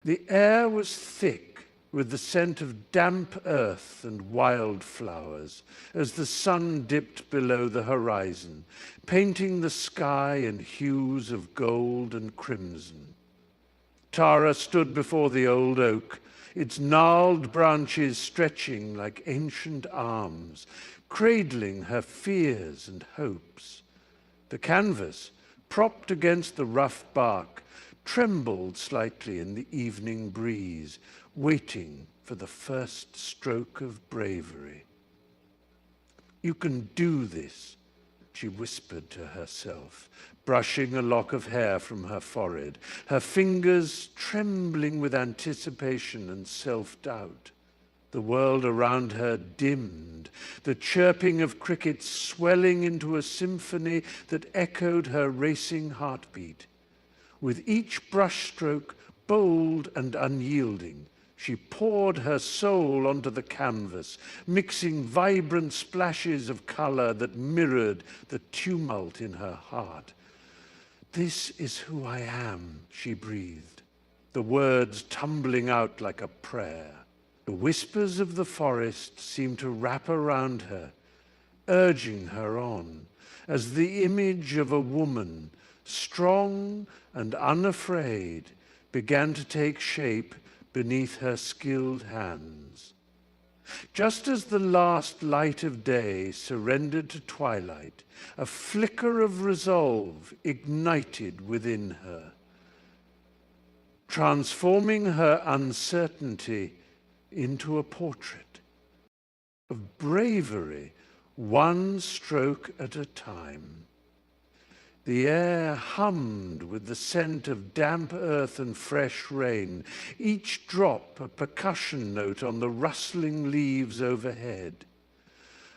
The air was thick with the scent of damp earth and wildflowers as the sun dipped below the horizon, painting the sky in hues of gold and crimson. Tara stood before the old oak, its gnarled branches stretching like ancient arms, cradling her fears and hopes. The canvas, propped against the rough bark, trembled slightly in the evening breeze, waiting for the first stroke of bravery. "You can do this," she whispered to herself, brushing a lock of hair from her forehead, her fingers trembling with anticipation and self-doubt. The world around her dimmed, the chirping of crickets swelling into a symphony that echoed her racing heartbeat. With each brushstroke, bold and unyielding, she poured her soul onto the canvas, mixing vibrant splashes of color that mirrored the tumult in her heart. "This is who I am," she breathed, the words tumbling out like a prayer. The whispers of the forest seemed to wrap around her, urging her on, as the image of a woman, strong and unafraid, began to take shape beneath her skilled hands. Just as the last light of day surrendered to twilight, a flicker of resolve ignited within her, transforming her uncertainty into a portrait of bravery, one stroke at a time. The air hummed with the scent of damp earth and fresh rain, each drop a percussion note on the rustling leaves overhead.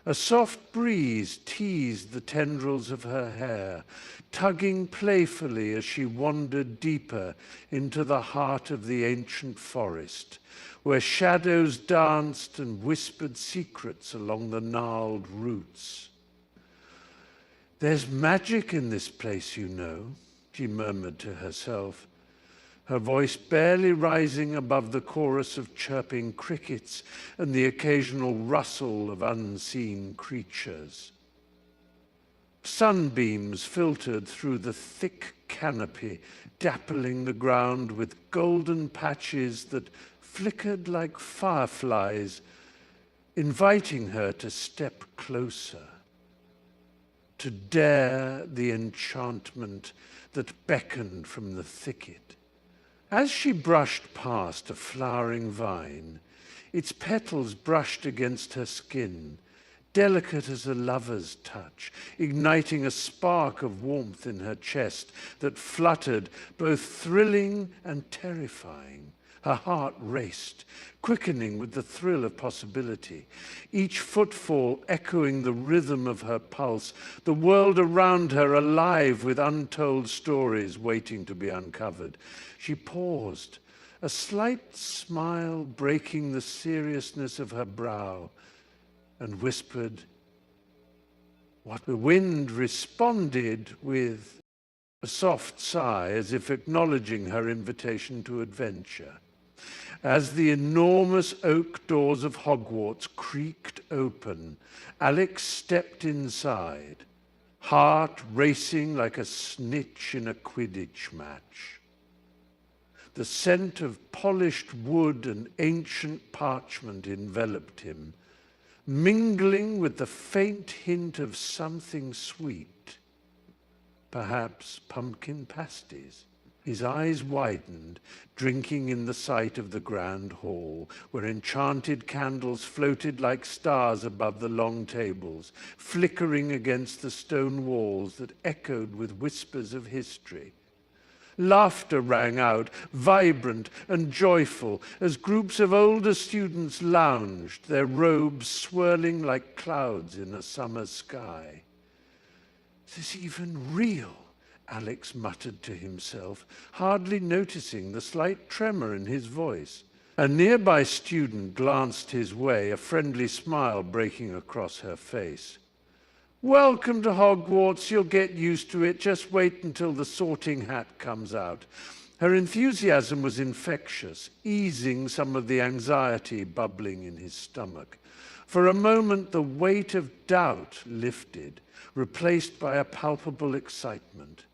A soft breeze teased the tendrils of her hair, tugging playfully as she wandered deeper into the heart of the ancient forest, where shadows danced and whispered secrets along the gnarled roots. "There's magic in this place, you know," she murmured to herself, her voice barely rising above the chorus of chirping crickets and the occasional rustle of unseen creatures. Sunbeams filtered through the thick canopy, dappling the ground with golden patches that flickered like fireflies, inviting her to step closer, to dare the enchantment that beckoned from the thicket. As she brushed past a flowering vine, its petals brushed against her skin, delicate as a lover's touch, igniting a spark of warmth in her chest that fluttered, both thrilling and terrifying. Her heart raced, quickening with the thrill of possibility, each footfall echoing the rhythm of her pulse, the world around her alive with untold stories waiting to be uncovered. She paused, a slight smile breaking the seriousness of her brow, and whispered, "What?" The wind responded with a soft sigh, as if acknowledging her invitation to adventure. As the enormous oak doors of Hogwarts creaked open, Alex stepped inside, heart racing like a snitch in a Quidditch match. The scent of polished wood and ancient parchment enveloped him, mingling with the faint hint of something sweet, perhaps pumpkin pasties. His eyes widened, drinking in the sight of the grand hall, where enchanted candles floated like stars above the long tables, flickering against the stone walls that echoed with whispers of history. Laughter rang out, vibrant and joyful, as groups of older students lounged, their robes swirling like clouds in a summer sky. "Is this even real?" Alex muttered to himself, hardly noticing the slight tremor in his voice. A nearby student glanced his way, a friendly smile breaking across her face. "Welcome to Hogwarts. You'll get used to it. Just wait until the sorting hat comes out." Her enthusiasm was infectious, easing some of the anxiety bubbling in his stomach. For a moment, the weight of doubt lifted, replaced by a palpable excitement.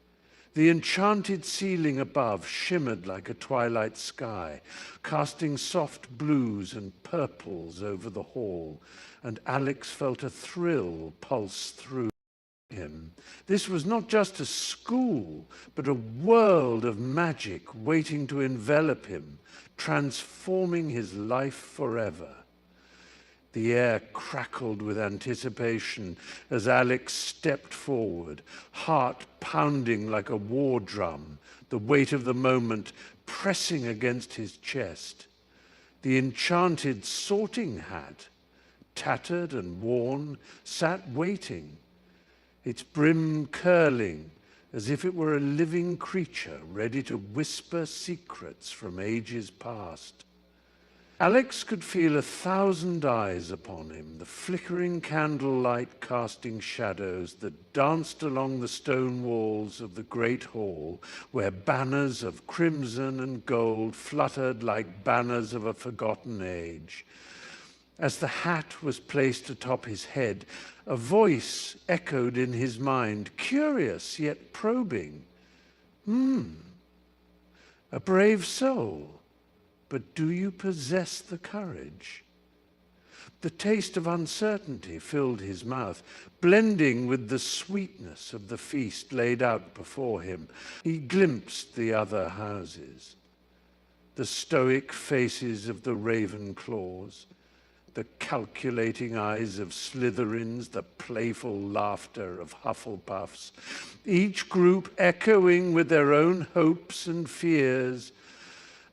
The enchanted ceiling above shimmered like a twilight sky, casting soft blues and purples over the hall, and Alex felt a thrill pulse through him. This was not just a school, but a world of magic waiting to envelop him, transforming his life forever. The air crackled with anticipation as Alex stepped forward, heart pounding like a war drum, the weight of the moment pressing against his chest. The enchanted sorting hat, tattered and worn, sat waiting, its brim curling as if it were a living creature ready to whisper secrets from ages past. Alex could feel 1,000 eyes upon him, the flickering candlelight casting shadows that danced along the stone walls of the great hall, where banners of crimson and gold fluttered like banners of a forgotten age. As the hat was placed atop his head, a voice echoed in his mind, curious yet probing. A brave soul. But do you possess the courage? The taste of uncertainty filled his mouth, blending with the sweetness of the feast laid out before him. He glimpsed the other houses, the stoic faces of the Ravenclaws, the calculating eyes of Slytherins, the playful laughter of Hufflepuffs, each group echoing with their own hopes and fears.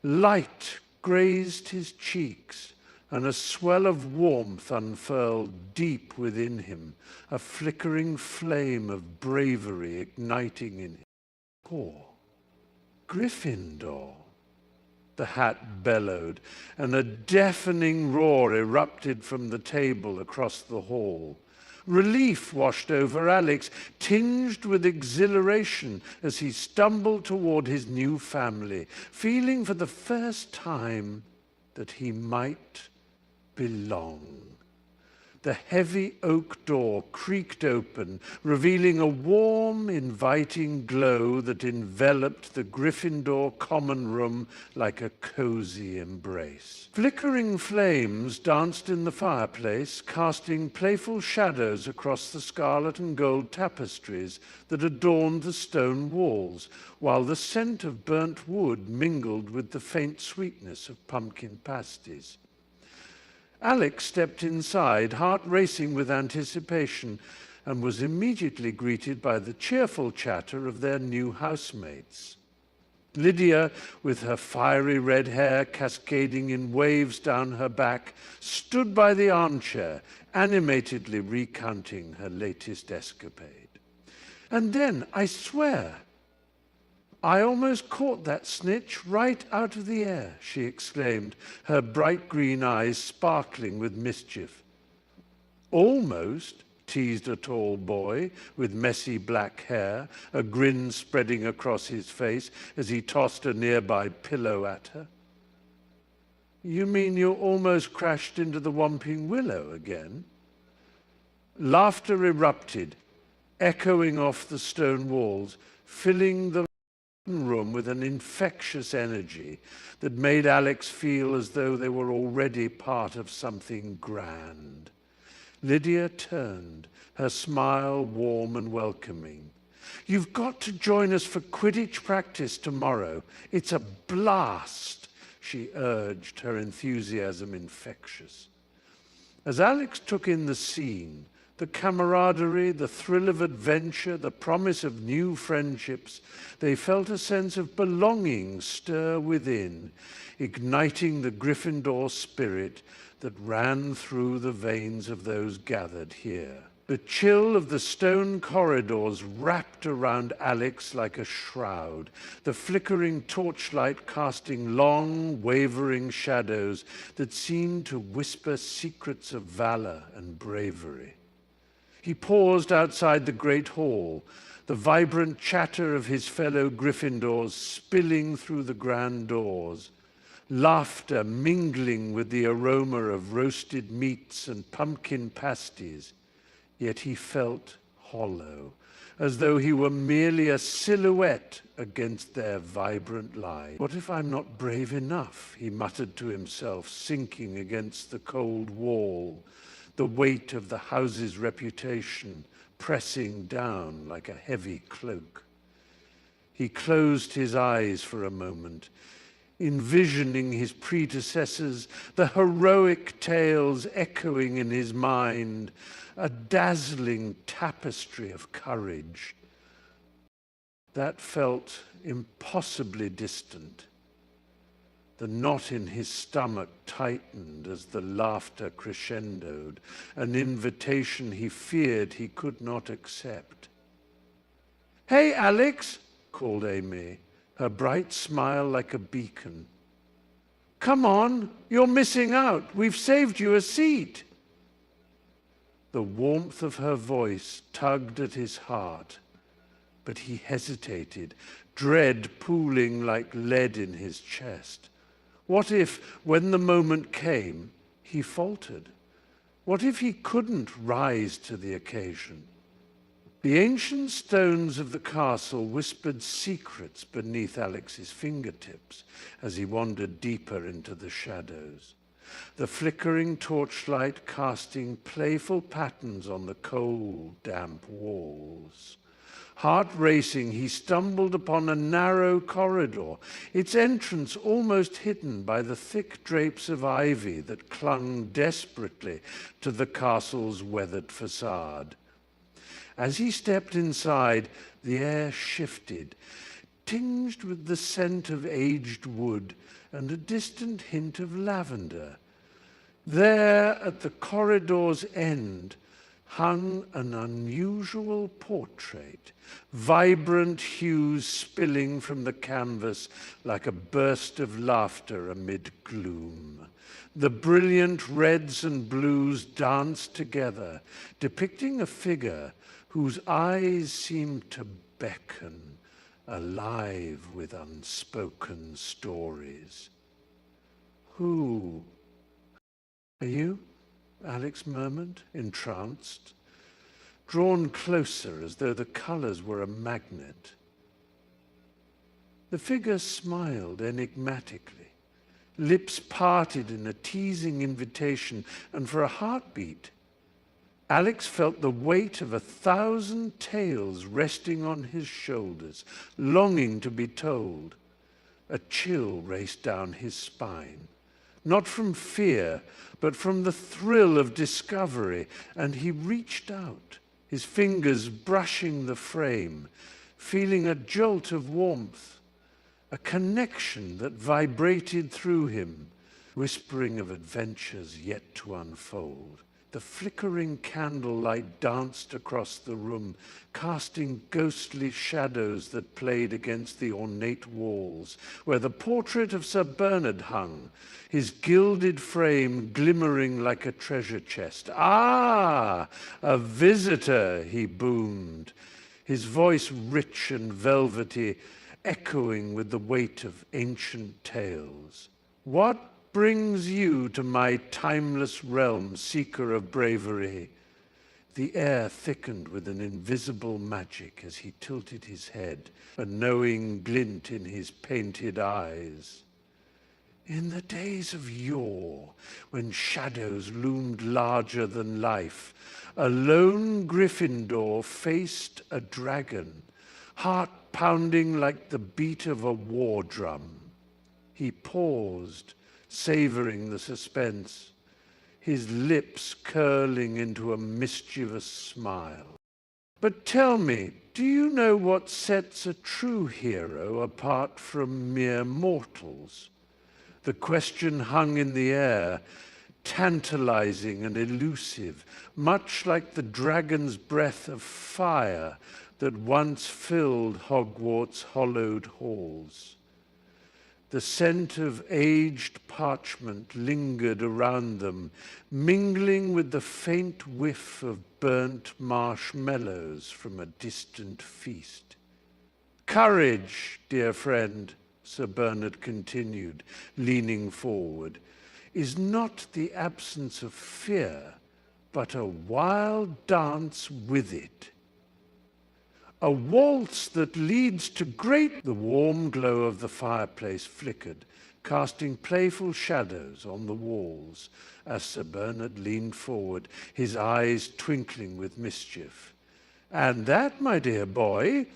Light grazed his cheeks, and a swell of warmth unfurled deep within him, a flickering flame of bravery igniting in his core. Gryffindor, the hat bellowed, and a deafening roar erupted from the table across the hall. Relief washed over Alex, tinged with exhilaration as he stumbled toward his new family, feeling for the first time that he might belong. The heavy oak door creaked open, revealing a warm, inviting glow that enveloped the Gryffindor common room like a cozy embrace. Flickering flames danced in the fireplace, casting playful shadows across the scarlet and gold tapestries that adorned the stone walls, while the scent of burnt wood mingled with the faint sweetness of pumpkin pasties. Alex stepped inside, heart racing with anticipation, and was immediately greeted by the cheerful chatter of their new housemates. Lydia, with her fiery red hair cascading in waves down her back, stood by the armchair, animatedly recounting her latest escapade. And then, I swear, I almost caught that snitch right out of the air, she exclaimed, her bright green eyes sparkling with mischief. Almost, teased a tall boy with messy black hair, a grin spreading across his face as he tossed a nearby pillow at her. You mean you almost crashed into the Whomping Willow again? Laughter erupted, echoing off the stone walls, filling the room with an infectious energy that made Alex feel as though they were already part of something grand. Lydia turned, her smile warm and welcoming. You've got to join us for Quidditch practice tomorrow. It's a blast, she urged, her enthusiasm infectious. As Alex took in the scene, the camaraderie, the thrill of adventure, the promise of new friendships, they felt a sense of belonging stir within, igniting the Gryffindor spirit that ran through the veins of those gathered here. The chill of the stone corridors wrapped around Alex like a shroud, the flickering torchlight casting long, wavering shadows that seemed to whisper secrets of valor and bravery. He paused outside the great hall, the vibrant chatter of his fellow Gryffindors spilling through the grand doors, laughter mingling with the aroma of roasted meats and pumpkin pasties. Yet he felt hollow, as though he were merely a silhouette against their vibrant lives. What if I'm not brave enough, he muttered to himself, sinking against the cold wall, the weight of the house's reputation pressing down like a heavy cloak. He closed his eyes for a moment, envisioning his predecessors, the heroic tales echoing in his mind, a dazzling tapestry of courage. That felt impossibly distant. The knot in his stomach tightened as the laughter crescendoed, an invitation he feared he could not accept. "Hey, Alex," called Amy, her bright smile like a beacon. "Come on, you're missing out. We've saved you a seat." The warmth of her voice tugged at his heart, but he hesitated, dread pooling like lead in his chest. What if, when the moment came, he faltered? What if he couldn't rise to the occasion? The ancient stones of the castle whispered secrets beneath Alex's fingertips as he wandered deeper into the shadows, the flickering torchlight casting playful patterns on the cold, damp walls. Heart racing, he stumbled upon a narrow corridor, its entrance almost hidden by the thick drapes of ivy that clung desperately to the castle's weathered facade. As he stepped inside, the air shifted, tinged with the scent of aged wood and a distant hint of lavender. There, at the corridor's end, hung an unusual portrait, vibrant hues spilling from the canvas like a burst of laughter amid gloom. The brilliant reds and blues danced together, depicting a figure whose eyes seemed to beckon, alive with unspoken stories. "Who are you?" Alex murmured, entranced, drawn closer as though the colors were a magnet. The figure smiled enigmatically, lips parted in a teasing invitation, and for a heartbeat, Alex felt the weight of 1,000 tales resting on his shoulders, longing to be told. A chill raced down his spine, not from fear, but from the thrill of discovery, and he reached out, his fingers brushing the frame, feeling a jolt of warmth, a connection that vibrated through him, whispering of adventures yet to unfold. The flickering candlelight danced across the room, casting ghostly shadows that played against the ornate walls, where the portrait of Sir Bernard hung, his gilded frame glimmering like a treasure chest. "Ah, a visitor," he boomed, his voice rich and velvety, echoing with the weight of ancient tales. "What brings you to my timeless realm, seeker of bravery?" The air thickened with an invisible magic as he tilted his head, a knowing glint in his painted eyes. "In the days of yore, when shadows loomed larger than life, a lone Gryffindor faced a dragon, heart pounding like the beat of a war drum." He paused, savoring the suspense, his lips curling into a mischievous smile. "But tell me, do you know what sets a true hero apart from mere mortals?" The question hung in the air, tantalizing and elusive, much like the dragon's breath of fire that once filled Hogwarts' hollowed halls. The scent of aged parchment lingered around them, mingling with the faint whiff of burnt marshmallows from a distant feast. "Courage, dear friend," Sir Bernard continued, leaning forward, "is not the absence of fear, but a wild dance with it. A waltz that leads to great..." The warm glow of the fireplace flickered, casting playful shadows on the walls as Sir Bernard leaned forward, his eyes twinkling with mischief. "And that, my dear boy,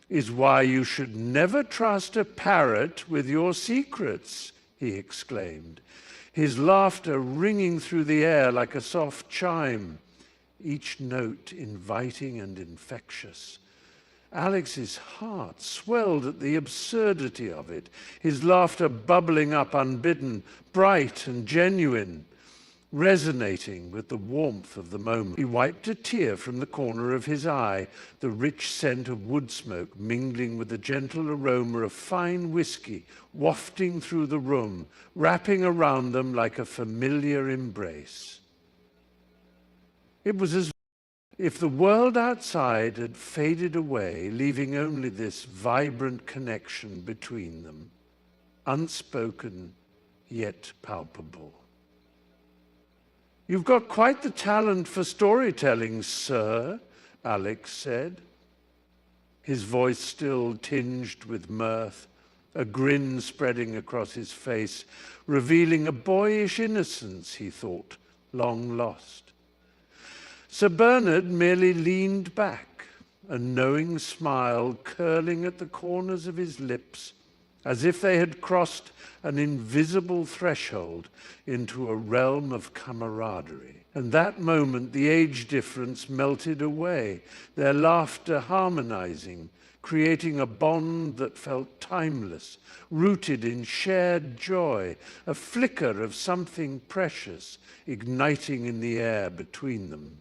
is why you should never trust a parrot with your secrets," he exclaimed, his laughter ringing through the air like a soft chime, each note inviting and infectious. Alex's heart swelled at the absurdity of it, his laughter bubbling up unbidden, bright and genuine, resonating with the warmth of the moment. He wiped a tear from the corner of his eye, the rich scent of wood smoke mingling with the gentle aroma of fine whiskey wafting through the room, wrapping around them like a familiar embrace. It was as if the world outside had faded away, leaving only this vibrant connection between them, unspoken yet palpable. "You've got quite the talent for storytelling, sir," Alex said, his voice still tinged with mirth, a grin spreading across his face, revealing a boyish innocence, he thought, long lost. Sir Bernard merely leaned back, a knowing smile curling at the corners of his lips, as if they had crossed an invisible threshold into a realm of camaraderie. And that moment, the age difference melted away, their laughter harmonizing, creating a bond that felt timeless, rooted in shared joy, a flicker of something precious igniting in the air between them.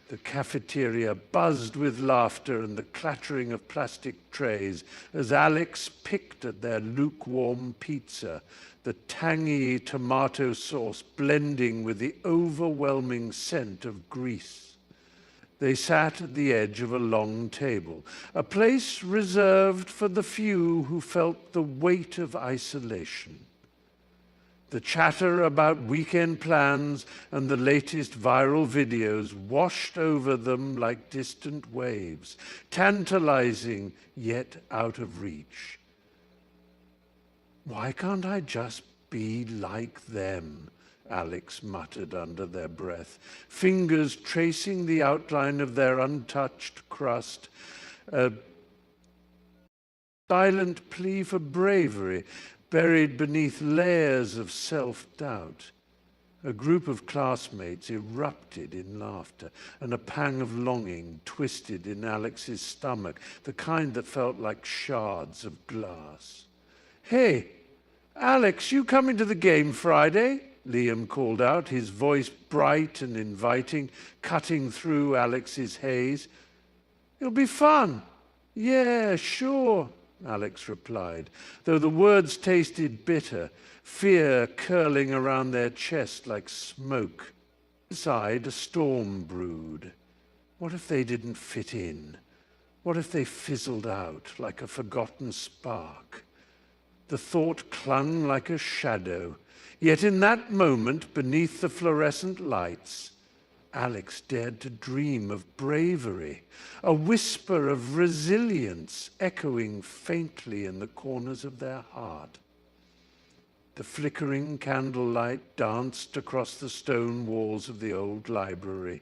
The cafeteria buzzed with laughter and the clattering of plastic trays as Alex picked at their lukewarm pizza, the tangy tomato sauce blending with the overwhelming scent of grease. They sat at the edge of a long table, a place reserved for the few who felt the weight of isolation. The chatter about weekend plans and the latest viral videos washed over them like distant waves, tantalizing yet out of reach. "Why can't I just be like them?" Alex muttered under their breath, fingers tracing the outline of their untouched crust, a silent plea for bravery buried beneath layers of self-doubt. A group of classmates erupted in laughter, and a pang of longing twisted in Alex's stomach, the kind that felt like shards of glass. "Hey, Alex, you coming to the game Friday?" Liam called out, his voice bright and inviting, cutting through Alex's haze. "It'll be fun." "Yeah, sure," Alex replied, though the words tasted bitter, fear curling around their chest like smoke. Inside, a storm brewed. What if they didn't fit in? What if they fizzled out like a forgotten spark? The thought clung like a shadow, yet in that moment, beneath the fluorescent lights, Alex dared to dream of bravery, a whisper of resilience echoing faintly in the corners of their heart. The flickering candlelight danced across the stone walls of the old library,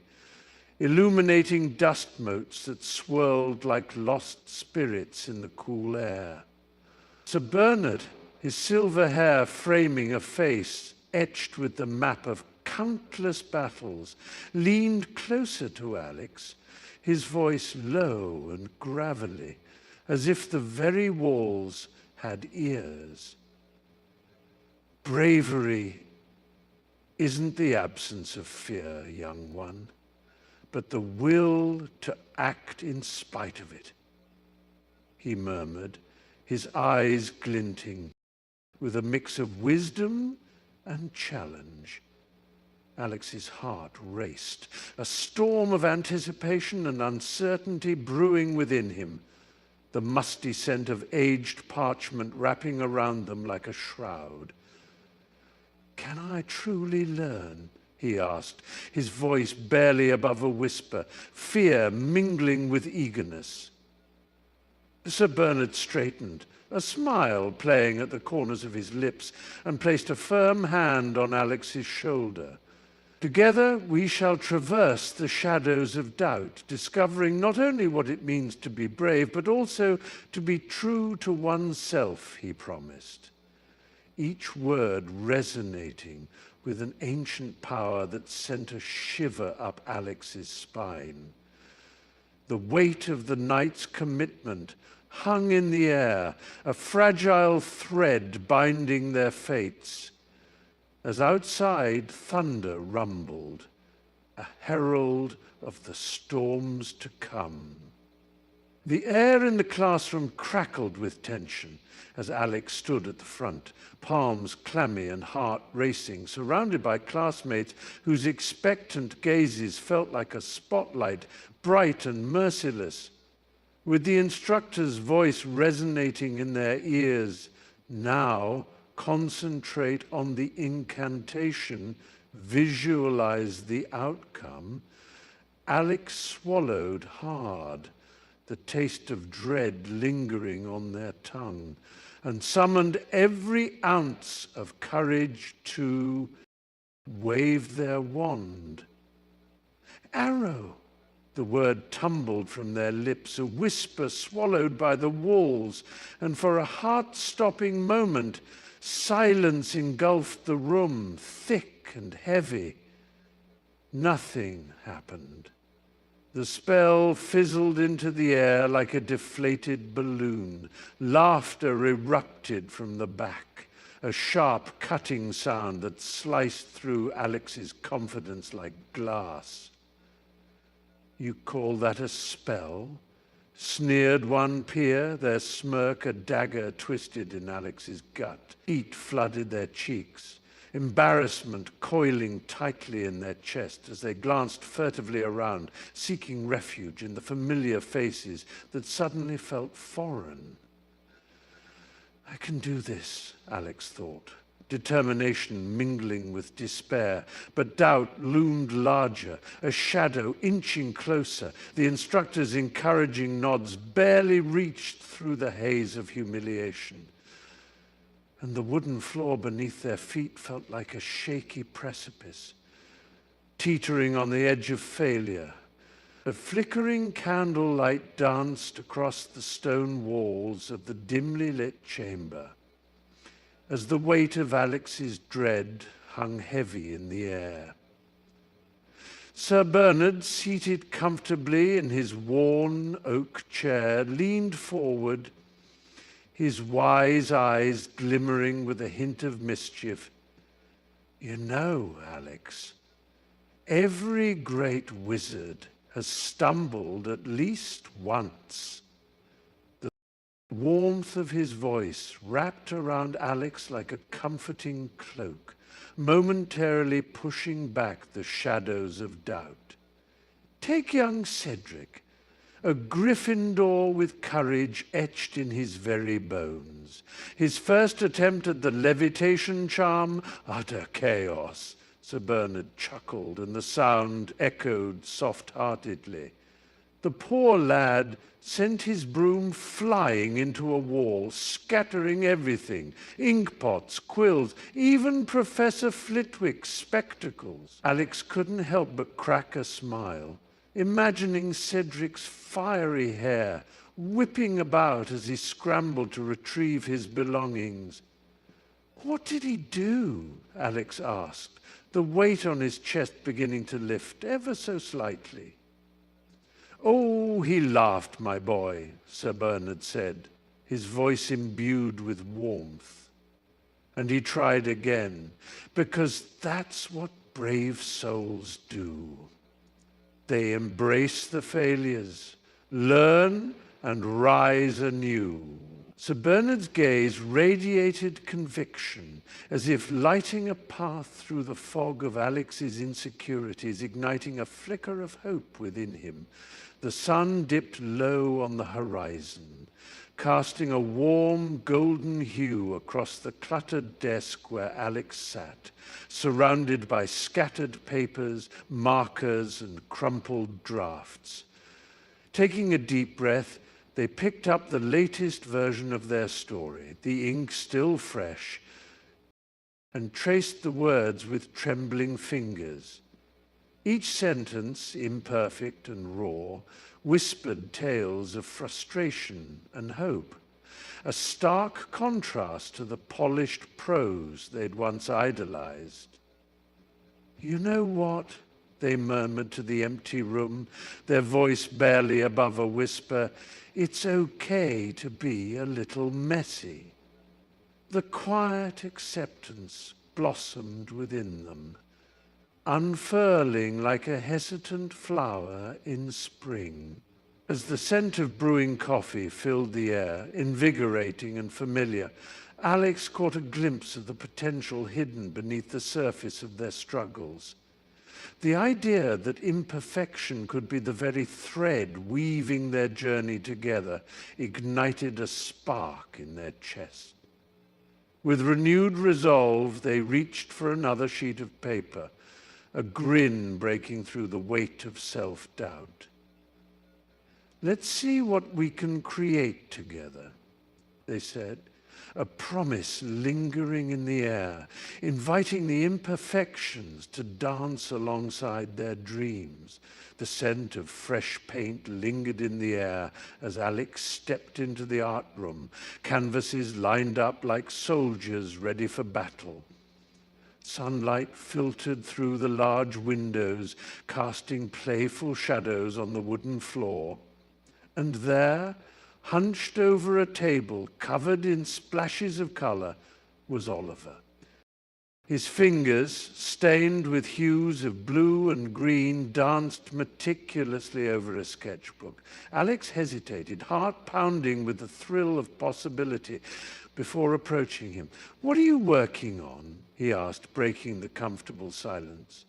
illuminating dust motes that swirled like lost spirits in the cool air. Sir Bernard, his silver hair framing a face etched with the map of countless battles, leaned closer to Alex, his voice low and gravelly, as if the very walls had ears. "Bravery isn't the absence of fear, young one, but the will to act in spite of it," he murmured, his eyes glinting. with a mix of wisdom and challenge. Alex's heart raced, a storm of anticipation and uncertainty brewing within him, the musty scent of aged parchment wrapping around them like a shroud. "Can I truly learn?" he asked, his voice barely above a whisper, fear mingling with eagerness. Sir Bernard straightened, a smile playing at the corners of his lips, and placed a firm hand on Alex's shoulder. "Together we shall traverse the shadows of doubt, discovering not only what it means to be brave, but also to be true to oneself," he promised, each word resonating with an ancient power that sent a shiver up Alex's spine. The weight of the night's commitment hung in the air, a fragile thread binding their fates, as outside thunder rumbled, a herald of the storms to come. The air in the classroom crackled with tension as Alex stood at the front, palms clammy and heart racing, surrounded by classmates whose expectant gazes felt like a spotlight, bright and merciless. With the instructor's voice resonating in their ears, "Now concentrate on the incantation, visualize the outcome," Alex swallowed hard, the taste of dread lingering on their tongue, and summoned every ounce of courage to wave their wand. "Arrow!" The word tumbled from their lips, a whisper swallowed by the walls, and for a heart-stopping moment, silence engulfed the room, thick and heavy. Nothing happened. The spell fizzled into the air like a deflated balloon. Laughter erupted from the back, a sharp cutting sound that sliced through Alex's confidence like glass. "You call that a spell?" sneered one peer, their smirk a dagger twisted in Alex's gut. Heat flooded their cheeks, embarrassment coiling tightly in their chest as they glanced furtively around, seeking refuge in the familiar faces that suddenly felt foreign. "I can do this," Alex thought, determination mingling with despair, but doubt loomed larger, a shadow inching closer. The instructor's encouraging nods barely reached through the haze of humiliation, and the wooden floor beneath their feet felt like a shaky precipice, teetering on the edge of failure. A flickering candlelight danced across the stone walls of the dimly lit chamber, as the weight of Alex's dread hung heavy in the air. Sir Bernard, seated comfortably in his worn oak chair, leaned forward, his wise eyes glimmering with a hint of mischief. "You know, Alex, every great wizard has stumbled at least once." The warmth of his voice wrapped around Alex like a comforting cloak, momentarily pushing back the shadows of doubt. "Take young Cedric, a Gryffindor with courage etched in his very bones. His first attempt at the levitation charm, utter chaos." Sir Bernard chuckled, and the sound echoed soft-heartedly. "The poor lad sent his broom flying into a wall, scattering everything, inkpots, quills, even Professor Flitwick's spectacles." Alex couldn't help but crack a smile, imagining Cedric's fiery hair whipping about as he scrambled to retrieve his belongings. "What did he do?" Alex asked, the weight on his chest beginning to lift ever so slightly. "Oh, he laughed, my boy," Sir Bernard said, his voice imbued with warmth. And he tried again, "because that's what brave souls do. They embrace the failures, learn and rise anew. Sir Bernard's gaze radiated conviction, as if lighting a path through the fog of Alex's insecurities, igniting a flicker of hope within him. The sun dipped low on the horizon, casting a warm golden hue across the cluttered desk where Alex sat, surrounded by scattered papers, markers, and crumpled drafts. Taking a deep breath, they picked up the latest version of their story, the ink still fresh, and traced the words with trembling fingers. Each sentence, imperfect and raw, whispered tales of frustration and hope, a stark contrast to the polished prose they'd once idolized. "You know what?" they murmured to the empty room, their voice barely above a whisper. "It's okay to be a little messy." The quiet acceptance blossomed within them, unfurling like a hesitant flower in spring. As the scent of brewing coffee filled the air, invigorating and familiar, Alex caught a glimpse of the potential hidden beneath the surface of their struggles. The idea that imperfection could be the very thread weaving their journey together ignited a spark in their chest. With renewed resolve, they reached for another sheet of paper, a grin breaking through the weight of self-doubt. "Let's see what we can create together," they said, a promise lingering in the air, inviting the imperfections to dance alongside their dreams. The scent of fresh paint lingered in the air as Alex stepped into the art room, canvases lined up like soldiers ready for battle. Sunlight filtered through the large windows, casting playful shadows on the wooden floor. And there, hunched over a table covered in splashes of color, was Oliver. His fingers, stained with hues of blue and green, danced meticulously over a sketchbook. Alex hesitated, heart pounding with the thrill of possibility, before approaching him. "What are you working on?" he asked, breaking the comfortable silence.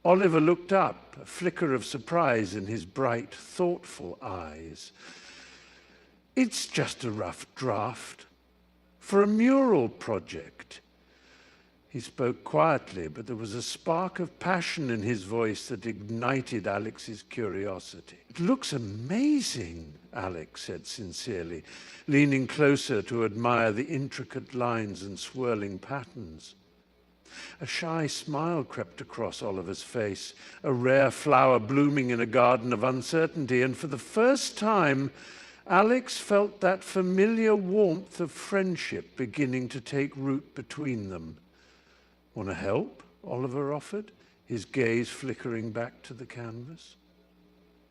Oliver looked up, a flicker of surprise in his bright, thoughtful eyes. "It's just a rough draft for a mural project." He spoke quietly, but there was a spark of passion in his voice that ignited Alex's curiosity. "It looks amazing," Alex said sincerely, leaning closer to admire the intricate lines and swirling patterns. A shy smile crept across Oliver's face, a rare flower blooming in a garden of uncertainty, and for the first time, Alex felt that familiar warmth of friendship beginning to take root between them. "Want to help?" Oliver offered, his gaze flickering back to the canvas.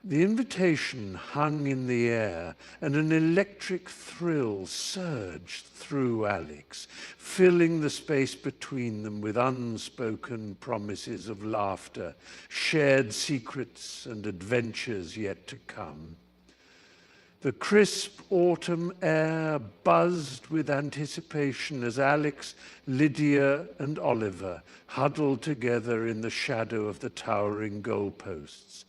The invitation hung in the air, and an electric thrill surged through Alex, filling the space between them with unspoken promises of laughter, shared secrets, and adventures yet to come. The crisp autumn air buzzed with anticipation as Alex, Lydia, and Oliver huddled together in the shadow of the towering goalposts,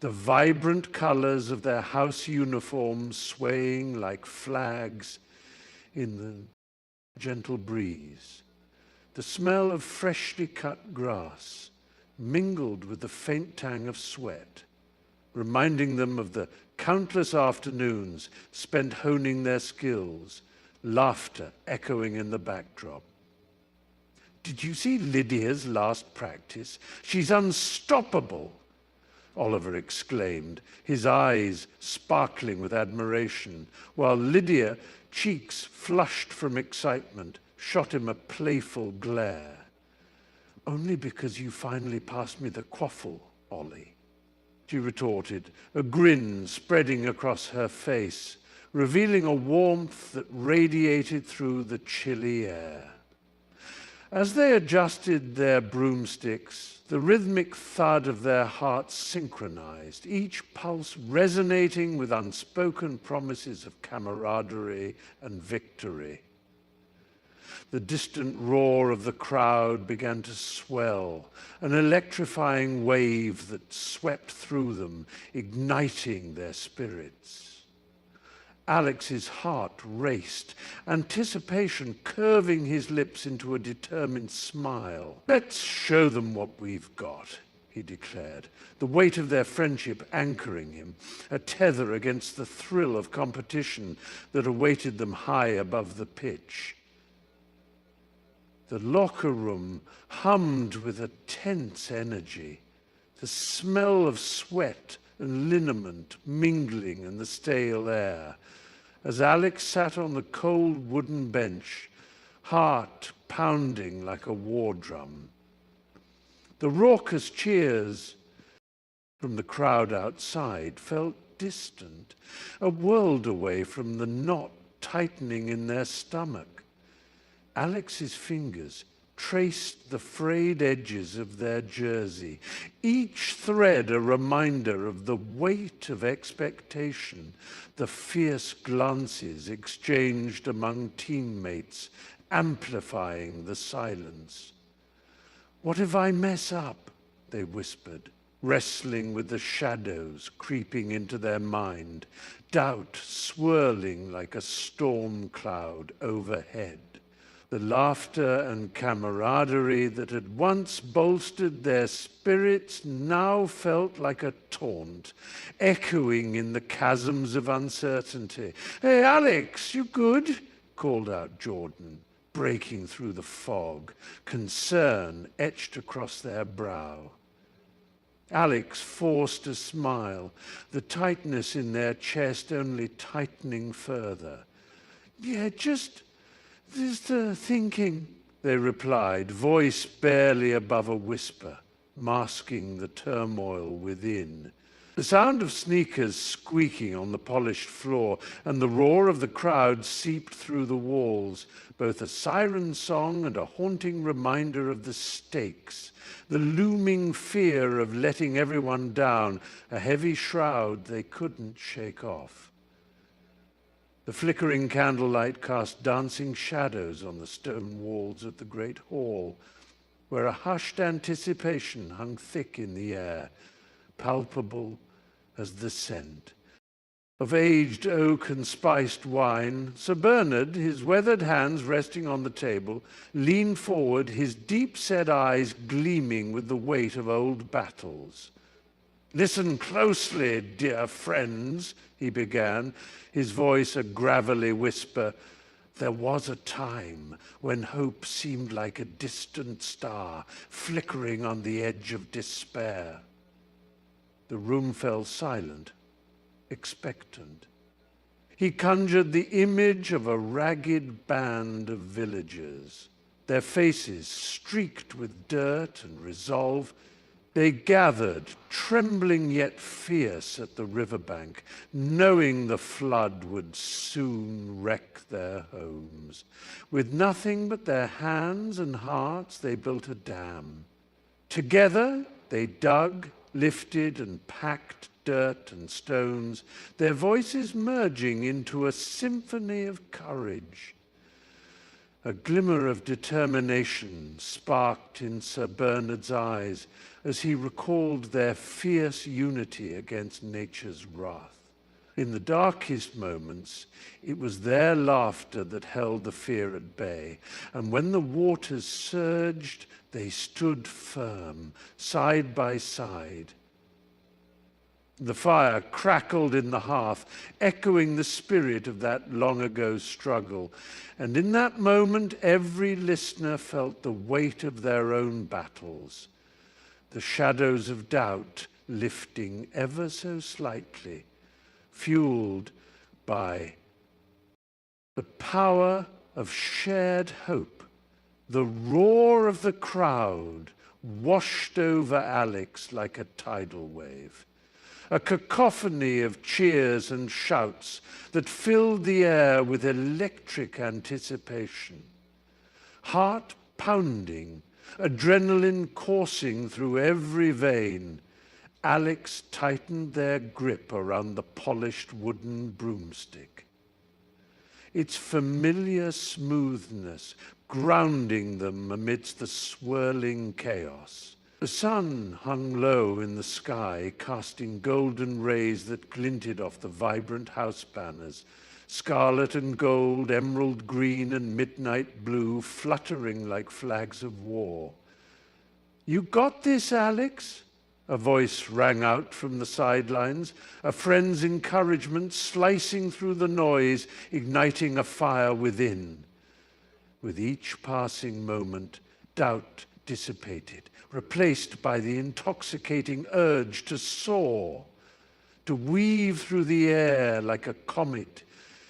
the vibrant colors of their house uniforms swaying like flags in the gentle breeze. The smell of freshly cut grass mingled with the faint tang of sweat, reminding them of the countless afternoons spent honing their skills, laughter echoing in the backdrop. "Did you see Lydia's last practice? She's unstoppable," Oliver exclaimed, his eyes sparkling with admiration, while Lydia, cheeks flushed from excitement, shot him a playful glare. "Only because you finally passed me the quaffle, Ollie," she retorted, a grin spreading across her face, revealing a warmth that radiated through the chilly air. As they adjusted their broomsticks, the rhythmic thud of their hearts synchronized, each pulse resonating with unspoken promises of camaraderie and victory. The distant roar of the crowd began to swell, an electrifying wave that swept through them, igniting their spirits. Alex's heart raced, anticipation curving his lips into a determined smile. "Let's show them what we've got," he declared, the weight of their friendship anchoring him, a tether against the thrill of competition that awaited them high above the pitch. The locker room hummed with a tense energy, the smell of sweat and liniment mingling in the stale air, as Alex sat on the cold wooden bench, heart pounding like a war drum. The raucous cheers from the crowd outside felt distant, a world away from the knot tightening in their stomach. Alex's fingers traced the frayed edges of their jersey, each thread a reminder of the weight of expectation, the fierce glances exchanged among teammates, amplifying the silence. "What if I mess up?" they whispered, wrestling with the shadows creeping into their mind, doubt swirling like a storm cloud overhead. The laughter and camaraderie that had once bolstered their spirits now felt like a taunt, echoing in the chasms of uncertainty. "Hey, Alex, you good?" called out Jordan, breaking through the fog, concern etched across their brow. Alex forced a smile, the tightness in their chest only tightening further. "Yeah, just thinking," they replied, voice barely above a whisper, masking the turmoil within. The sound of sneakers squeaking on the polished floor and the roar of the crowd seeped through the walls, both a siren song and a haunting reminder of the stakes, the looming fear of letting everyone down, a heavy shroud they couldn't shake off. The flickering candlelight cast dancing shadows on the stone walls of the great hall, where a hushed anticipation hung thick in the air, palpable as the scent of aged oak and spiced wine. Sir Bernard, his weathered hands resting on the table, leaned forward, his deep-set eyes gleaming with the weight of old battles. "Listen closely, dear friends," he began, his voice a gravelly whisper. "There was a time when hope seemed like a distant star flickering on the edge of despair." The room fell silent, expectant. He conjured the image of a ragged band of villagers, their faces streaked with dirt and resolve. They gathered, trembling yet fierce, at the riverbank, knowing the flood would soon wreck their homes. With nothing but their hands and hearts, they built a dam. Together, they dug, lifted, and packed dirt and stones, their voices merging into a symphony of courage. A glimmer of determination sparked in Sir Bernard's eyes as he recalled their fierce unity against nature's wrath. In the darkest moments, it was their laughter that held the fear at bay, and when the waters surged, they stood firm, side by side. The fire crackled in the hearth, echoing the spirit of that long-ago struggle. And in that moment, every listener felt the weight of their own battles, the shadows of doubt lifting ever so slightly, fueled by the power of shared hope. The roar of the crowd washed over Alex like a tidal wave, a cacophony of cheers and shouts that filled the air with electric anticipation. Heart pounding, adrenaline coursing through every vein. Alex tightened their grip around the polished wooden broomstick. Its familiar smoothness grounding them amidst the swirling chaos. The sun hung low in the sky, casting golden rays that glinted off the vibrant house banners, scarlet and gold, emerald green and midnight blue, fluttering like flags of war. "You got this, Alex?" A voice rang out from the sidelines, a friend's encouragement slicing through the noise, igniting a fire within. With each passing moment, doubt dissipated, replaced by the intoxicating urge to soar, to weave through the air like a comet.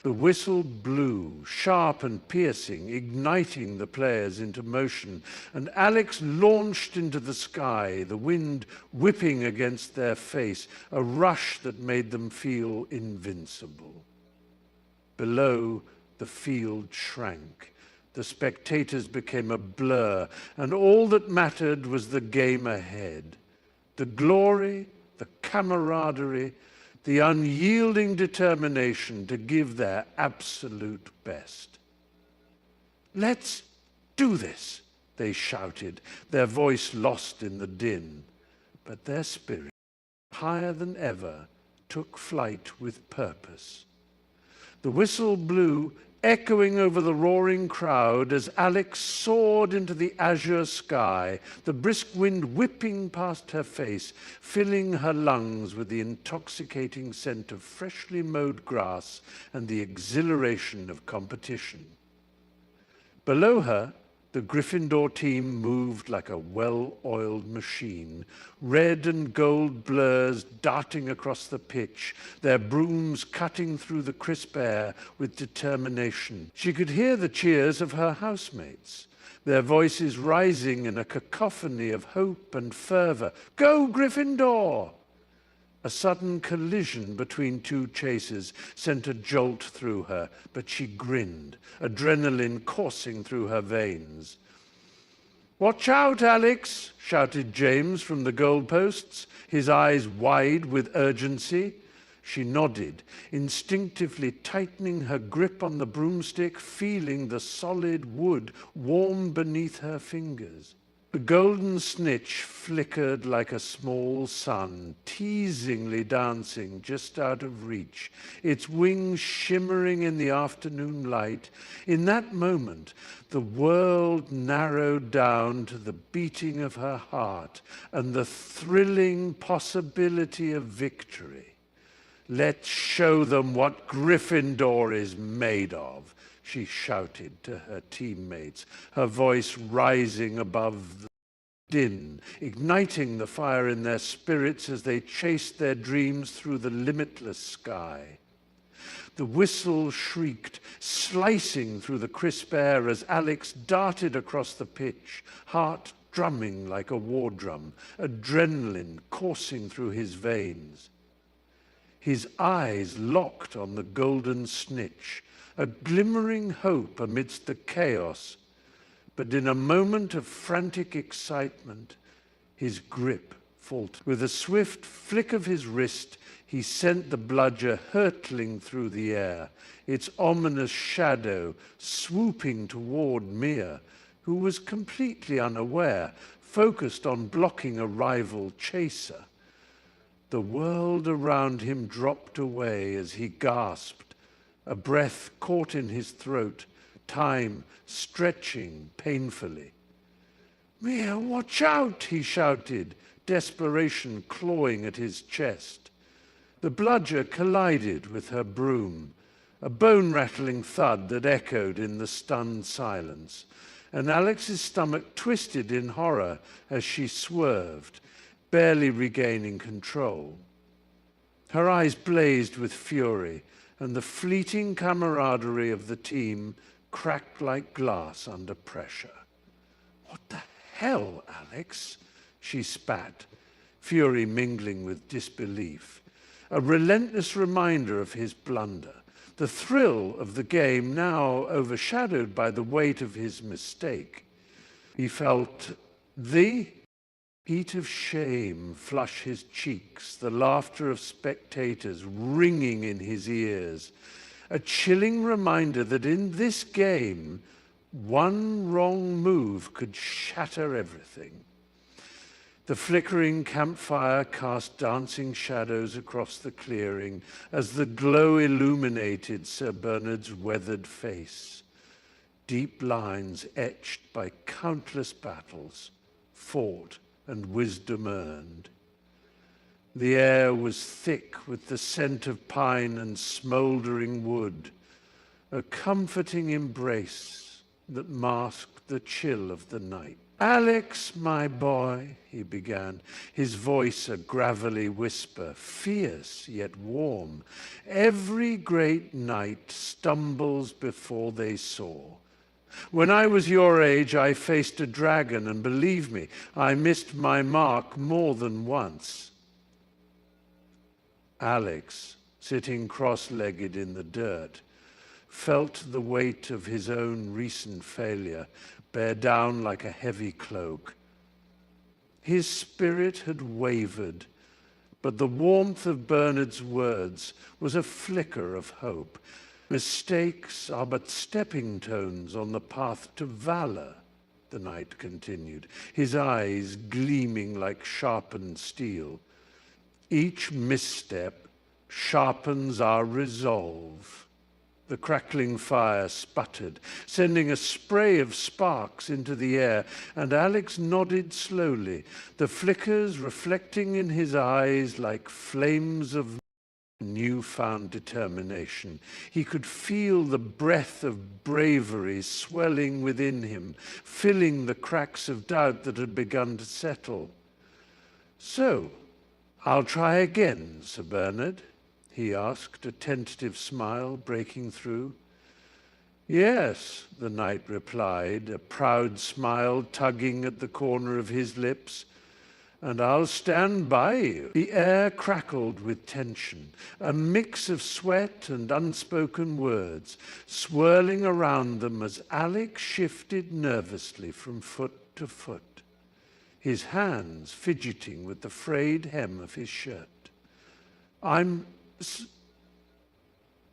The whistle blew, sharp and piercing, igniting the players into motion, and Alex launched into the sky, the wind whipping against their face, a rush that made them feel invincible. Below, the field shrank. The spectators became a blur, and all that mattered was the game ahead. The glory, the camaraderie, the unyielding determination to give their absolute best. "Let's do this," they shouted, their voice lost in the din. But their spirit, higher than ever, took flight with purpose. The whistle blew, echoing over the roaring crowd as Alex soared into the azure sky, the brisk wind whipping past her face, filling her lungs with the intoxicating scent of freshly mowed grass and the exhilaration of competition. Below her, the Gryffindor team moved like a well-oiled machine, red and gold blurs darting across the pitch, their brooms cutting through the crisp air with determination. She could hear the cheers of her housemates, their voices rising in a cacophony of hope and fervor. "Go, Gryffindor!" A sudden collision between two chasers sent a jolt through her, but she grinned, adrenaline coursing through her veins. "Watch out, Alex!" shouted James from the goalposts, his eyes wide with urgency. She nodded, instinctively tightening her grip on the broomstick, feeling the solid wood warm beneath her fingers. The golden snitch flickered like a small sun, teasingly dancing just out of reach, its wings shimmering in the afternoon light. In that moment, the world narrowed down to the beating of her heart and the thrilling possibility of victory. "Let's show them what Gryffindor is made of," she shouted to her teammates, her voice rising above the din, igniting the fire in their spirits as they chased their dreams through the limitless sky. The whistle shrieked, slicing through the crisp air as Alex darted across the pitch, heart drumming like a war drum, adrenaline coursing through his veins. His eyes locked on the golden snitch, a glimmering hope amidst the chaos. But in a moment of frantic excitement, his grip faltered. With a swift flick of his wrist, he sent the bludger hurtling through the air, its ominous shadow swooping toward Mia, who was completely unaware, focused on blocking a rival chaser. The world around him dropped away as he gasped, a breath caught in his throat, time stretching painfully. "Mia, watch out!" he shouted, desperation clawing at his chest. The bludger collided with her broom, a bone-rattling thud that echoed in the stunned silence, and Alex's stomach twisted in horror as she swerved, barely regaining control. Her eyes blazed with fury, and the fleeting camaraderie of the team cracked like glass under pressure. "What the hell, Alex?" she spat, fury mingling with disbelief. A relentless reminder of his blunder, the thrill of the game now overshadowed by the weight of his mistake. He felt the heat of shame flush his cheeks, the laughter of spectators ringing in his ears. A chilling reminder that in this game, one wrong move could shatter everything. The flickering campfire cast dancing shadows across the clearing as the glow illuminated Sir Bernard's weathered face. Deep lines etched by countless battles, fought and wisdom earned. The air was thick with the scent of pine and smouldering wood, a comforting embrace that masked the chill of the night. "Alex, my boy," he began, his voice a gravelly whisper, fierce yet warm. "Every great knight stumbles before they soar. When I was your age, I faced a dragon, and believe me, I missed my mark more than once." Alex, sitting cross-legged in the dirt, felt the weight of his own recent failure bear down like a heavy cloak. His spirit had wavered, but the warmth of Bernard's words was a flicker of hope. "Mistakes are but stepping stones on the path to valor," the knight continued, his eyes gleaming like sharpened steel. "Each misstep sharpens our resolve." The crackling fire sputtered, sending a spray of sparks into the air, and Alex nodded slowly, the flickers reflecting in his eyes like flames of newfound determination. He could feel the breath of bravery swelling within him, filling the cracks of doubt that had begun to settle. "So, I'll try again, Sir Bernard?" he asked, a tentative smile breaking through. "Yes," the knight replied, a proud smile tugging at the corner of his lips, "and I'll stand by you." The air crackled with tension, a mix of sweat and unspoken words, swirling around them as Alex shifted nervously from foot to foot, his hands fidgeting with the frayed hem of his shirt. "I'm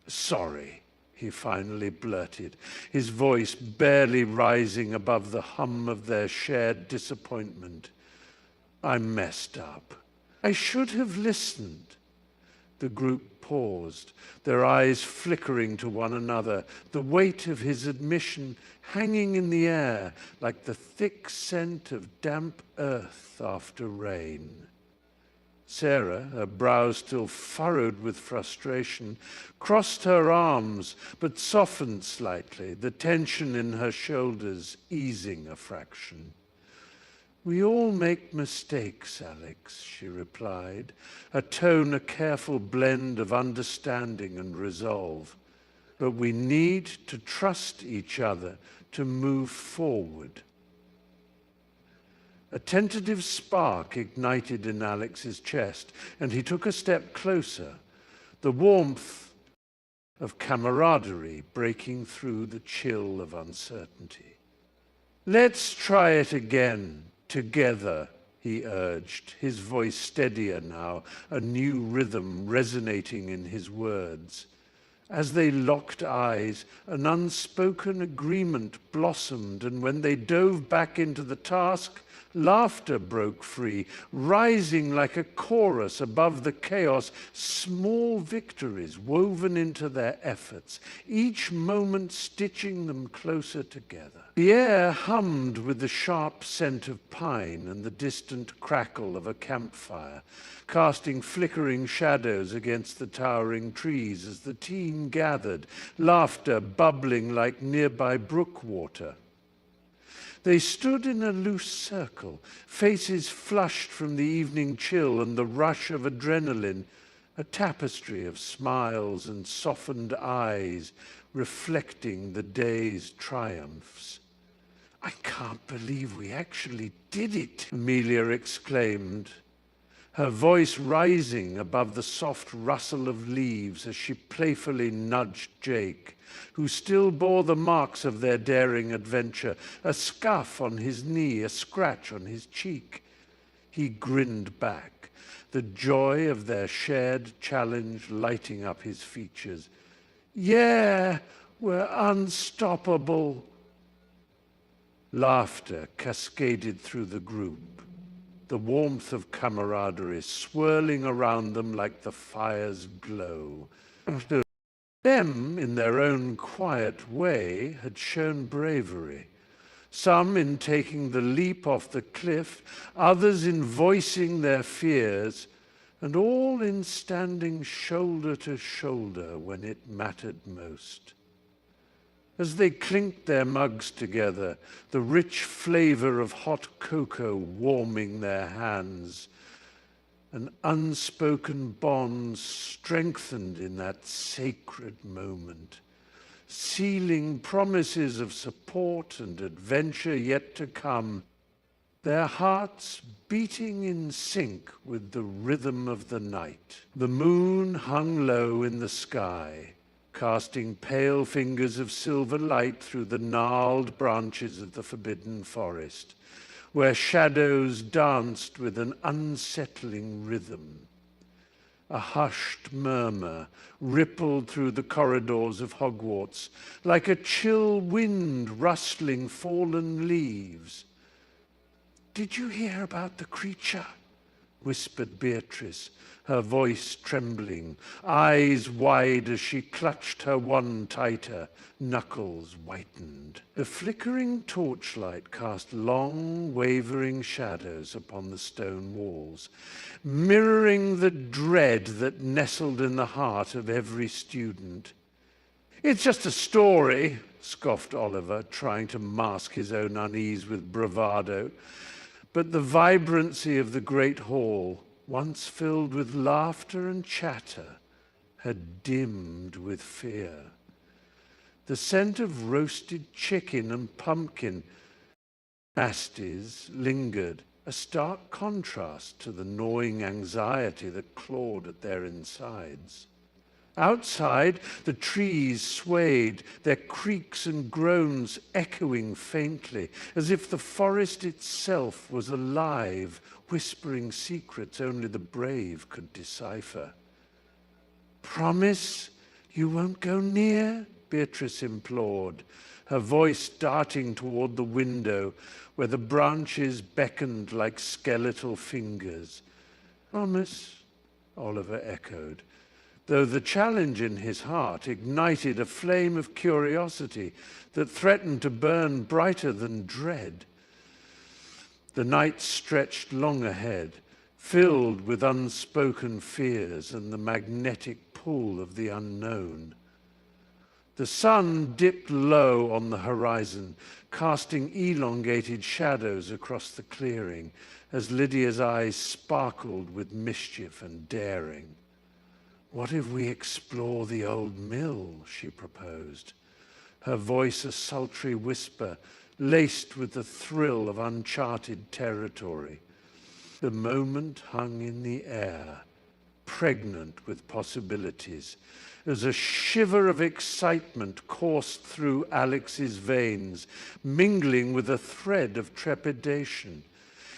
sorry," he finally blurted, his voice barely rising above the hum of their shared disappointment. "I messed up. I should have listened." The group paused, their eyes flickering to one another, the weight of his admission hanging in the air like the thick scent of damp earth after rain. Sarah, her brow still furrowed with frustration, crossed her arms but softened slightly, the tension in her shoulders easing a fraction. "We all make mistakes, Alex," she replied, her tone a careful blend of understanding and resolve. "But we need to trust each other to move forward." A tentative spark ignited in Alex's chest, and he took a step closer, the warmth of camaraderie breaking through the chill of uncertainty. "Let's try it again, together," he urged, his voice steadier now, a new rhythm resonating in his words. As they locked eyes, an unspoken agreement blossomed, and when they dove back into the task, laughter broke free, rising like a chorus above the chaos, small victories woven into their efforts, each moment stitching them closer together. The air hummed with the sharp scent of pine and the distant crackle of a campfire, casting flickering shadows against the towering trees as the team gathered, laughter bubbling like nearby brook water. They stood in a loose circle, faces flushed from the evening chill and the rush of adrenaline, a tapestry of smiles and softened eyes reflecting the day's triumphs. "I can't believe we actually did it," Amelia exclaimed, her voice rising above the soft rustle of leaves as she playfully nudged Jake, who still bore the marks of their daring adventure, a scuff on his knee, a scratch on his cheek. He grinned back, the joy of their shared challenge lighting up his features. "Yeah, we're unstoppable." Laughter cascaded through the group, the warmth of camaraderie swirling around them like the fire's glow. Them, in their own quiet way, had shown bravery. Some in taking the leap off the cliff, others in voicing their fears, and all in standing shoulder to shoulder when it mattered most. As they clinked their mugs together, the rich flavor of hot cocoa warming their hands, an unspoken bond strengthened in that sacred moment, sealing promises of support and adventure yet to come, their hearts beating in sync with the rhythm of the night. The moon hung low in the sky, casting pale fingers of silver light through the gnarled branches of the forbidden forest, where shadows danced with an unsettling rhythm. A hushed murmur rippled through the corridors of Hogwarts, like a chill wind rustling fallen leaves. "Did you hear about the creature?" whispered Beatrice, her voice trembling, eyes wide as she clutched her wand tighter, knuckles whitened. The flickering torchlight cast long, wavering shadows upon the stone walls, mirroring the dread that nestled in the heart of every student. "It's just a story," scoffed Oliver, trying to mask his own unease with bravado. But the vibrancy of the great hall, once filled with laughter and chatter, had dimmed with fear. The scent of roasted chicken and pumpkin pasties lingered, a stark contrast to the gnawing anxiety that clawed at their insides. Outside, the trees swayed, their creaks and groans echoing faintly, as if the forest itself was alive, whispering secrets only the brave could decipher. "Promise you won't go near?" Beatrice implored, her voice darting toward the window where the branches beckoned like skeletal fingers. "Promise," Oliver echoed, though the challenge in his heart ignited a flame of curiosity that threatened to burn brighter than dread. The night stretched long ahead, filled with unspoken fears and the magnetic pull of the unknown. The sun dipped low on the horizon, casting elongated shadows across the clearing as Lydia's eyes sparkled with mischief and daring. "What if we explore the old mill?" she proposed, her voice a sultry whisper, laced with the thrill of uncharted territory. The moment hung in the air, pregnant with possibilities, as a shiver of excitement coursed through Alex's veins, mingling with a thread of trepidation.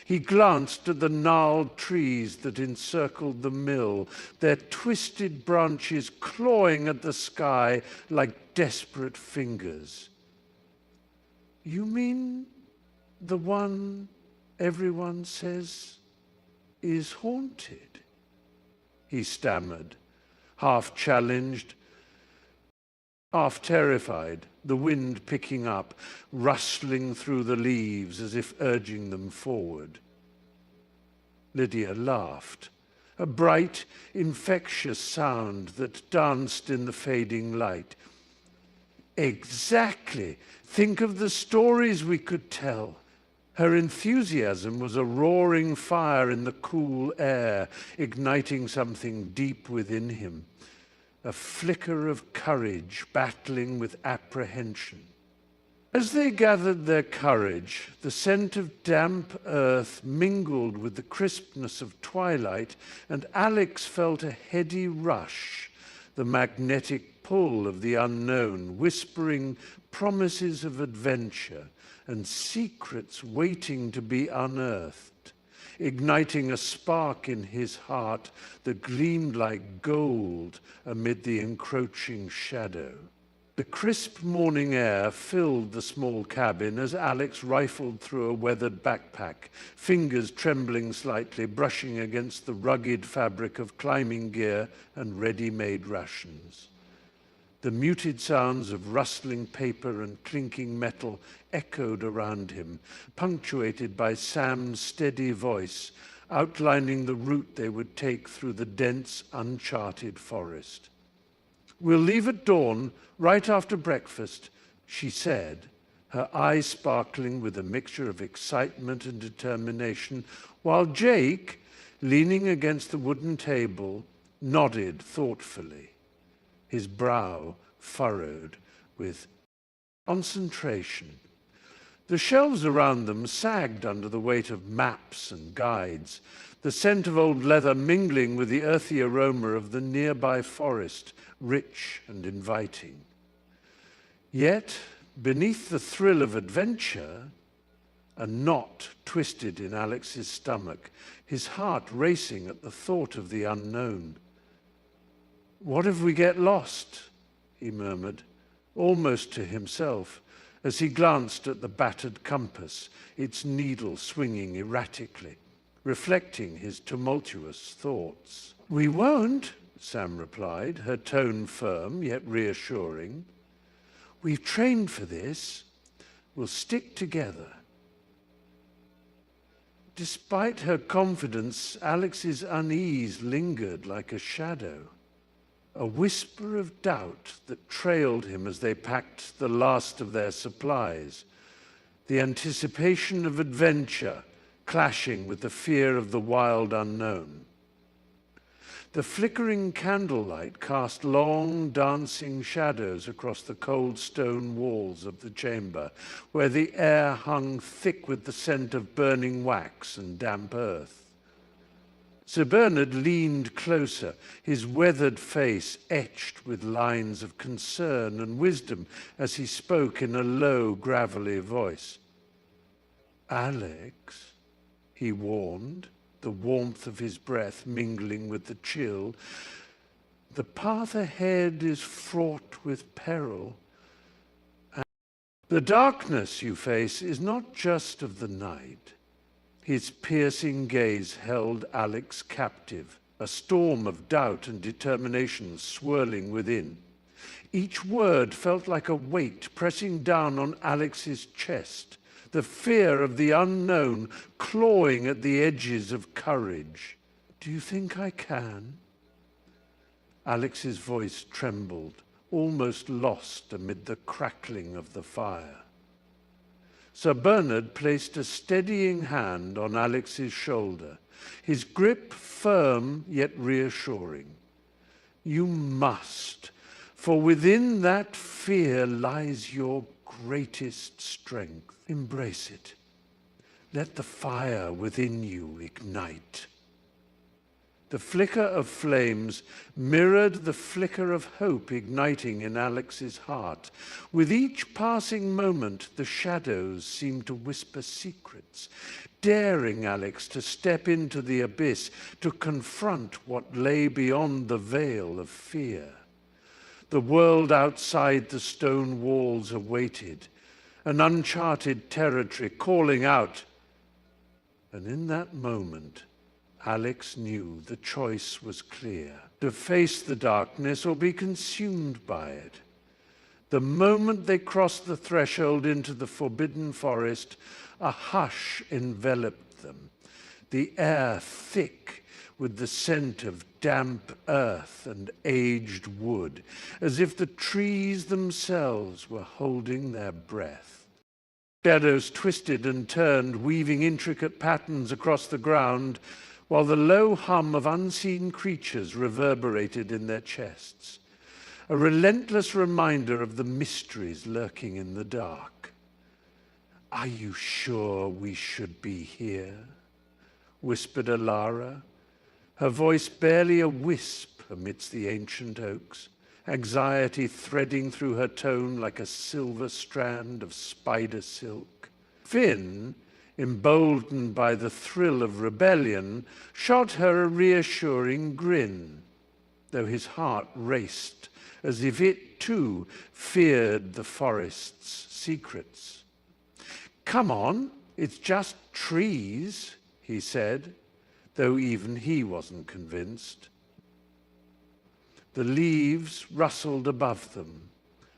He glanced at the gnarled trees that encircled the mill, their twisted branches clawing at the sky like desperate fingers. "You mean the one everyone says is haunted?" he stammered, half challenged, half terrified, the wind picking up, rustling through the leaves as if urging them forward. Lydia laughed, a bright, infectious sound that danced in the fading light. "Exactly. Think of the stories we could tell." Her enthusiasm was a roaring fire in the cool air, igniting something deep within him, a flicker of courage battling with apprehension. As they gathered their courage, the scent of damp earth mingled with the crispness of twilight, and Alex felt a heady rush, the magnetic pull of the unknown, whispering promises of adventure and secrets waiting to be unearthed, igniting a spark in his heart that gleamed like gold amid the encroaching shadow. The crisp morning air filled the small cabin as Alex rifled through a weathered backpack, fingers trembling slightly, brushing against the rugged fabric of climbing gear and ready-made rations. The muted sounds of rustling paper and clinking metal echoed around him, punctuated by Sam's steady voice, outlining the route they would take through the dense, uncharted forest. "We'll leave at dawn, right after breakfast," she said, her eyes sparkling with a mixture of excitement and determination, while Jake, leaning against the wooden table, nodded thoughtfully, his brow furrowed with concentration. The shelves around them sagged under the weight of maps and guides, the scent of old leather mingling with the earthy aroma of the nearby forest, rich and inviting. Yet, beneath the thrill of adventure, a knot twisted in Alex's stomach, his heart racing at the thought of the unknown. "What if we get lost?" he murmured, almost to himself, as he glanced at the battered compass, its needle swinging erratically, reflecting his tumultuous thoughts. "We won't," Sam replied, her tone firm yet reassuring. "We've trained for this. We'll stick together." Despite her confidence, Alex's unease lingered like a shadow, a whisper of doubt that trailed him as they packed the last of their supplies, the anticipation of adventure clashing with the fear of the wild unknown. The flickering candlelight cast long, dancing shadows across the cold stone walls of the chamber, where the air hung thick with the scent of burning wax and damp earth. Sir Bernard leaned closer, his weathered face etched with lines of concern and wisdom as he spoke in a low, gravelly voice. "Alex," he warned, the warmth of his breath mingling with the chill, "the path ahead is fraught with peril. And the darkness you face is not just of the night." His piercing gaze held Alex captive, a storm of doubt and determination swirling within. Each word felt like a weight pressing down on Alex's chest, the fear of the unknown clawing at the edges of courage. "Do you think I can?" Alex's voice trembled, almost lost amid the crackling of the fire. Sir Bernard placed a steadying hand on Alex's shoulder, his grip firm yet reassuring. "You must, for within that fear lies your greatest strength. Embrace it. Let the fire within you ignite." The flicker of flames mirrored the flicker of hope igniting in Alex's heart. With each passing moment, the shadows seemed to whisper secrets, daring Alex to step into the abyss, to confront what lay beyond the veil of fear. The world outside the stone walls awaited, an uncharted territory calling out. And in that moment, Alex knew the choice was clear: to face the darkness or be consumed by it. The moment they crossed the threshold into the forbidden forest, a hush enveloped them, the air thick with the scent of damp earth and aged wood, as if the trees themselves were holding their breath. Shadows twisted and turned, weaving intricate patterns across the ground, while the low hum of unseen creatures reverberated in their chests, a relentless reminder of the mysteries lurking in the dark. "Are you sure we should be here?" whispered Alara, her voice barely a wisp amidst the ancient oaks, anxiety threading through her tone like a silver strand of spider silk. Finn, emboldened by the thrill of rebellion, shot her a reassuring grin, though his heart raced as if it too feared the forest's secrets. "Come on, it's just trees," he said, though even he wasn't convinced. The leaves rustled above them,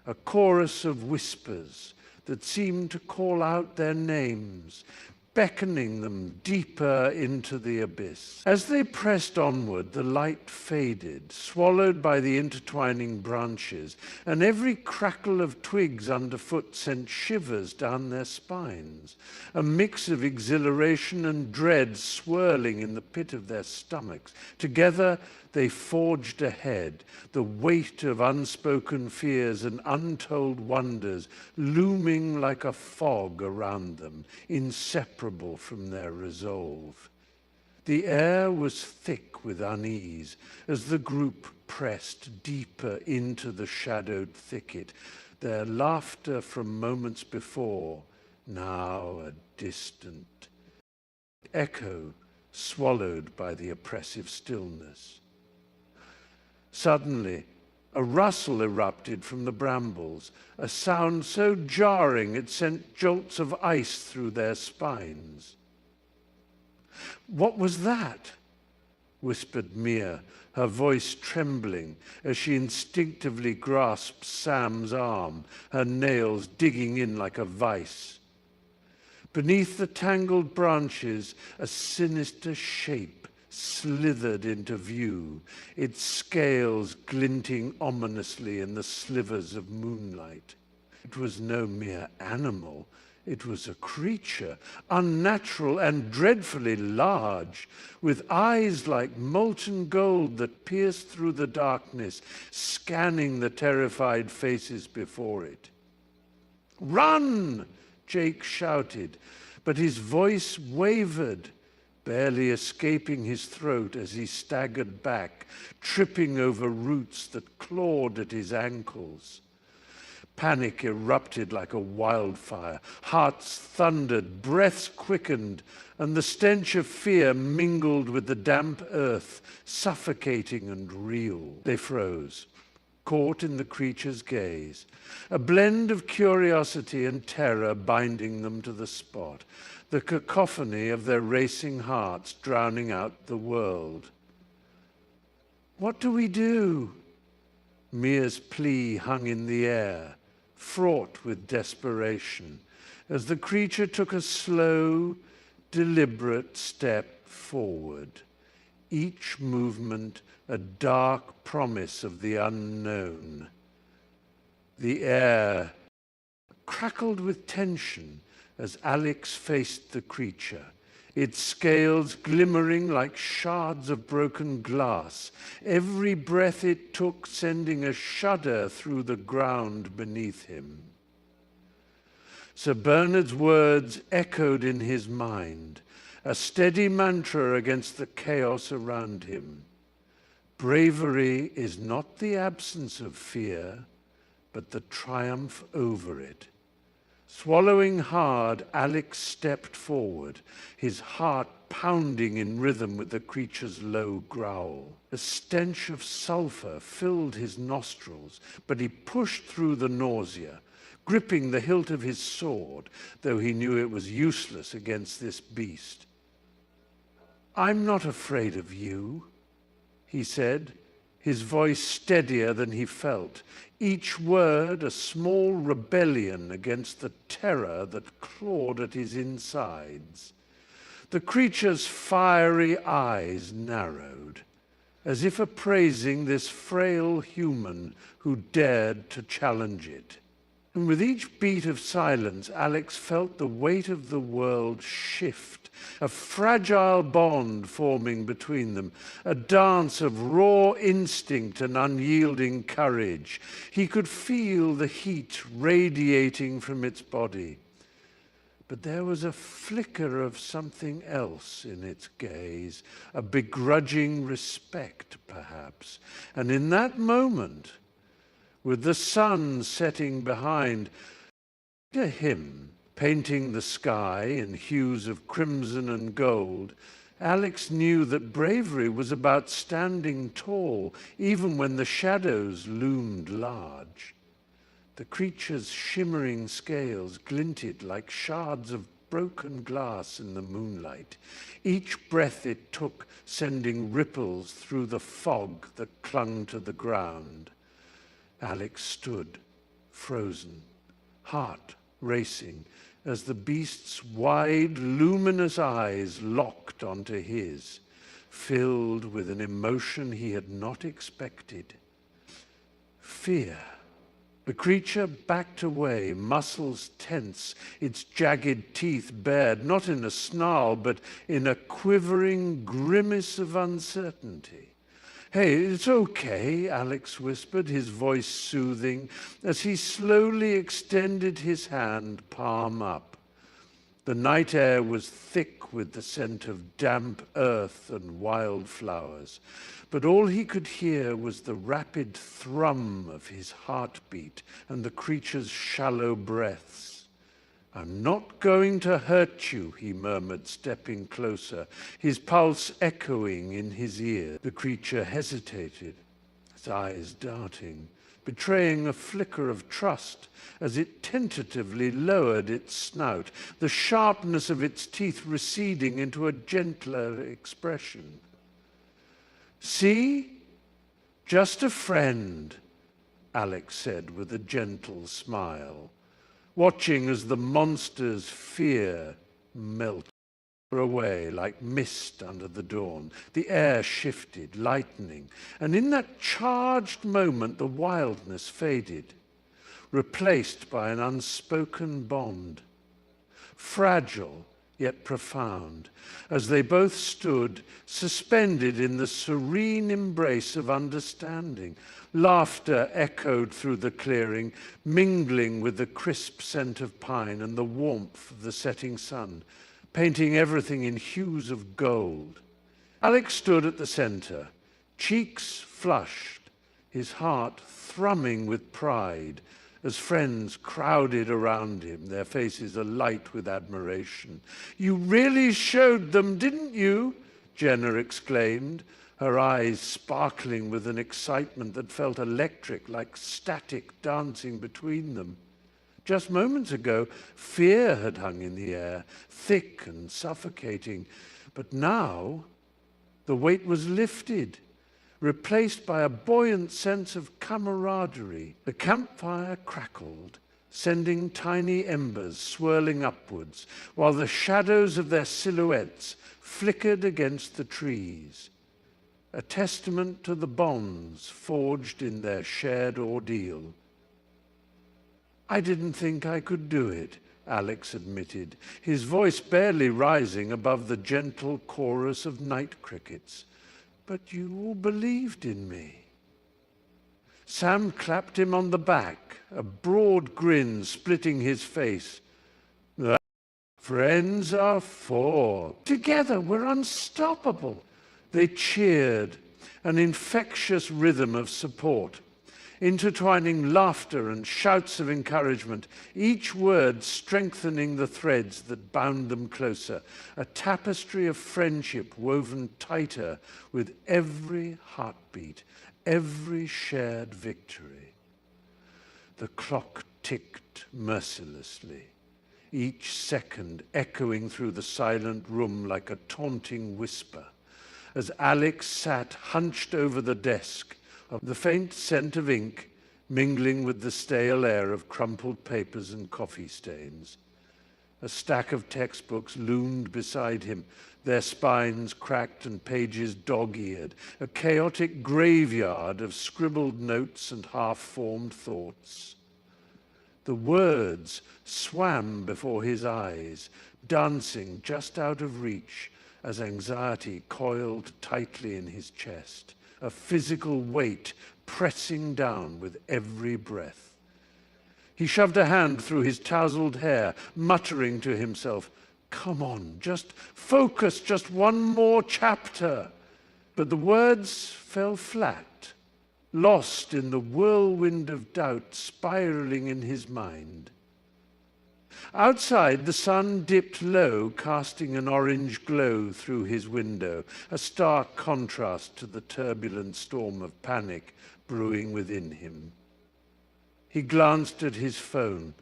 a chorus of whispers that seemed to call out their names, beckoning them deeper into the abyss. As they pressed onward, the light faded, swallowed by the intertwining branches, and every crackle of twigs underfoot sent shivers down their spines, a mix of exhilaration and dread swirling in the pit of their stomachs. Together they forged ahead, the weight of unspoken fears and untold wonders looming like a fog around them, inseparable from their resolve. The air was thick with unease as the group pressed deeper into the shadowed thicket, their laughter from moments before now a distant echo swallowed by the oppressive stillness. Suddenly, a rustle erupted from the brambles, a sound so jarring it sent jolts of ice through their spines. "What was that?" whispered Mia, her voice trembling as she instinctively grasped Sam's arm, her nails digging in like a vice. Beneath the tangled branches, a sinister shape slithered into view, its scales glinting ominously in the slivers of moonlight. It was no mere animal. It was a creature, unnatural and dreadfully large, with eyes like molten gold that pierced through the darkness, scanning the terrified faces before it. "Run!" Jake shouted, but his voice wavered, barely escaping his throat as he staggered back, tripping over roots that clawed at his ankles. Panic erupted like a wildfire. Hearts thundered, breaths quickened, and the stench of fear mingled with the damp earth, suffocating and real. They froze, caught in the creature's gaze, a blend of curiosity and terror binding them to the spot, the cacophony of their racing hearts drowning out the world. "What do we do?" Mia's plea hung in the air, fraught with desperation, as the creature took a slow, deliberate step forward, each movement a dark promise of the unknown. The air crackled with tension as Alex faced the creature, its scales glimmering like shards of broken glass, every breath it took sending a shudder through the ground beneath him. Sir Bernard's words echoed in his mind, a steady mantra against the chaos around him. Bravery is not the absence of fear, but the triumph over it. Swallowing hard, Alex stepped forward, his heart pounding in rhythm with the creature's low growl. A stench of sulfur filled his nostrils, but he pushed through the nausea, gripping the hilt of his sword, though he knew it was useless against this beast. "I'm not afraid of you," he said, his voice steadier than he felt, each word a small rebellion against the terror that clawed at his insides. The creature's fiery eyes narrowed, as if appraising this frail human who dared to challenge it. And with each beat of silence, Alex felt the weight of the world shift, a fragile bond forming between them, a dance of raw instinct and unyielding courage. He could feel the heat radiating from its body. But there was a flicker of something else in its gaze, a begrudging respect, perhaps. And in that moment, with the sun setting behind, to him, painting the sky in hues of crimson and gold, Alex knew that bravery was about standing tall, even when the shadows loomed large. The creature's shimmering scales glinted like shards of broken glass in the moonlight, each breath it took sending ripples through the fog that clung to the ground. Alex stood, frozen, heart racing, as the beast's wide, luminous eyes locked onto his, filled with an emotion he had not expected. Fear. The creature backed away, muscles tense, its jagged teeth bared, not in a snarl, but in a quivering grimace of uncertainty. "Hey, it's okay," Alex whispered, his voice soothing, as he slowly extended his hand, palm up. The night air was thick with the scent of damp earth and wildflowers, but all he could hear was the rapid thrum of his heartbeat and the creature's shallow breaths. "I'm not going to hurt you," he murmured, stepping closer, his pulse echoing in his ear. The creature hesitated, its eyes darting, betraying a flicker of trust as it tentatively lowered its snout, the sharpness of its teeth receding into a gentler expression. "See? Just a friend," Alex said with a gentle smile, watching as the monster's fear melted away like mist under the dawn. The air shifted, lightening, and in that charged moment the wildness faded, replaced by an unspoken bond, fragile yet profound, as they both stood, suspended in the serene embrace of understanding. Laughter echoed through the clearing, mingling with the crisp scent of pine and the warmth of the setting sun, painting everything in hues of gold. Alex stood at the center, cheeks flushed, his heart thrumming with pride, as friends crowded around him, their faces alight with admiration. "You really showed them, didn't you?" Jenna exclaimed, her eyes sparkling with an excitement that felt electric, like static dancing between them. Just moments ago, fear had hung in the air, thick and suffocating, but now the weight was lifted, replaced by a buoyant sense of camaraderie. The campfire crackled, sending tiny embers swirling upwards, while the shadows of their silhouettes flickered against the trees, a testament to the bonds forged in their shared ordeal. "I didn't think I could do it," Alex admitted, his voice barely rising above the gentle chorus of night crickets. "But you all believed in me." Sam clapped him on the back, a broad grin splitting his face. "That's what friends are for. Together we're unstoppable." They cheered, an infectious rhythm of support, intertwining laughter and shouts of encouragement, each word strengthening the threads that bound them closer, a tapestry of friendship woven tighter with every heartbeat, every shared victory. The clock ticked mercilessly, each second echoing through the silent room like a taunting whisper, as Alex sat hunched over the desk, the faint scent of ink mingling with the stale air of crumpled papers and coffee stains. A stack of textbooks loomed beside him, their spines cracked and pages dog-eared, a chaotic graveyard of scribbled notes and half-formed thoughts. The words swam before his eyes, dancing just out of reach as anxiety coiled tightly in his chest, a physical weight pressing down with every breath. He shoved a hand through his tousled hair, muttering to himself, "Come on, just focus, just one more chapter." But the words fell flat, lost in the whirlwind of doubt spiraling in his mind. Outside, the sun dipped low, casting an orange glow through his window, a stark contrast to the turbulent storm of panic brewing within him. He glanced at his phone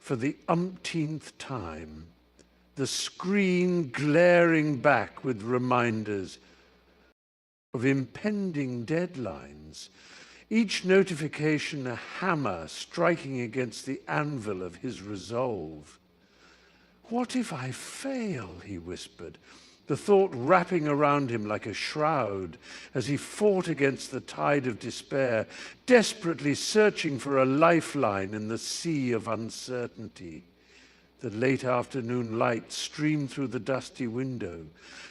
for the umpteenth time, the screen glaring back with reminders of impending deadlines, each notification a hammer striking against the anvil of his resolve. "What if I fail?" he whispered, the thought wrapping around him like a shroud as he fought against the tide of despair, desperately searching for a lifeline in the sea of uncertainty. The late afternoon light streamed through the dusty window,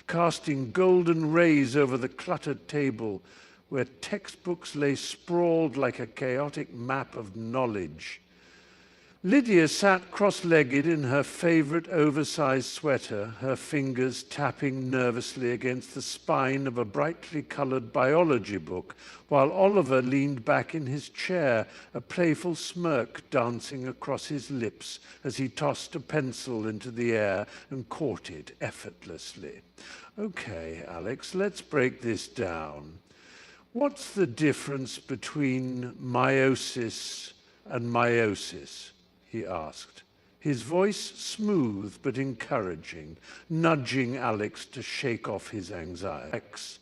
casting golden rays over the cluttered table where textbooks lay sprawled like a chaotic map of knowledge. Lydia sat cross-legged in her favorite oversized sweater, her fingers tapping nervously against the spine of a brightly colored biology book, while Oliver leaned back in his chair, a playful smirk dancing across his lips as he tossed a pencil into the air and caught it effortlessly. "Okay, Alex, let's break this down. What's the difference between meiosis and meiosis?" he asked, his voice smooth but encouraging, nudging Alex to shake off his anxiety. Alex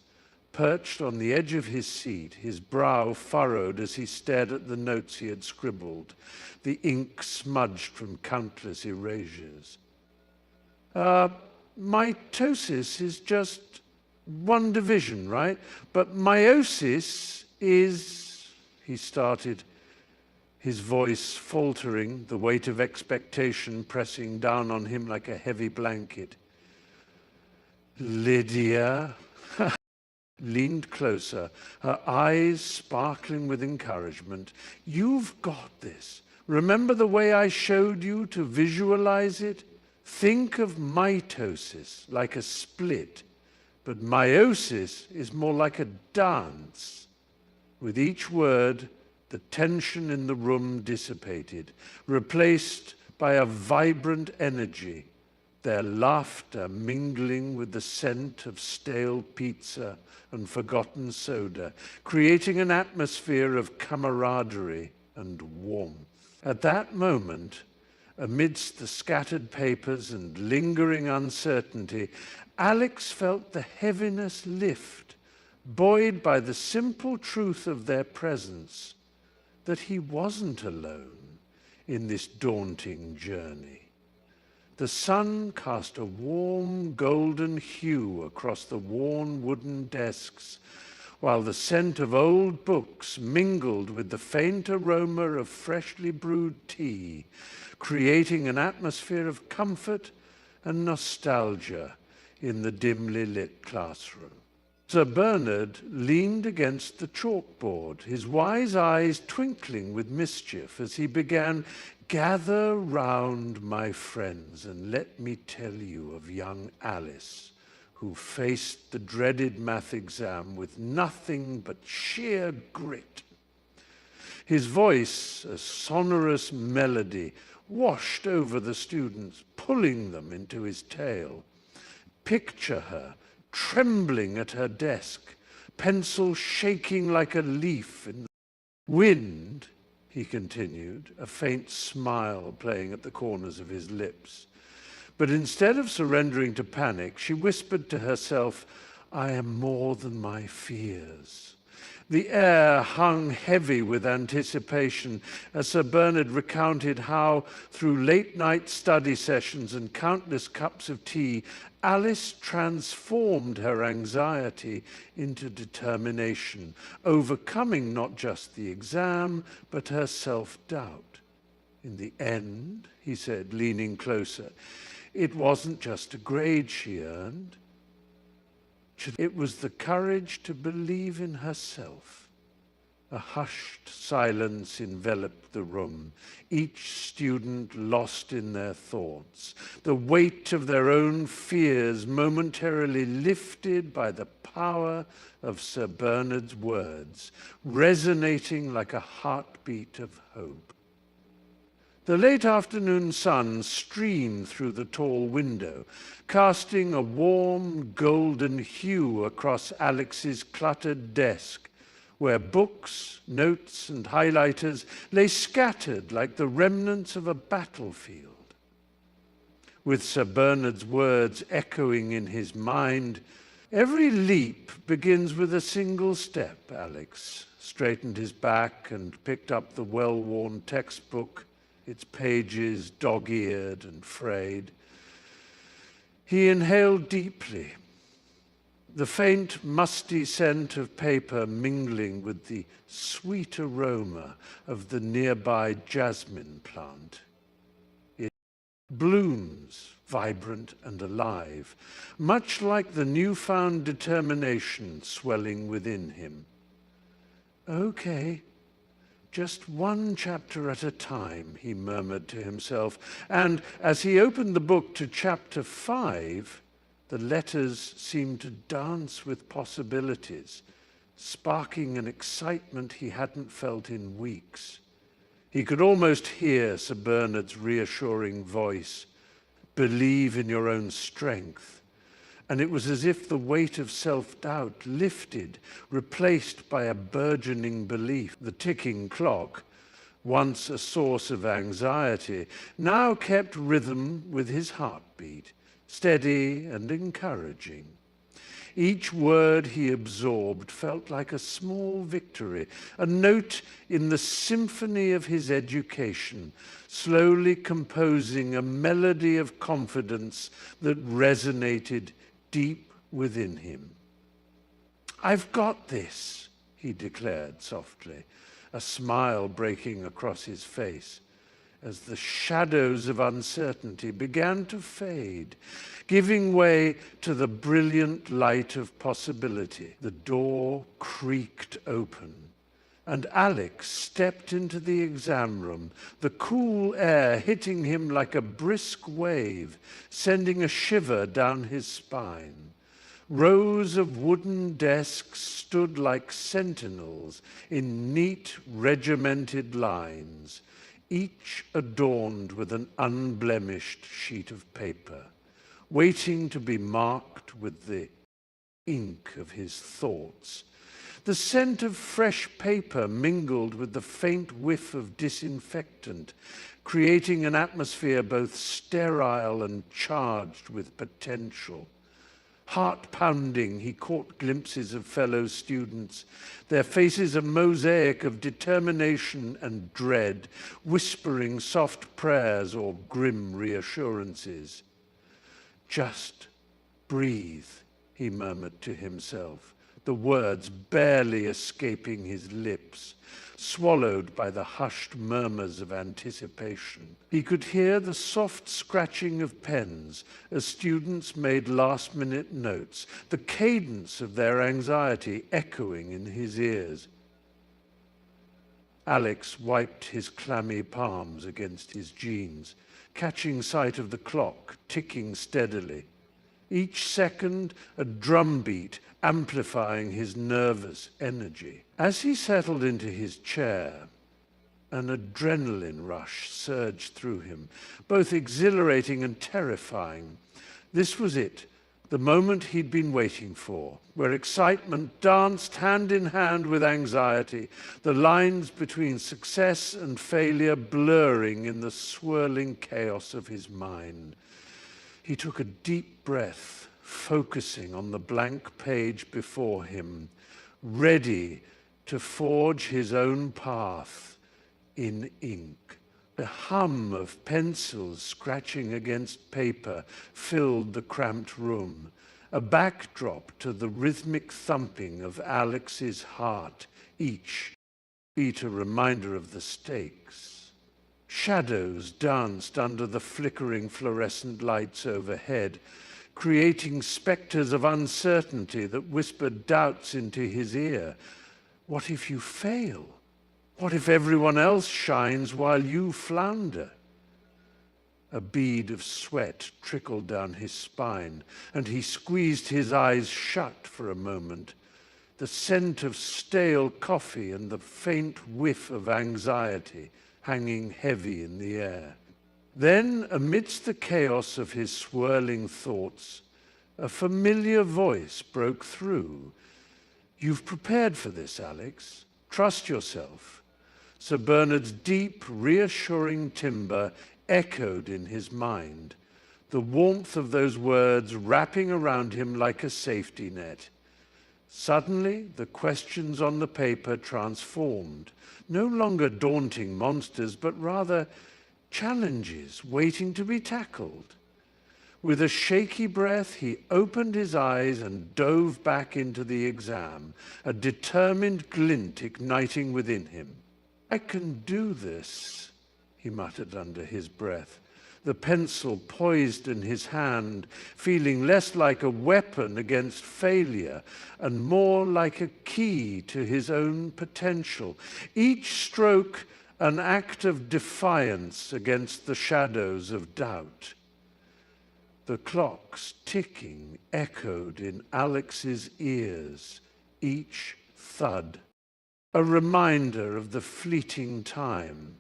perched on the edge of his seat, his brow furrowed as he stared at the notes he had scribbled, the ink smudged from countless erasures. Mitosis is just one division, right? But meiosis is," he started, his voice faltering, the weight of expectation pressing down on him like a heavy blanket. Lydia leaned closer, her eyes sparkling with encouragement. "You've got this. Remember the way I showed you to visualize it? Think of mitosis like a split, but meiosis is more like a dance." With each word, the tension in the room dissipated, replaced by a vibrant energy, their laughter mingling with the scent of stale pizza and forgotten soda, creating an atmosphere of camaraderie and warmth. At that moment, amidst the scattered papers and lingering uncertainty, Alex felt the heaviness lift, buoyed by the simple truth of their presence, that he wasn't alone in this daunting journey. The sun cast a warm golden hue across the worn wooden desks, while the scent of old books mingled with the faint aroma of freshly brewed tea, creating an atmosphere of comfort and nostalgia in the dimly lit classroom. Sir Bernard leaned against the chalkboard, his wise eyes twinkling with mischief as he began, "Gather round, my friends, and let me tell you of young Alice, who faced the dreaded math exam with nothing but sheer grit." His voice, a sonorous melody, washed over the students, pulling them into his tale. Picture her, trembling at her desk, pencil shaking like a leaf in the wind, he continued, a faint smile playing at the corners of his lips. But instead of surrendering to panic, she whispered to herself, "I am more than my fears." The air hung heavy with anticipation as Sir Bernard recounted how, through late-night study sessions and countless cups of tea, Alice transformed her anxiety into determination, overcoming not just the exam, but her self-doubt. In the end, he said, leaning closer, it wasn't just a grade she earned. It was the courage to believe in herself, A hushed silence enveloped the room, each student lost in their thoughts, the weight of their own fears momentarily lifted by the power of Sir Bernard's words, resonating like a heartbeat of hope. The late afternoon sun streamed through the tall window, casting a warm golden hue across Alex's cluttered desk, where books, notes, and highlighters lay scattered like the remnants of a battlefield. With Sir Bernard's words echoing in his mind, "Every leap begins with a single step," Alex straightened his back and picked up the well-worn textbook, its pages dog-eared and frayed. He inhaled deeply, the faint, musty scent of paper mingling with the sweet aroma of the nearby jasmine plant. It blooms, vibrant and alive, much like the newfound determination swelling within him. "Okay, just one chapter at a time," he murmured to himself, and as he opened the book to chapter 5, the letters seemed to dance with possibilities, sparking an excitement he hadn't felt in weeks. He could almost hear Sir Bernard's reassuring voice, "Believe in your own strength." And it was as if the weight of self-doubt lifted, replaced by a burgeoning belief. The ticking clock, once a source of anxiety, now kept rhythm with his heartbeat, steady and encouraging. Each word he absorbed felt like a small victory, a note in the symphony of his education, slowly composing a melody of confidence that resonated deep within him. "I've got this," he declared softly, a smile breaking across his face, as the shadows of uncertainty began to fade, giving way to the brilliant light of possibility. The door creaked open, and Alex stepped into the exam room, the cool air hitting him like a brisk wave, sending a shiver down his spine. Rows of wooden desks stood like sentinels in neat, regimented lines, each adorned with an unblemished sheet of paper, waiting to be marked with the ink of his thoughts. The scent of fresh paper mingled with the faint whiff of disinfectant, creating an atmosphere both sterile and charged with potential. Heart-pounding, he caught glimpses of fellow students, their faces a mosaic of determination and dread, whispering soft prayers or grim reassurances. "Just breathe," he murmured to himself, the words barely escaping his lips, swallowed by the hushed murmurs of anticipation. He could hear the soft scratching of pens as students made last-minute notes, the cadence of their anxiety echoing in his ears. Alex wiped his clammy palms against his jeans, catching sight of the clock ticking steadily. Each second a drumbeat amplifying his nervous energy. As he settled into his chair, an adrenaline rush surged through him, both exhilarating and terrifying. This was it, the moment he'd been waiting for, where excitement danced hand in hand with anxiety, the lines between success and failure blurring in the swirling chaos of his mind. He took a deep breath, focusing on the blank page before him, ready to forge his own path in ink. The hum of pencils scratching against paper filled the cramped room, a backdrop to the rhythmic thumping of Alex's heart, each beat a reminder of the stakes. Shadows danced under the flickering fluorescent lights overhead, creating specters of uncertainty that whispered doubts into his ear. What if you fail? What if everyone else shines while you flounder? A bead of sweat trickled down his spine, and he squeezed his eyes shut for a moment. The scent of stale coffee and the faint whiff of anxiety hanging heavy in the air. Then, amidst the chaos of his swirling thoughts, a familiar voice broke through. "You've prepared for this, Alex. Trust yourself." Sir Bernard's deep, reassuring timbre echoed in his mind, the warmth of those words wrapping around him like a safety net. Suddenly, the questions on the paper transformed, no longer daunting monsters, but rather challenges waiting to be tackled. With a shaky breath, he opened his eyes and dove back into the exam, a determined glint igniting within him. "I can do this," he muttered under his breath, the pencil poised in his hand, feeling less like a weapon against failure and more like a key to his own potential. Each stroke an act of defiance against the shadows of doubt. The clocks ticking echoed in Alex's ears, each thud, a reminder of the fleeting time.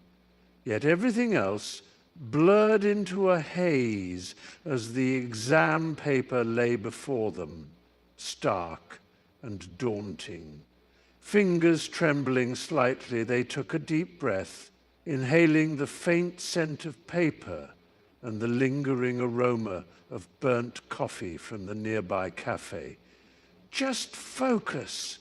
Yet everything else blurred into a haze as the exam paper lay before them, stark and daunting. Fingers trembling slightly, they took a deep breath, inhaling the faint scent of paper and the lingering aroma of burnt coffee from the nearby cafe. "Just focus,"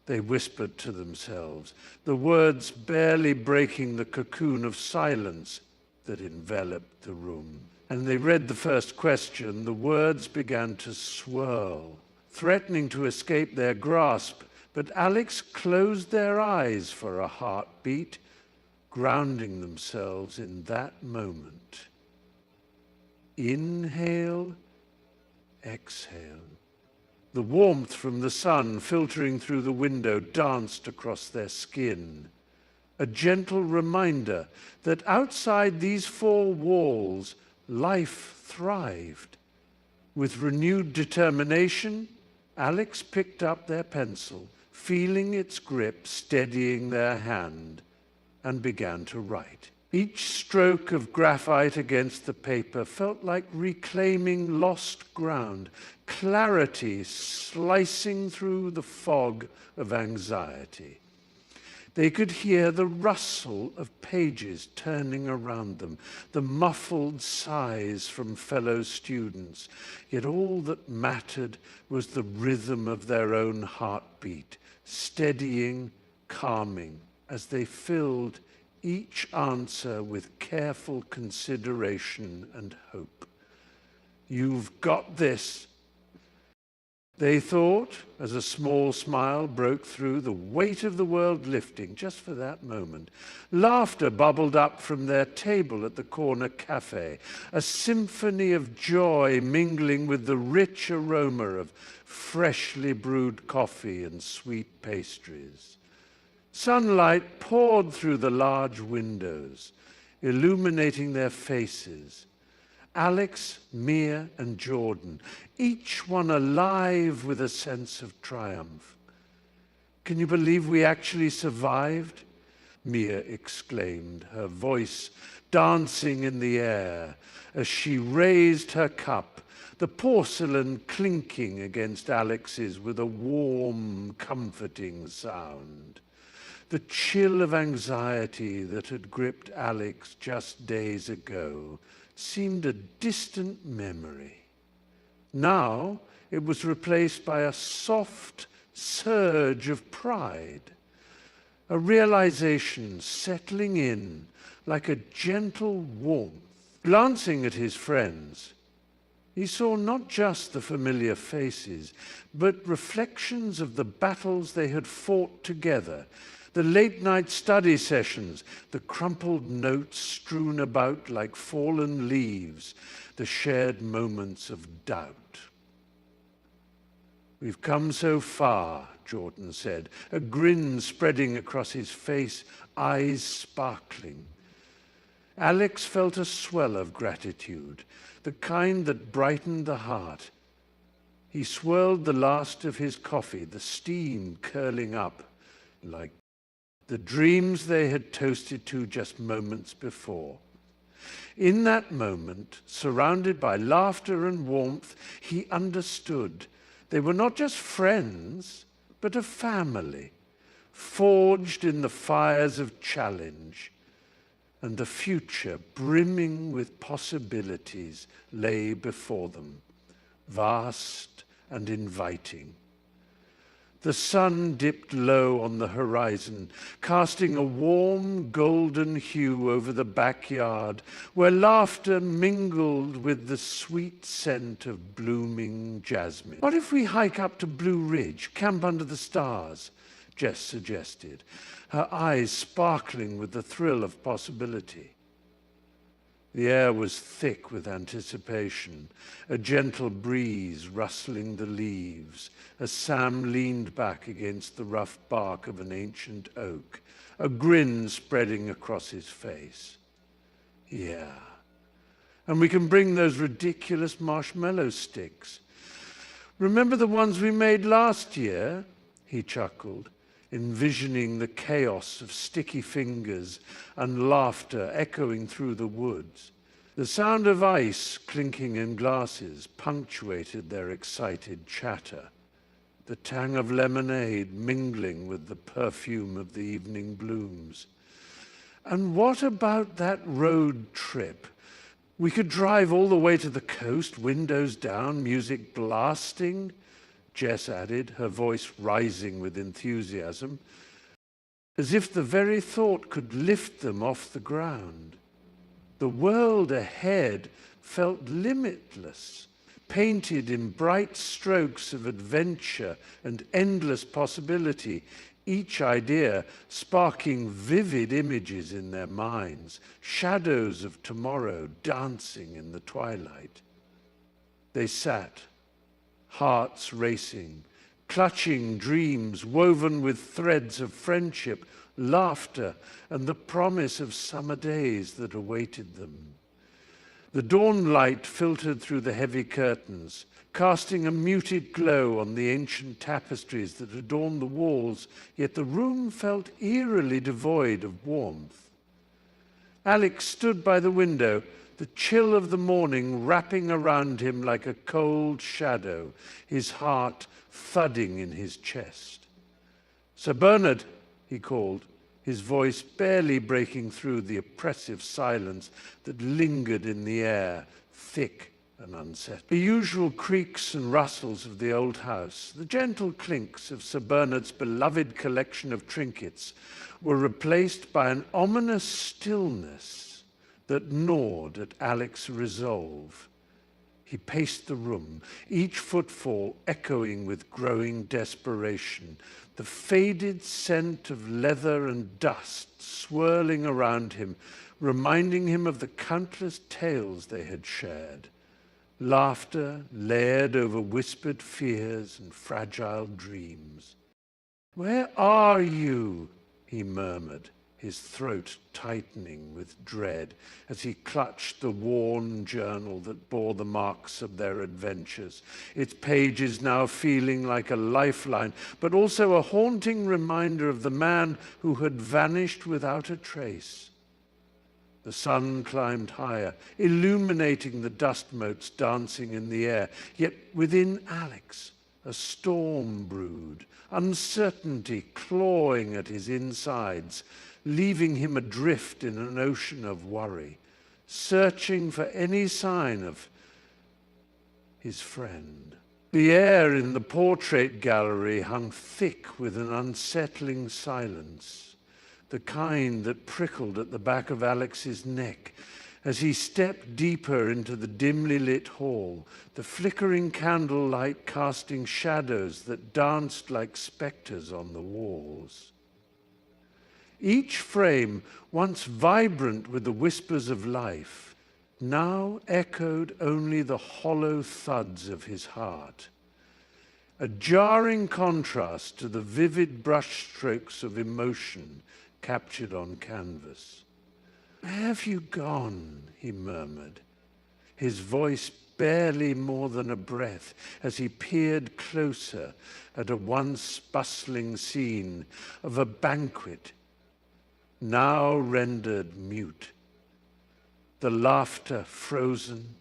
they whispered to themselves, the words barely breaking the cocoon of silence that enveloped the room. And they read the first question. The words began to swirl, threatening to escape their grasp, but Alex closed their eyes for a heartbeat, grounding themselves in that moment. Inhale, exhale. The warmth from the sun filtering through the window danced across their skin. A gentle reminder that outside these four walls, life thrived. With renewed determination, Alex picked up their pencil, feeling its grip steadying their hand, and began to write. Each stroke of graphite against the paper felt like reclaiming lost ground, clarity slicing through the fog of anxiety. They could hear the rustle of pages turning around them, the muffled sighs from fellow students. Yet all that mattered was the rhythm of their own heartbeat, steadying, calming, as they filled each answer with careful consideration and hope. "You've got this," they thought, as a small smile broke through, the weight of the world lifting just for that moment. Laughter bubbled up from their table at the corner cafe, a symphony of joy mingling with the rich aroma of freshly brewed coffee and sweet pastries. Sunlight poured through the large windows, illuminating their faces. Alex, Mia, and Jordan, each one alive with a sense of triumph. "Can you believe we actually survived?" Mia exclaimed, her voice dancing in the air as she raised her cup, the porcelain clinking against Alex's with a warm, comforting sound. The chill of anxiety that had gripped Alex just days ago seemed a distant memory. Now it was replaced by a soft surge of pride, a realization settling in like a gentle warmth. Glancing at his friends, he saw not just the familiar faces, but reflections of the battles they had fought together, the late-night study sessions, the crumpled notes strewn about like fallen leaves, the shared moments of doubt. "We've come so far," Jordan said, a grin spreading across his face, eyes sparkling. Alex felt a swell of gratitude, the kind that brightened the heart. He swirled the last of his coffee, the steam curling up like the dreams they had toasted to just moments before. In that moment, surrounded by laughter and warmth, he understood they were not just friends, but a family, forged in the fires of challenge, and the future, brimming with possibilities, lay before them, vast and inviting. The sun dipped low on the horizon, casting a warm golden hue over the backyard, where laughter mingled with the sweet scent of blooming jasmine. "What if we hike up to Blue Ridge, camp under the stars?" Jess suggested, her eyes sparkling with the thrill of possibility. The air was thick with anticipation, a gentle breeze rustling the leaves as Sam leaned back against the rough bark of an ancient oak, a grin spreading across his face. "Yeah, and we can bring those ridiculous marshmallow sticks. Remember the ones we made last year?" He chuckled, envisioning the chaos of sticky fingers and laughter echoing through the woods. The sound of ice clinking in glasses punctuated their excited chatter, the tang of lemonade mingling with the perfume of the evening blooms. "And what about that road trip? We could drive all the way to the coast, windows down, music blasting," Jess added, her voice rising with enthusiasm, as if the very thought could lift them off the ground. The world ahead felt limitless, painted in bright strokes of adventure and endless possibility, each idea sparking vivid images in their minds, shadows of tomorrow dancing in the twilight. They sat, hearts racing, clutching dreams woven with threads of friendship, laughter, and the promise of summer days that awaited them. The dawn light filtered through the heavy curtains, casting a muted glow on the ancient tapestries that adorned the walls, yet the room felt eerily devoid of warmth. Alex stood by the window, the chill of the morning wrapping around him like a cold shadow, his heart thudding in his chest. "Sir Bernard," he called, his voice barely breaking through the oppressive silence that lingered in the air, thick and unsettled. The usual creaks and rustles of the old house, the gentle clinks of Sir Bernard's beloved collection of trinkets, were replaced by an ominous stillness that gnawed at Alex's resolve. He paced the room, each footfall echoing with growing desperation, the faded scent of leather and dust swirling around him, reminding him of the countless tales they had shared. Laughter layered over whispered fears and fragile dreams. "Where are you?" he murmured, his throat tightening with dread as he clutched the worn journal that bore the marks of their adventures, its pages now feeling like a lifeline, but also a haunting reminder of the man who had vanished without a trace. The sun climbed higher, illuminating the dust motes dancing in the air, yet within Alex a storm brewed, uncertainty clawing at his insides, leaving him adrift in an ocean of worry, searching for any sign of his friend. The air in the portrait gallery hung thick with an unsettling silence, the kind that prickled at the back of Alex's neck as he stepped deeper into the dimly lit hall, the flickering candlelight casting shadows that danced like specters on the walls. Each frame, once vibrant with the whispers of life, now echoed only the hollow thuds of his heart. a jarring contrast to the vivid brushstrokes of emotion captured on canvas. "Where have you gone?" he murmured, his voice barely more than a breath as he peered closer at a once bustling scene of a banquet, now rendered mute, the laughter frozen,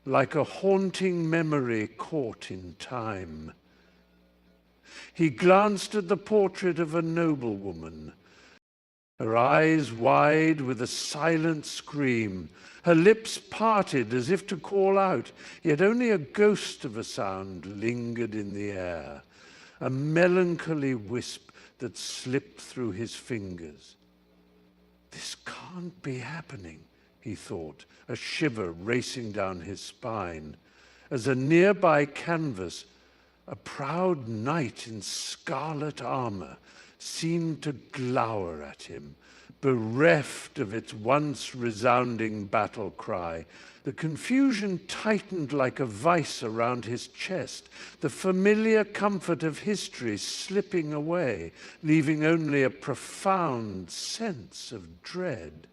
like a haunting memory caught in time. He glanced at the portrait of a noblewoman, her eyes wide with a silent scream, her lips parted as if to call out, yet only a ghost of a sound lingered in the air, a melancholy wisp that slipped through his fingers. "This can't be happening," he thought, a shiver racing down his spine, as a nearby canvas, a proud knight in scarlet armor, seemed to glower at him, bereft of its once resounding battle cry. The confusion tightened like a vice around his chest, the familiar comfort of history slipping away, leaving only a profound sense of dread.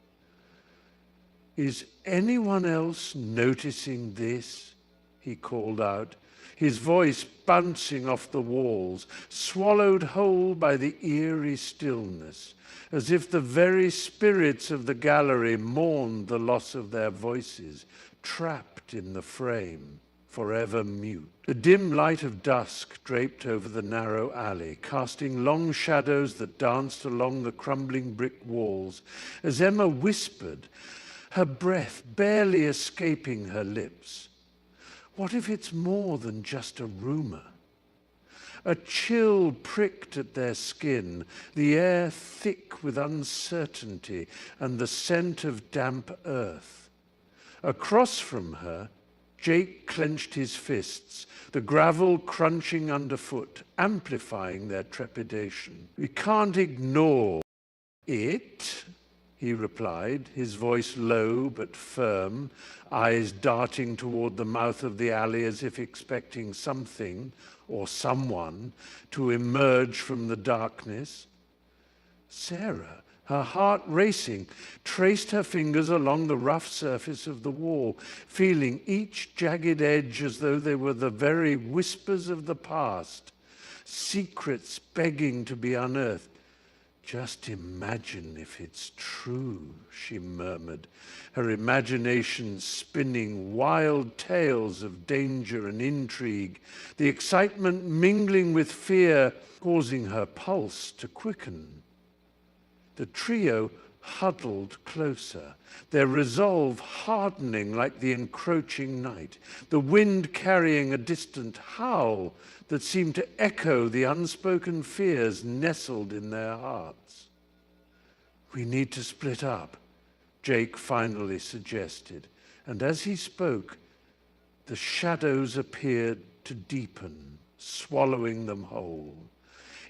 "Is anyone else noticing this?" he called out, his voice bouncing off the walls, swallowed whole by the eerie stillness, as if the very spirits of the gallery mourned the loss of their voices, trapped in the frame, forever mute. The dim light of dusk draped over the narrow alley, casting long shadows that danced along the crumbling brick walls, as Emma whispered, her breath barely escaping her lips, "What if it's more than just a rumor?" A chill pricked at their skin, the air thick with uncertainty and the scent of damp earth. Across from her, Jake clenched his fists, the gravel crunching underfoot, amplifying their trepidation. "We can't ignore it," he replied, his voice low but firm, eyes darting toward the mouth of the alley as if expecting something or someone to emerge from the darkness. Sarah, her heart racing, traced her fingers along the rough surface of the wall, feeling each jagged edge as though they were the very whispers of the past, secrets begging to be unearthed. "Just imagine if it's true," she murmured, her imagination spinning wild tales of danger and intrigue, the excitement mingling with fear, causing her pulse to quicken. The trio huddled closer, their resolve hardening like the encroaching night, the wind carrying a distant howl that seemed to echo the unspoken fears nestled in their hearts. "We need to split up," Jake finally suggested, and as he spoke, the shadows appeared to deepen, swallowing them whole.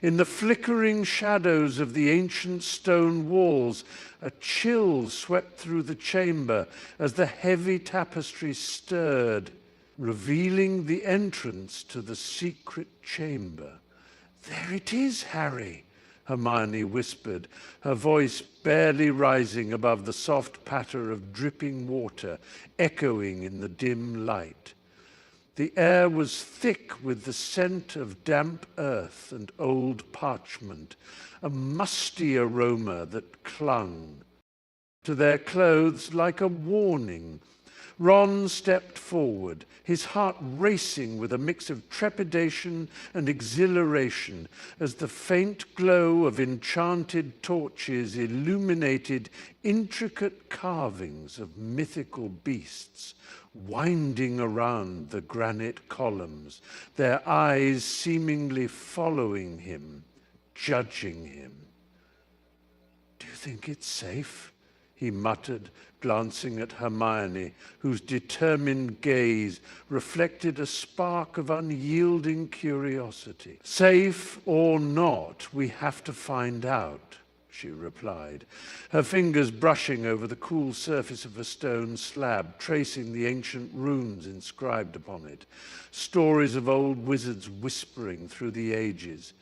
In the flickering shadows of the ancient stone walls, a chill swept through the chamber as the heavy tapestry stirred, revealing the entrance to the secret chamber. "There it is, Harry," Hermione whispered, her voice barely rising above the soft patter of dripping water echoing in the dim light. The air was thick with the scent of damp earth and old parchment, a musty aroma that clung to their clothes like a warning. Ron stepped forward, his heart racing with a mix of trepidation and exhilaration as the faint glow of enchanted torches illuminated intricate carvings of mythical beasts winding around the granite columns, their eyes seemingly following him, judging him. "Do you think it's safe?" he muttered, glancing at Hermione, whose determined gaze reflected a spark of unyielding curiosity. "Safe or not, we have to find out," she replied, her fingers brushing over the cool surface of a stone slab, tracing the ancient runes inscribed upon it, stories of old wizards whispering through the ages.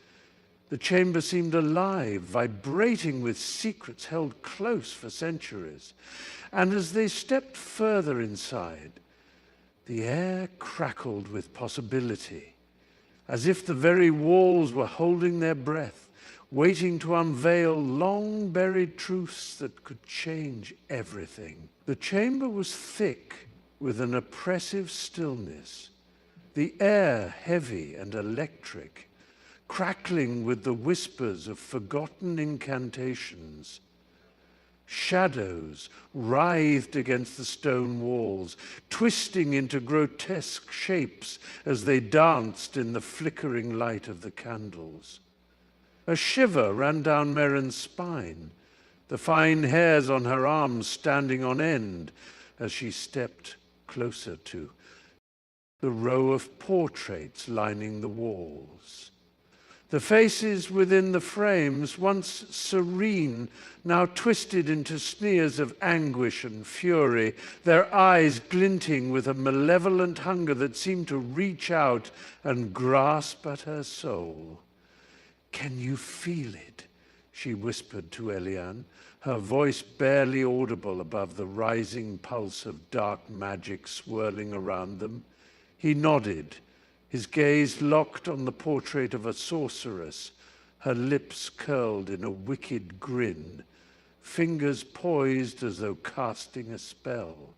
The chamber seemed alive, vibrating with secrets held close for centuries. And as they stepped further inside, the air crackled with possibility, as if the very walls were holding their breath, waiting to unveil long-buried truths that could change everything. The chamber was thick with an oppressive stillness, the air heavy and electric, crackling with the whispers of forgotten incantations. Shadows writhed against the stone walls, twisting into grotesque shapes as they danced in the flickering light of the candles. A shiver ran down Merrin's spine, the fine hairs on her arms standing on end as she stepped closer to the row of portraits lining the walls. The faces within the frames, once serene, now twisted into sneers of anguish and fury, their eyes glinting with a malevolent hunger that seemed to reach out and grasp at her soul. "Can you feel it?" she whispered to Elian, her voice barely audible above the rising pulse of dark magic swirling around them. He nodded, his gaze locked on the portrait of a sorceress, her lips curled in a wicked grin, fingers poised as though casting a spell.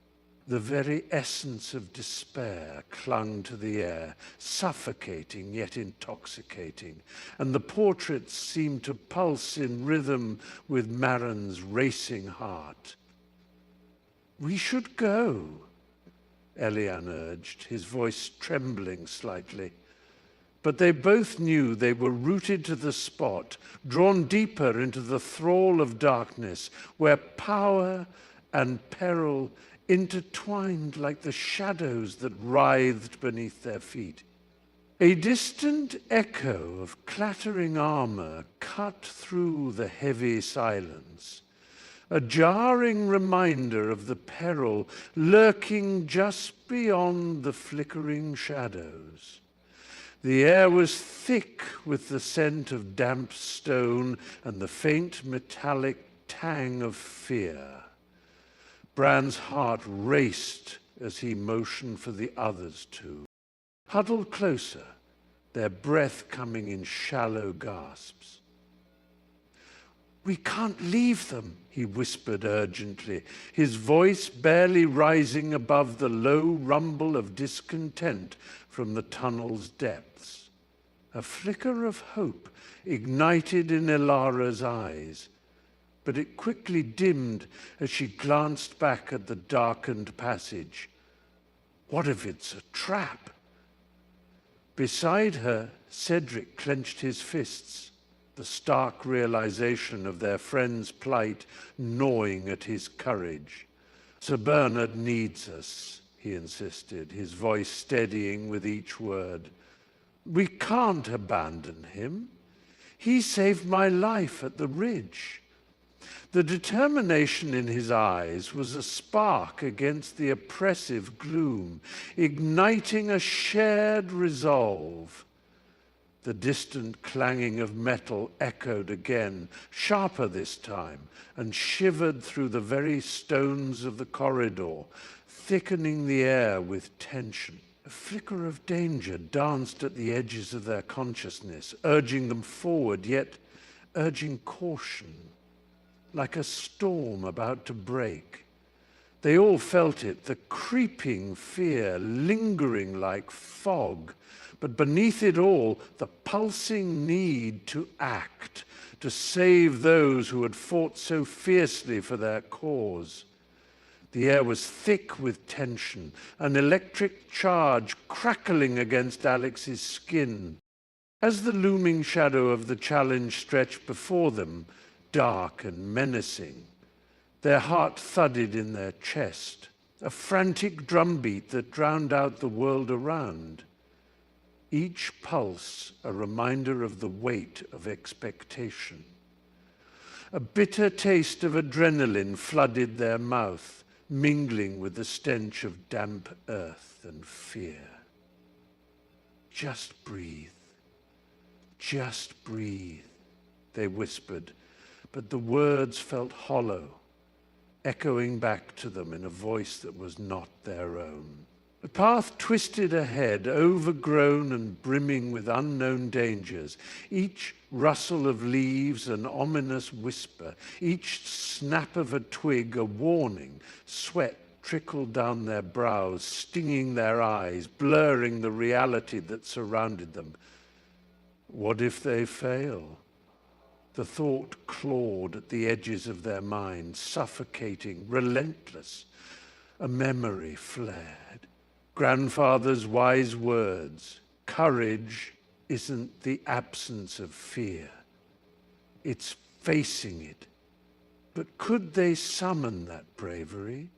The very essence of despair clung to the air, suffocating yet intoxicating, and the portraits seemed to pulse in rhythm with Merrin's racing heart. "We should go," Elian urged, his voice trembling slightly. But they both knew they were rooted to the spot, drawn deeper into the thrall of darkness, where power and peril intertwined like the shadows that writhed beneath their feet. A distant echo of clattering armor cut through the heavy silence, a jarring reminder of the peril lurking just beyond the flickering shadows. The air was thick with the scent of damp stone and the faint metallic tang of fear. Bran's heart raced as he motioned for the others to huddle closer, their breath coming in shallow gasps. "We can't leave them," he whispered urgently, his voice barely rising above the low rumble of discontent from the tunnel's depths. A flicker of hope ignited in Ilara's eyes, but it quickly dimmed as she glanced back at the darkened passage. What if it's a trap? Beside her, Cedric clenched his fists, the stark realization of their friend's plight gnawing at his courage. "Sir Bernard needs us," he insisted, his voice steadying with each word. "We can't abandon him. He saved my life at the Ridge." The determination in his eyes was a spark against the oppressive gloom, igniting a shared resolve. The distant clanging of metal echoed again, sharper this time, and shivered through the very stones of the corridor, thickening the air with tension. A flicker of danger danced at the edges of their consciousness, urging them forward, yet urging caution. Like a storm about to break. They all felt it, the creeping fear lingering like fog, but beneath it all, the pulsing need to act, to save those who had fought so fiercely for their cause. The air was thick with tension, an electric charge crackling against Alex's skin. As the looming shadow of the challenge stretched before them, dark and menacing, their heart thudded in their chest, a frantic drumbeat that drowned out the world around. Each pulse a reminder of the weight of expectation. A bitter taste of adrenaline flooded their mouth, mingling with the stench of damp earth and fear. "Just breathe. Just breathe," they whispered, but the words felt hollow, echoing back to them in a voice that was not their own. The path twisted ahead, overgrown and brimming with unknown dangers. Each rustle of leaves an ominous whisper, each snap of a twig a warning. Sweat trickled down their brows, stinging their eyes, blurring the reality that surrounded them. What if they fail? The thought clawed at the edges of their minds, suffocating, relentless. A memory flared. Grandfather's wise words: courage isn't the absence of fear. It's facing it. But could they summon that bravery?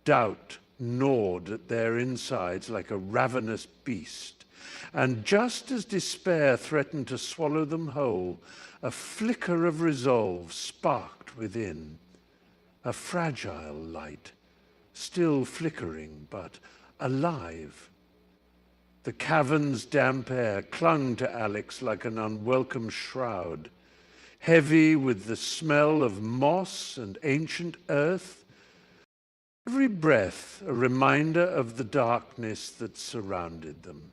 Doubt gnawed at their insides like a ravenous beast. And just as despair threatened to swallow them whole, a flicker of resolve sparked within. A fragile light, still flickering, but alive. The cavern's damp air clung to Alex like an unwelcome shroud, heavy with the smell of moss and ancient earth. Every breath a reminder of the darkness that surrounded them.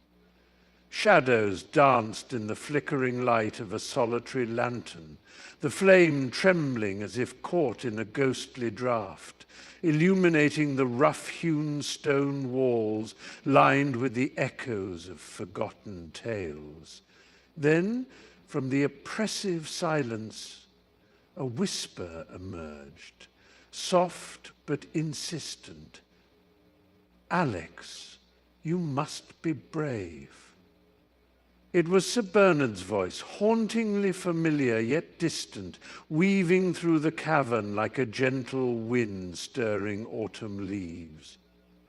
Shadows danced in the flickering light of a solitary lantern, the flame trembling as if caught in a ghostly draught, illuminating the rough-hewn stone walls lined with the echoes of forgotten tales. Then, from the oppressive silence, a whisper emerged, soft but insistent. "Alex, you must be brave." It was Sir Bernard's voice, hauntingly familiar yet distant, weaving through the cavern like a gentle wind stirring autumn leaves.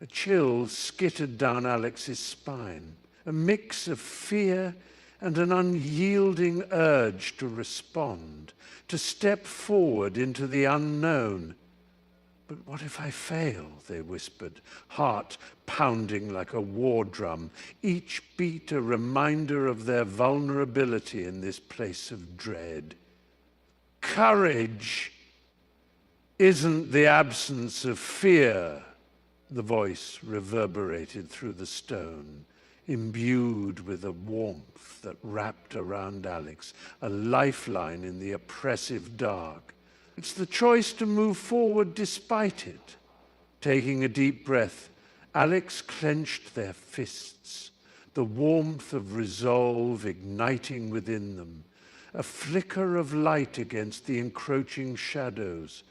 A chill skittered down Alex's spine, a mix of fear and an unyielding urge to respond, to step forward into the unknown. "But what if I fail?" they whispered, heart pounding like a war drum, each beat a reminder of their vulnerability in this place of dread. "Courage isn't the absence of fear," the voice reverberated through the stone, imbued with a warmth that wrapped around Alex, a lifeline in the oppressive dark. "It's the choice to move forward despite it." Taking a deep breath, Alex clenched their fists, the warmth of resolve igniting within them, a flicker of light against the encroaching shadows,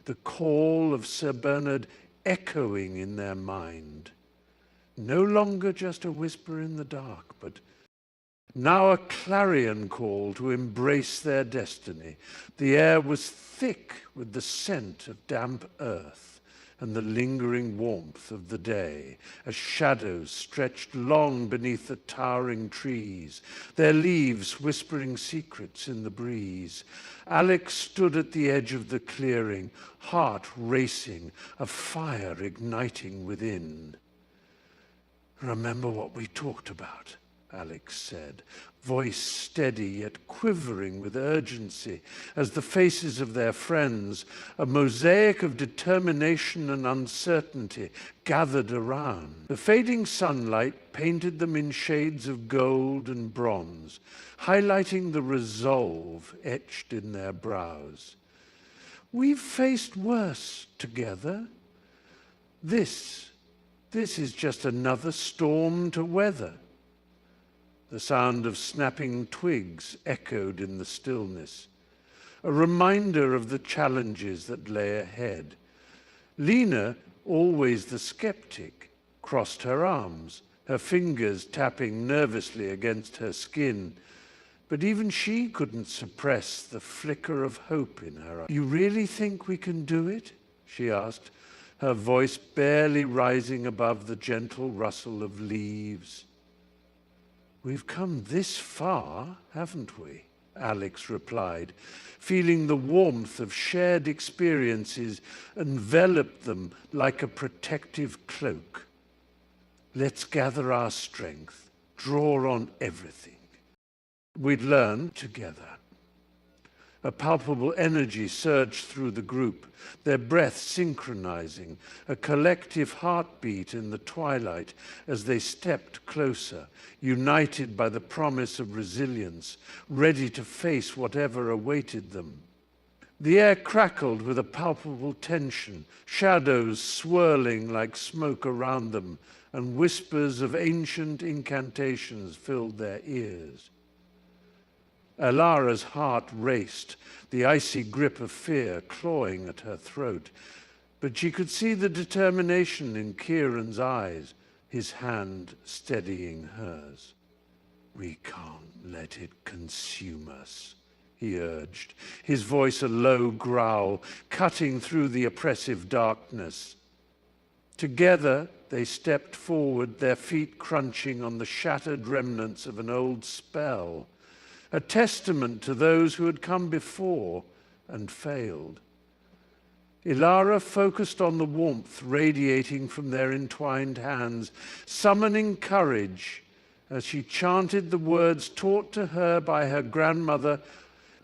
the call of Sir Bernard echoing in their mind. No longer just a whisper in the dark, but now a clarion call to embrace their destiny. The air was thick with the scent of damp earth and the lingering warmth of the day, as shadows stretched long beneath the towering trees, their leaves whispering secrets in the breeze. Alex stood at the edge of the clearing, heart racing, a fire igniting within. "Remember what we talked about," Alex said, voice steady yet quivering with urgency, as the faces of their friends, a mosaic of determination and uncertainty, gathered around. The fading sunlight painted them in shades of gold and bronze, highlighting the resolve etched in their brows. "We've faced worse together. This is just another storm to weather." The sound of snapping twigs echoed in the stillness, a reminder of the challenges that lay ahead. Lena, always the skeptic, crossed her arms, her fingers tapping nervously against her skin. But even she couldn't suppress the flicker of hope in her eyes. "You really think we can do it?" she asked, her voice barely rising above the gentle rustle of leaves. "We've come this far, haven't we?" Alex replied, feeling the warmth of shared experiences envelop them like a protective cloak. Let's gather our strength, draw on everything. We'd learn together. A palpable energy surged through the group, their breaths synchronizing, a collective heartbeat in the twilight as they stepped closer, united by the promise of resilience, ready to face whatever awaited them. The air crackled with a palpable tension, shadows swirling like smoke around them, and whispers of ancient incantations filled their ears. Alara's heart raced, the icy grip of fear clawing at her throat. But she could see the determination in Kieran's eyes, his hand steadying hers. "We can't let it consume us," he urged, his voice a low growl, cutting through the oppressive darkness. Together, they stepped forward, their feet crunching on the shattered remnants of an old spell, a testament to those who had come before and failed. Ilara focused on the warmth radiating from their entwined hands, summoning courage as she chanted the words taught to her by her grandmother,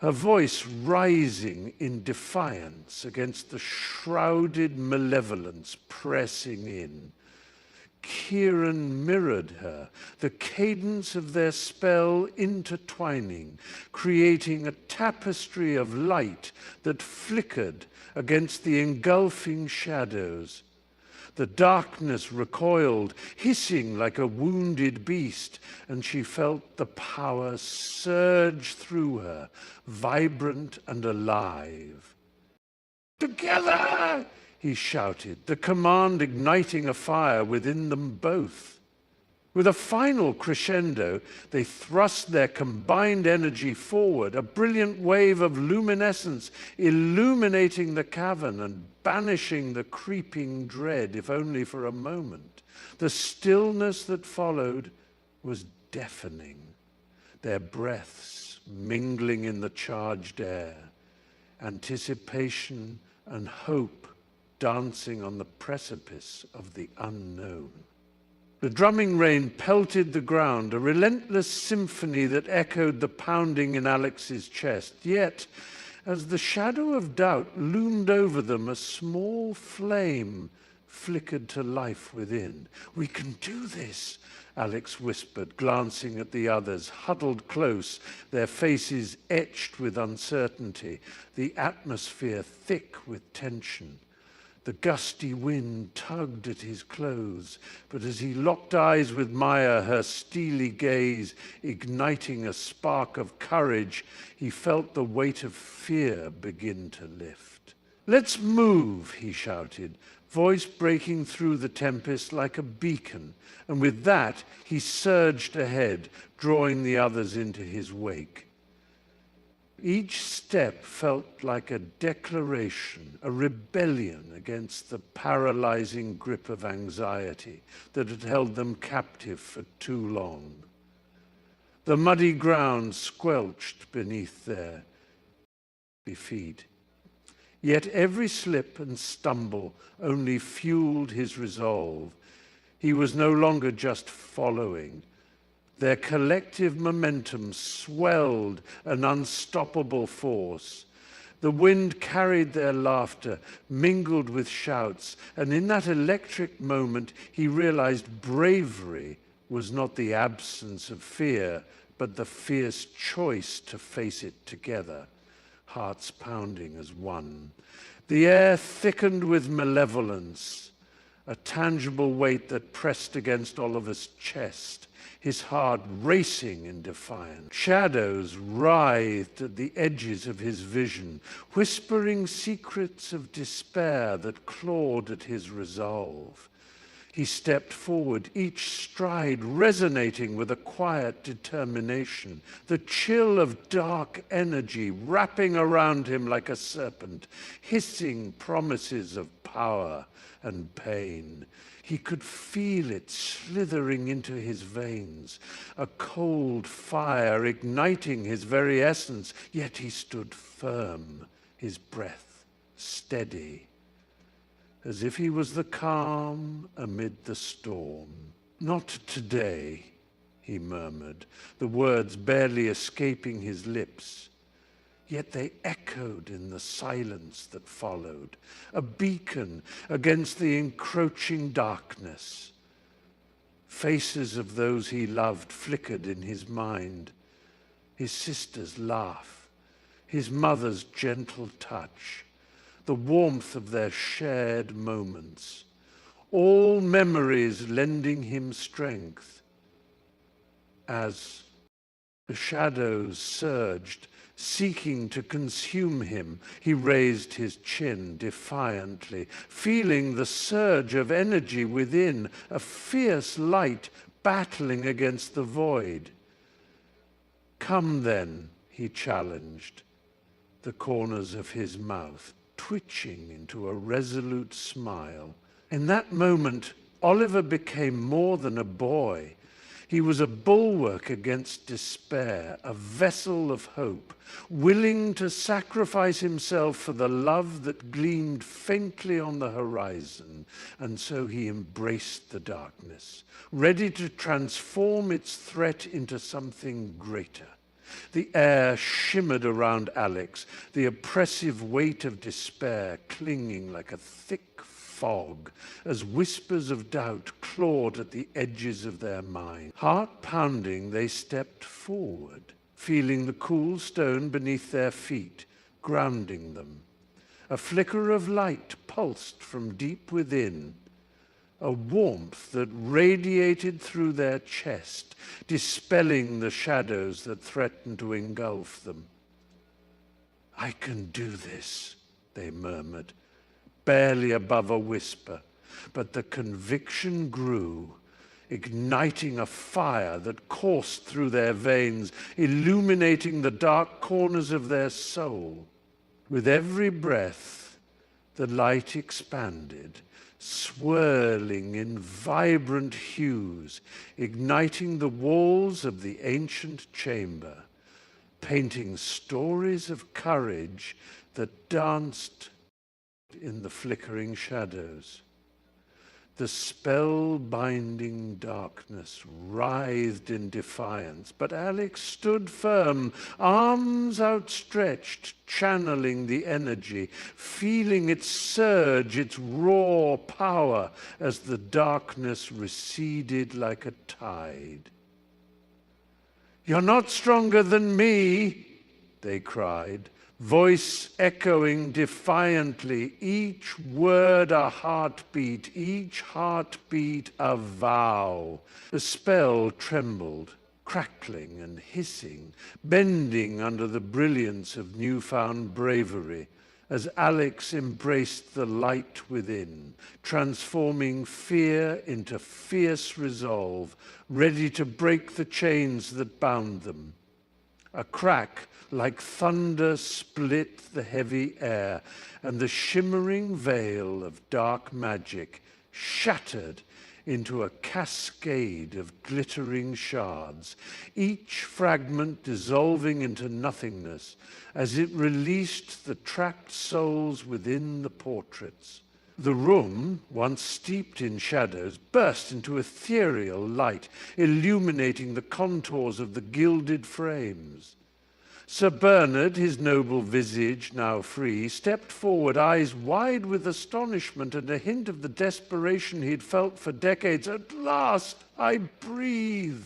her voice rising in defiance against the shrouded malevolence pressing in. Kieran mirrored her, the cadence of their spell intertwining, creating a tapestry of light that flickered against the engulfing shadows. The darkness recoiled, hissing like a wounded beast, and she felt the power surge through her, vibrant and alive. "Together!" he shouted, the command igniting a fire within them both. With a final crescendo, they thrust their combined energy forward, a brilliant wave of luminescence illuminating the cavern and banishing the creeping dread, if only for a moment. The stillness that followed was deafening, their breaths mingling in the charged air, anticipation and hope dancing on the precipice of the unknown. The drumming rain pelted the ground, a relentless symphony that echoed the pounding in Alex's chest. Yet, as the shadow of doubt loomed over them, a small flame flickered to life within. "We can do this," Alex whispered, glancing at the others, huddled close, their faces etched with uncertainty, the atmosphere thick with tension. The gusty wind tugged at his clothes, but as he locked eyes with Maya, her steely gaze igniting a spark of courage, he felt the weight of fear begin to lift. "Let's move," he shouted, voice breaking through the tempest like a beacon, and with that he surged ahead, drawing the others into his wake. Each step felt like a declaration, a rebellion against the paralyzing grip of anxiety that had held them captive for too long. The muddy ground squelched beneath their feet. Yet every slip and stumble only fueled his resolve. He was no longer just following. Their collective momentum swelled an unstoppable force. The wind carried their laughter, mingled with shouts, and in that electric moment he realized bravery was not the absence of fear, but the fierce choice to face it together, hearts pounding as one. The air thickened with malevolence, a tangible weight that pressed against Oliver's chest, his heart racing in defiance. Shadows writhed at the edges of his vision, whispering secrets of despair that clawed at his resolve. He stepped forward, each stride resonating with a quiet determination, the chill of dark energy wrapping around him like a serpent, hissing promises of power and pain. He could feel it slithering into his veins, a cold fire igniting his very essence, yet he stood firm, his breath steady, as if he was the calm amid the storm. "Not today," he murmured, the words barely escaping his lips. Yet they echoed in the silence that followed, a beacon against the encroaching darkness. Faces of those he loved flickered in his mind. His sister's laugh, his mother's gentle touch, the warmth of their shared moments, all memories lending him strength. As the shadows surged, seeking to consume him, he raised his chin defiantly, feeling the surge of energy within, a fierce light battling against the void. "Come then," he challenged, the corners of his mouth twitching into a resolute smile. In that moment, Oliver became more than a boy. He was a bulwark against despair, a vessel of hope, willing to sacrifice himself for the love that gleamed faintly on the horizon. And so he embraced the darkness, ready to transform its threat into something greater. The air shimmered around Alex, the oppressive weight of despair clinging like a thick fog as whispers of doubt clawed at the edges of their mind. Heart pounding, they stepped forward, feeling the cool stone beneath their feet, grounding them. A flicker of light pulsed from deep within, a warmth that radiated through their chest, dispelling the shadows that threatened to engulf them. "I can do this," they murmured, barely above a whisper, but the conviction grew, igniting a fire that coursed through their veins, illuminating the dark corners of their soul. With every breath, the light expanded, swirling in vibrant hues, igniting the walls of the ancient chamber, painting stories of courage that danced in the flickering shadows. The spellbinding darkness writhed in defiance, but Alex stood firm, arms outstretched, channeling the energy, feeling its surge, its raw power as the darkness receded like a tide. "You're not stronger than me," they cried, voice echoing defiantly, each word a heartbeat, each heartbeat a vow. The spell trembled, crackling and hissing, bending under the brilliance of newfound bravery, as Alex embraced the light within, transforming fear into fierce resolve, ready to break the chains that bound them. A crack like thunder split the heavy air, and the shimmering veil of dark magic shattered into a cascade of glittering shards, each fragment dissolving into nothingness as it released the trapped souls within the portraits. The room, once steeped in shadows, burst into ethereal light, illuminating the contours of the gilded frames. Sir Bernard, his noble visage now free, stepped forward, eyes wide with astonishment and a hint of the desperation he'd felt for decades. "At last I breathe,"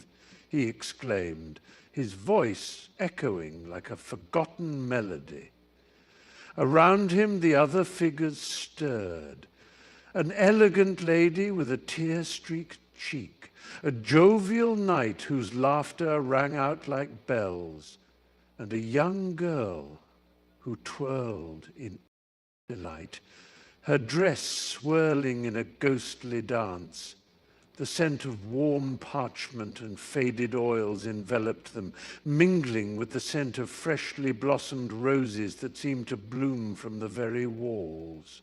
he exclaimed, his voice echoing like a forgotten melody. Around him the other figures stirred. An elegant lady with a tear-streaked cheek, a jovial knight whose laughter rang out like bells, and a young girl who twirled in delight, her dress swirling in a ghostly dance. The scent of warm parchment and faded oils enveloped them, mingling with the scent of freshly blossomed roses that seemed to bloom from the very walls.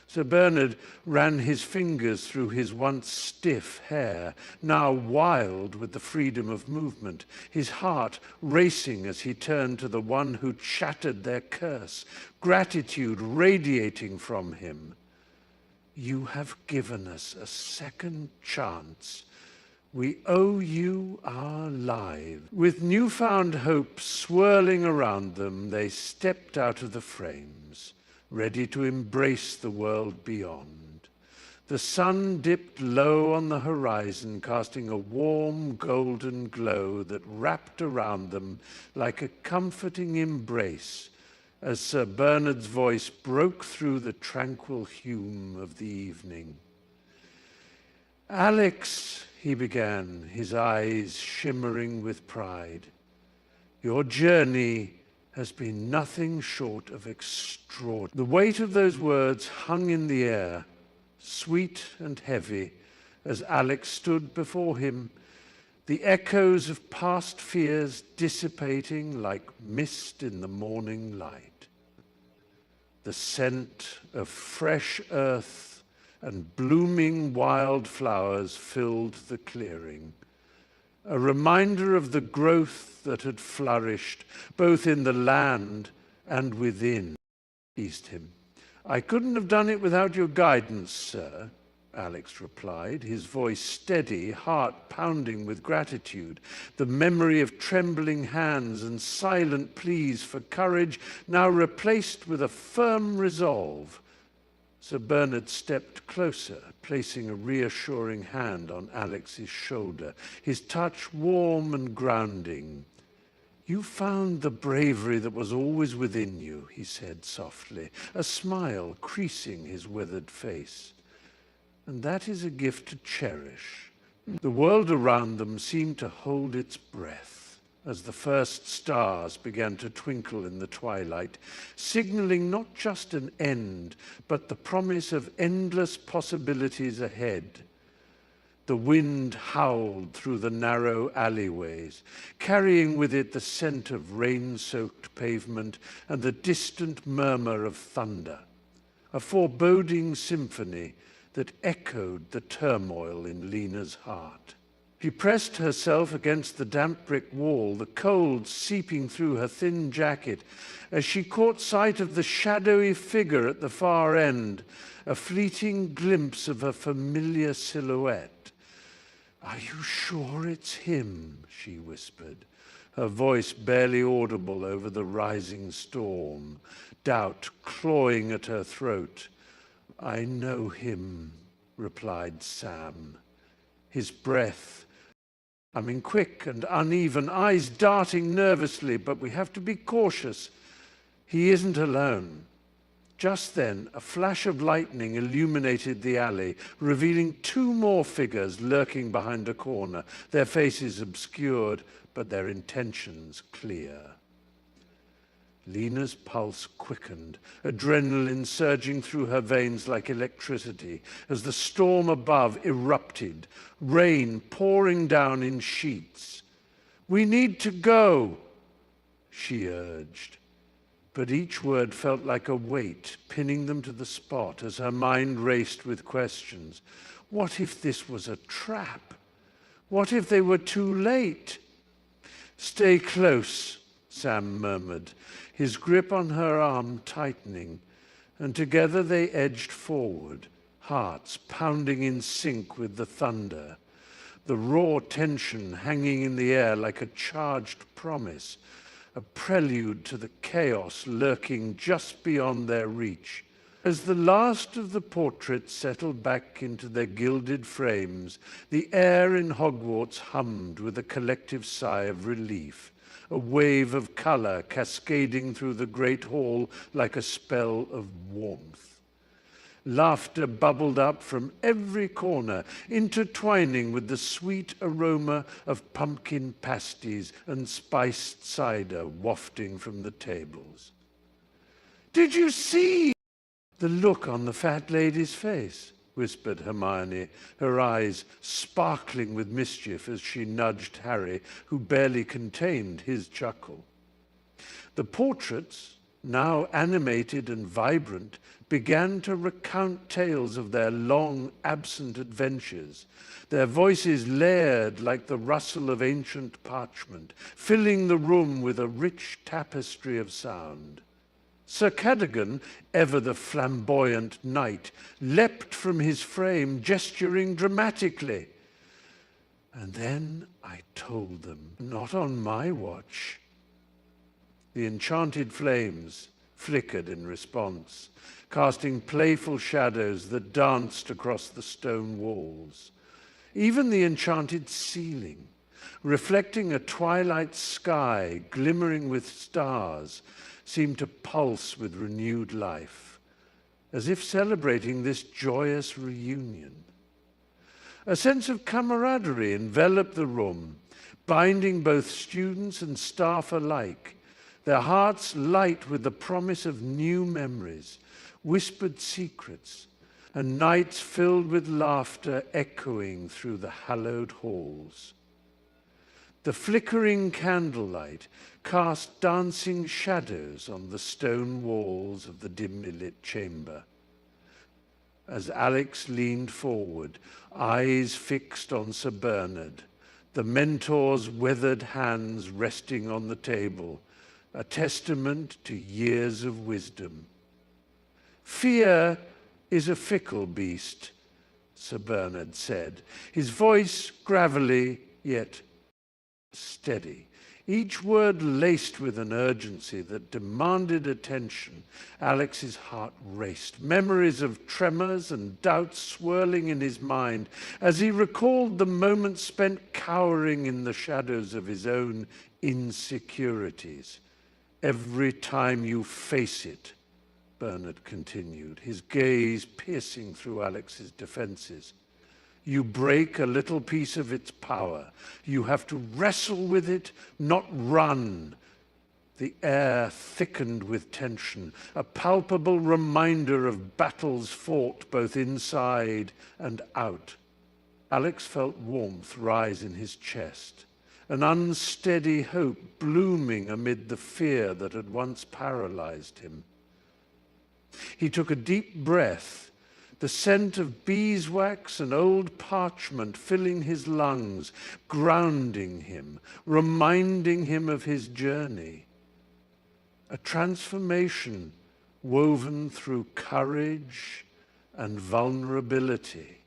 Sir Bernard ran his fingers through his once stiff hair, now wild with the freedom of movement, his heart racing as he turned to the one who'd shattered their curse, gratitude radiating from him. You have given us a second chance. We owe you our lives. With newfound hope swirling around them, they stepped out of the frames, ready to embrace the world beyond. The sun dipped low on the horizon, casting a warm golden glow that wrapped around them like a comforting embrace as Sir Bernard's voice broke through the tranquil hume of the evening. "Alex," he began, his eyes shimmering with pride, "your journey has been nothing short of extraordinary." The weight of those words hung in the air, sweet and heavy, as Alex stood before him, the echoes of past fears dissipating like mist in the morning light. The scent of fresh earth and blooming wild flowers filled the clearing, a reminder of the growth that had flourished both in the land and within. Eased him. "I couldn't have done it without your guidance, sir," Alex replied, his voice steady, heart pounding with gratitude, the memory of trembling hands and silent pleas for courage now replaced with a firm resolve. Sir Bernard stepped closer, placing a reassuring hand on Alex's shoulder, his touch warm and grounding. "You found the bravery that was always within you," he said softly, a smile creasing his withered face. "And that is a gift to cherish." The world around them seemed to hold its breath as the first stars began to twinkle in the twilight, signaling not just an end, but the promise of endless possibilities ahead. The wind howled through the narrow alleyways, carrying with it the scent of rain-soaked pavement and the distant murmur of thunder, a foreboding symphony that echoed the turmoil in Lena's heart. She pressed herself against the damp brick wall, the cold seeping through her thin jacket, as she caught sight of the shadowy figure at the far end, a fleeting glimpse of a familiar silhouette. "Are you sure it's him?" she whispered, her voice barely audible over the rising storm, doubt clawing at her throat. "I know him," replied Sam, his breath coming quick and uneven, eyes darting nervously, "but we have to be cautious. He isn't alone." Just then, a flash of lightning illuminated the alley, revealing two more figures lurking behind a corner, their faces obscured, but their intentions clear. Lena's pulse quickened, adrenaline surging through her veins like electricity as the storm above erupted, rain pouring down in sheets. "We need to go," she urged. But each word felt like a weight, pinning them to the spot as her mind raced with questions. What if this was a trap? What if they were too late? "Stay close," Sam murmured, his grip on her arm tightening, and together they edged forward, hearts pounding in sync with the thunder, the raw tension hanging in the air like a charged promise, a prelude to the chaos lurking just beyond their reach. As the last of the portraits settled back into their gilded frames, the air in Hogwarts hummed with a collective sigh of relief, a wave of color cascading through the great hall like a spell of warmth. Laughter bubbled up from every corner, intertwining with the sweet aroma of pumpkin pasties and spiced cider wafting from the tables. "Did you see?" "The look on the fat lady's face," whispered Hermione, her eyes sparkling with mischief as she nudged Harry, who barely contained his chuckle. The portraits, now animated and vibrant, began to recount tales of their long absent adventures, their voices layered like the rustle of ancient parchment, filling the room with a rich tapestry of sound. Sir Cadogan, ever the flamboyant knight, leapt from his frame, gesturing dramatically. "And then I told them, not on my watch." The enchanted flames flickered in response, casting playful shadows that danced across the stone walls. Even the enchanted ceiling, reflecting a twilight sky glimmering with stars, seemed to pulse with renewed life, as if celebrating this joyous reunion. A sense of camaraderie enveloped the room, binding both students and staff alike, their hearts light with the promise of new memories, whispered secrets, and nights filled with laughter echoing through the hallowed halls. The flickering candlelight cast dancing shadows on the stone walls of the dimly lit chamber. As Alex leaned forward, eyes fixed on Sir Bernard, the mentor's weathered hands resting on the table, a testament to years of wisdom. "Fear is a fickle beast," Sir Bernard said, his voice gravelly yet steady, each word laced with an urgency that demanded attention. Alex's heart raced, memories of tremors and doubts swirling in his mind as he recalled the moments spent cowering in the shadows of his own insecurities. "Every time you face it," Bernard continued, his gaze piercing through Alex's defenses, "you break a little piece of its power. You have to wrestle with it, not run." The air thickened with tension, a palpable reminder of battles fought both inside and out. Alex felt warmth rise in his chest, an unsteady hope blooming amid the fear that had once paralyzed him. He took a deep breath, the scent of beeswax and old parchment filling his lungs, grounding him, reminding him of his journey. A transformation woven through courage and vulnerability.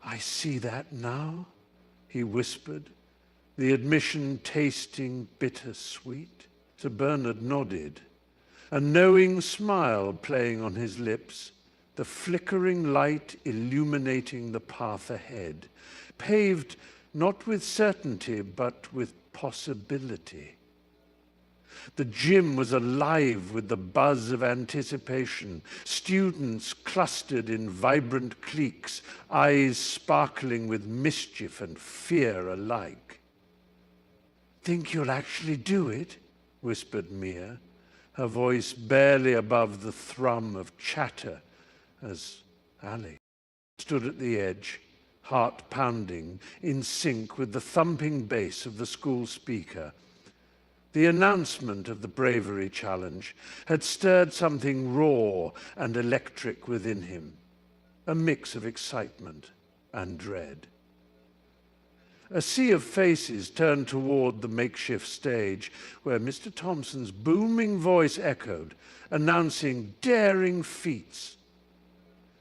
"I see that now," he whispered, the admission tasting bittersweet. Sir Bernard nodded, a knowing smile playing on his lips, the flickering light illuminating the path ahead, paved not with certainty but with possibility. The gym was alive with the buzz of anticipation, students clustered in vibrant cliques, eyes sparkling with mischief and fear alike. "Think you'll actually do it?" whispered Mia, her voice barely above the thrum of chatter as Alex stood at the edge, heart pounding, in sync with the thumping bass of the school speaker. The announcement of the bravery challenge had stirred something raw and electric within him, a mix of excitement and dread. A sea of faces turned toward the makeshift stage where Mr. Thompson's booming voice echoed, announcing daring feats.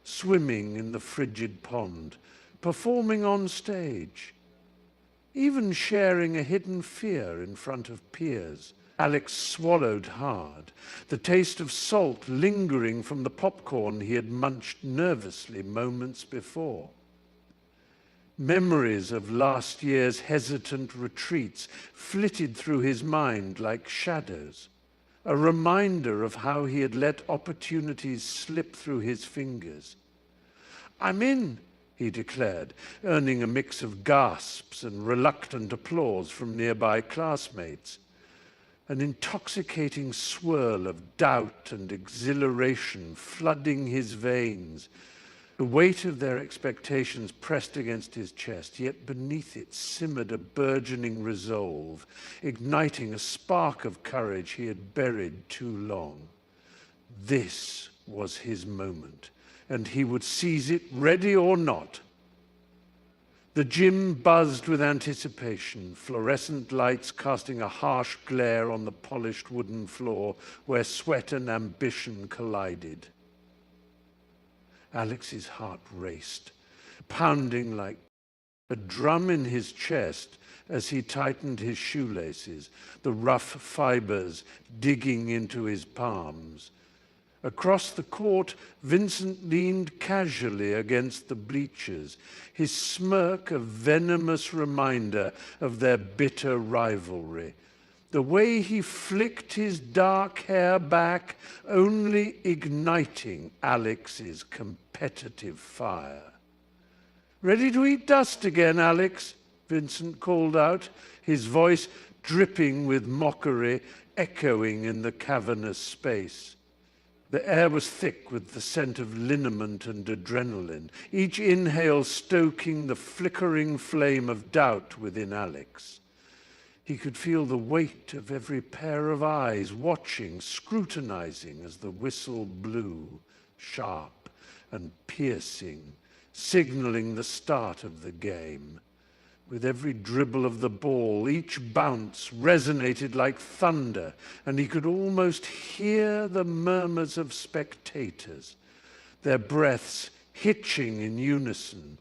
Swimming in the frigid pond, performing on stage, even sharing a hidden fear in front of peers. Alex swallowed hard, the taste of salt lingering from the popcorn he had munched nervously moments before. Memories of last year's hesitant retreats flitted through his mind like shadows, a reminder of how he had let opportunities slip through his fingers. "I'm in," he declared, earning a mix of gasps and reluctant applause from nearby classmates. an intoxicating swirl of doubt and exhilaration flooding his veins. The weight of their expectations pressed against his chest, yet beneath it simmered a burgeoning resolve, igniting a spark of courage he had buried too long. This was his moment, and he would seize it, ready or not. The gym buzzed with anticipation, fluorescent lights casting a harsh glare on the polished wooden floor where sweat and ambition collided. Alex's heart raced, pounding like a drum in his chest as he tightened his shoelaces, the rough fibers digging into his palms. Across the court, Vincent leaned casually against the bleachers, his smirk a venomous reminder of their bitter rivalry. The way he flicked his dark hair back, only igniting Alex's competitive fire. "Ready to eat dust again, Alex?" Vincent called out, his voice dripping with mockery, echoing in the cavernous space. The air was thick with the scent of liniment and adrenaline, each inhale stoking the flickering flame of doubt within Alex. He could feel the weight of every pair of eyes watching, scrutinizing as the whistle blew, sharp and piercing, signaling the start of the game. With every dribble of the ball, each bounce resonated like thunder, and he could almost hear the murmurs of spectators, their breaths hitching in unison.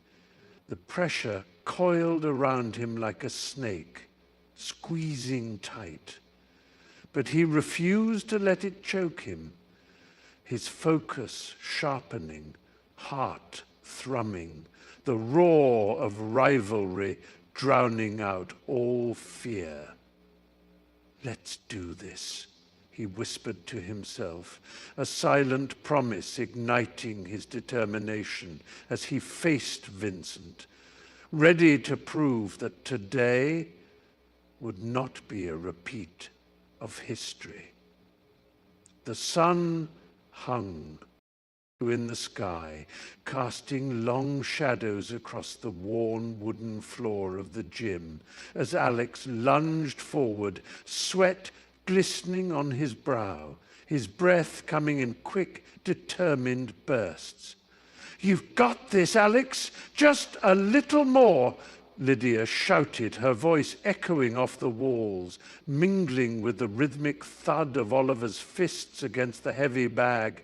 The pressure coiled around him like a snake, squeezing tight. But he refused to let it choke him, his focus sharpening, heart thrumming, the roar of rivalry drowning out all fear. "Let's do this," he whispered to himself, a silent promise igniting his determination as he faced Vincent, ready to prove that today would not be a repeat of history. The sun hung in the sky, casting long shadows across the worn wooden floor of the gym as Alex lunged forward, sweat glistening on his brow, his breath coming in quick, determined bursts. "You've got this, Alex! Just a little more!" Lydia shouted, her voice echoing off the walls, mingling with the rhythmic thud of Oliver's fists against the heavy bag.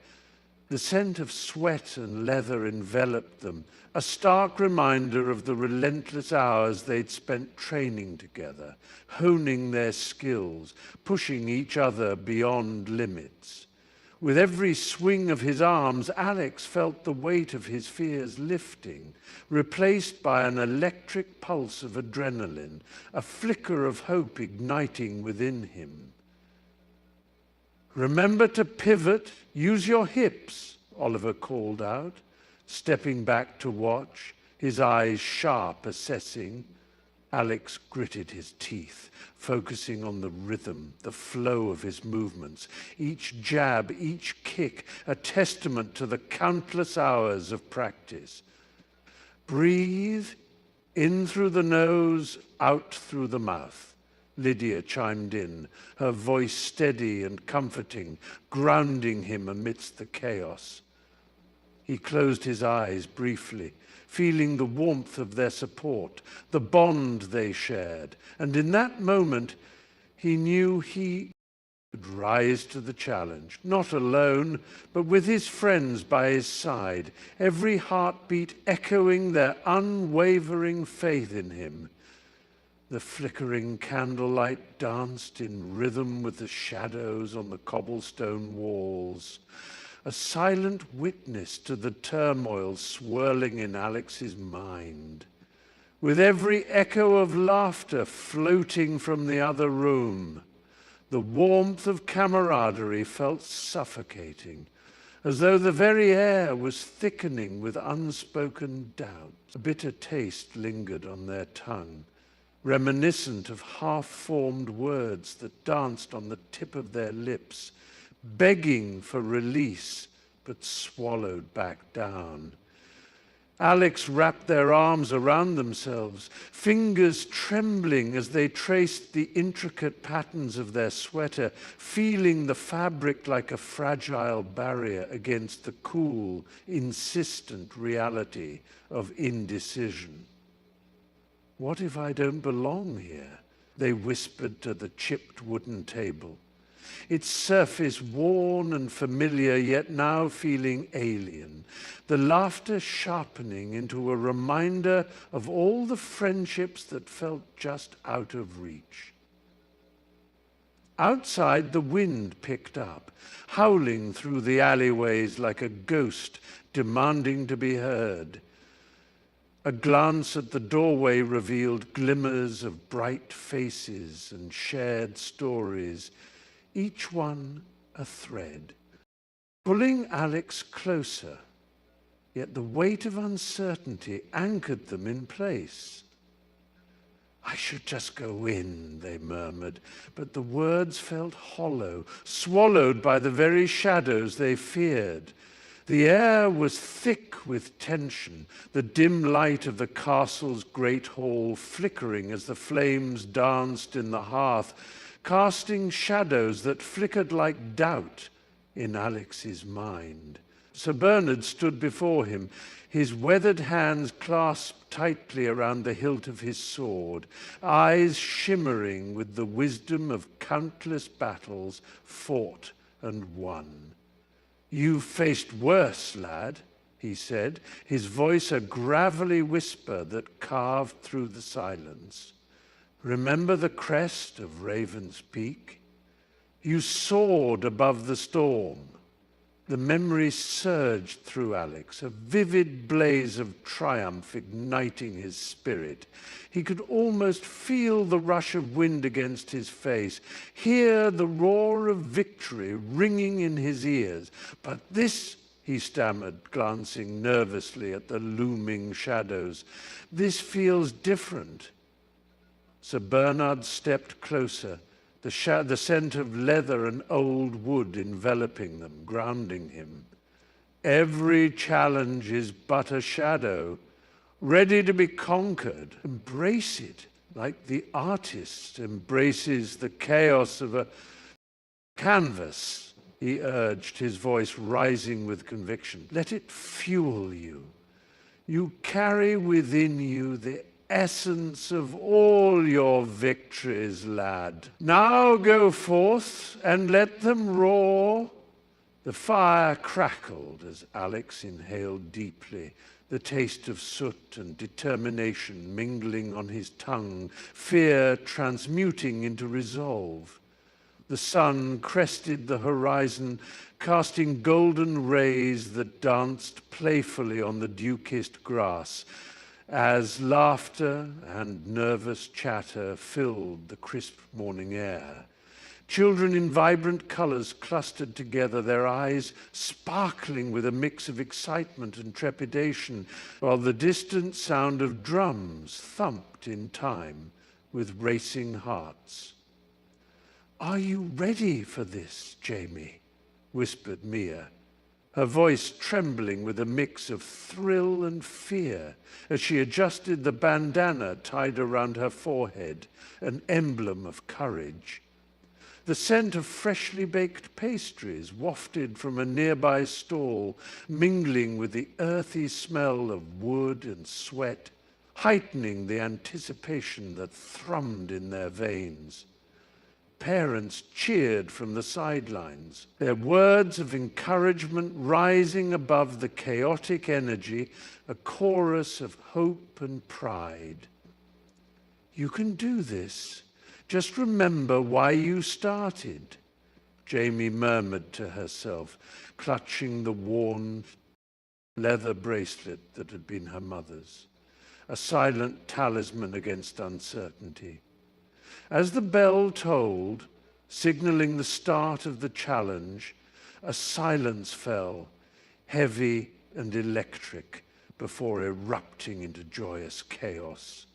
The scent of sweat and leather enveloped them, a stark reminder of the relentless hours they'd spent training together, honing their skills, pushing each other beyond limits. With every swing of his arms, Alex felt the weight of his fears lifting, replaced by an electric pulse of adrenaline, a flicker of hope igniting within him. "Remember to pivot, use your hips," Oliver called out, stepping back to watch, his eyes sharp, assessing. Alex gritted his teeth, focusing on the rhythm, the flow of his movements, each jab, each kick, a testament to the countless hours of practice. "Breathe, in through the nose, out through the mouth," Lydia chimed in, her voice steady and comforting, grounding him amidst the chaos. He closed his eyes briefly, feeling the warmth of their support, the bond they shared, and in that moment he knew he could rise to the challenge, not alone, but with his friends by his side, every heartbeat echoing their unwavering faith in him. The flickering candlelight danced in rhythm with the shadows on the cobblestone walls, a silent witness to the turmoil swirling in Alex's mind. With every echo of laughter floating from the other room, the warmth of camaraderie felt suffocating, as though the very air was thickening with unspoken doubt. A bitter taste lingered on their tongue, reminiscent of half-formed words that danced on the tip of their lips, begging for release, but swallowed back down. Alex wrapped their arms around themselves, fingers trembling as they traced the intricate patterns of their sweater, feeling the fabric like a fragile barrier against the cool, insistent reality of indecision. "What if I don't belong here?" they whispered to the chipped wooden table, its surface worn and familiar, yet now feeling alien, the laughter sharpening into a reminder of all the friendships that felt just out of reach. Outside, the wind picked up, howling through the alleyways like a ghost demanding to be heard. A glance at the doorway revealed glimmers of bright faces and shared stories, each one a thread, pulling Alex closer, yet the weight of uncertainty anchored them in place. "I should just go in," they murmured, but the words felt hollow, swallowed by the very shadows they feared. The air was thick with tension, the dim light of the castle's great hall flickering as the flames danced in the hearth, casting shadows that flickered like doubt in Alex's mind. Sir Bernard stood before him, his weathered hands clasped tightly around the hilt of his sword, eyes shimmering with the wisdom of countless battles fought and won. "You've faced worse, lad," he said, his voice a gravelly whisper that carved through the silence. "Remember the crest of Raven's Peak? You soared above the storm." The memory surged through Alex, a vivid blaze of triumph igniting his spirit. He could almost feel the rush of wind against his face, hear the roar of victory ringing in his ears. "But this," he stammered, glancing nervously at the looming shadows, "this feels different." Sir Bernard stepped closer, the scent of leather and old wood enveloping them, grounding him. "Every challenge is but a shadow, ready to be conquered. Embrace it like the artist embraces the chaos of a canvas," he urged, his voice rising with conviction. "Let it fuel you. You carry within you the essence of all your victories, lad. Now go forth and let them roar." The fire crackled as Alex inhaled deeply, the taste of soot and determination mingling on his tongue, fear transmuting into resolve. The sun crested the horizon, casting golden rays that danced playfully on the dew-kissed grass, as laughter and nervous chatter filled the crisp morning air. Children in vibrant colors clustered together, their eyes sparkling with a mix of excitement and trepidation, while the distant sound of drums thumped in time with racing hearts. "Are you ready for this, Jamie?" whispered Mia, her voice trembling with a mix of thrill and fear as she adjusted the bandana tied around her forehead, an emblem of courage. The scent of freshly baked pastries wafted from a nearby stall, mingling with the earthy smell of wood and sweat, heightening the anticipation that thrummed in their veins. Parents cheered from the sidelines, their words of encouragement rising above the chaotic energy, a chorus of hope and pride. "You can do this. Just remember why you started," Jamie murmured to herself, clutching the worn leather bracelet that had been her mother's, a silent talisman against uncertainty. As the bell tolled, signaling the start of the challenge, a silence fell, heavy and electric, before erupting into joyous chaos.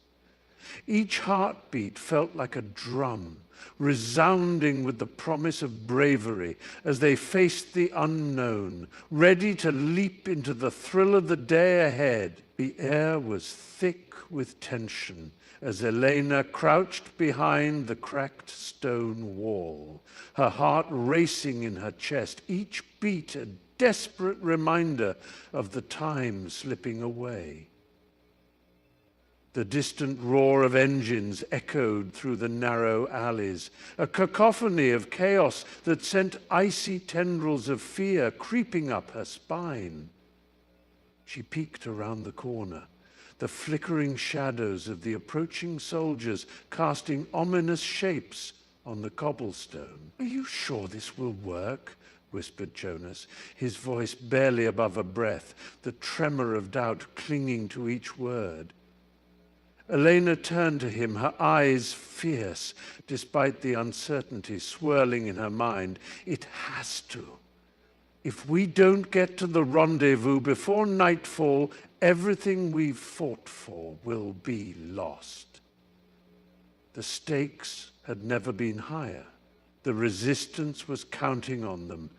Each heartbeat felt like a drum, resounding with the promise of bravery as they faced the unknown, ready to leap into the thrill of the day ahead. The air was thick with tension as Elena crouched behind the cracked stone wall, her heart racing in her chest, each beat a desperate reminder of the time slipping away. The distant roar of engines echoed through the narrow alleys, a cacophony of chaos that sent icy tendrils of fear creeping up her spine. She peeked around the corner, the flickering shadows of the approaching soldiers casting ominous shapes on the cobblestone. "Are you sure this will work?" whispered Jonas, his voice barely above a breath, the tremor of doubt clinging to each word. Elena turned to him, her eyes fierce, despite the uncertainty swirling in her mind. "It has to. If we don't get to the rendezvous before nightfall, everything we've fought for will be lost." The stakes had never been higher. The resistance was counting on them,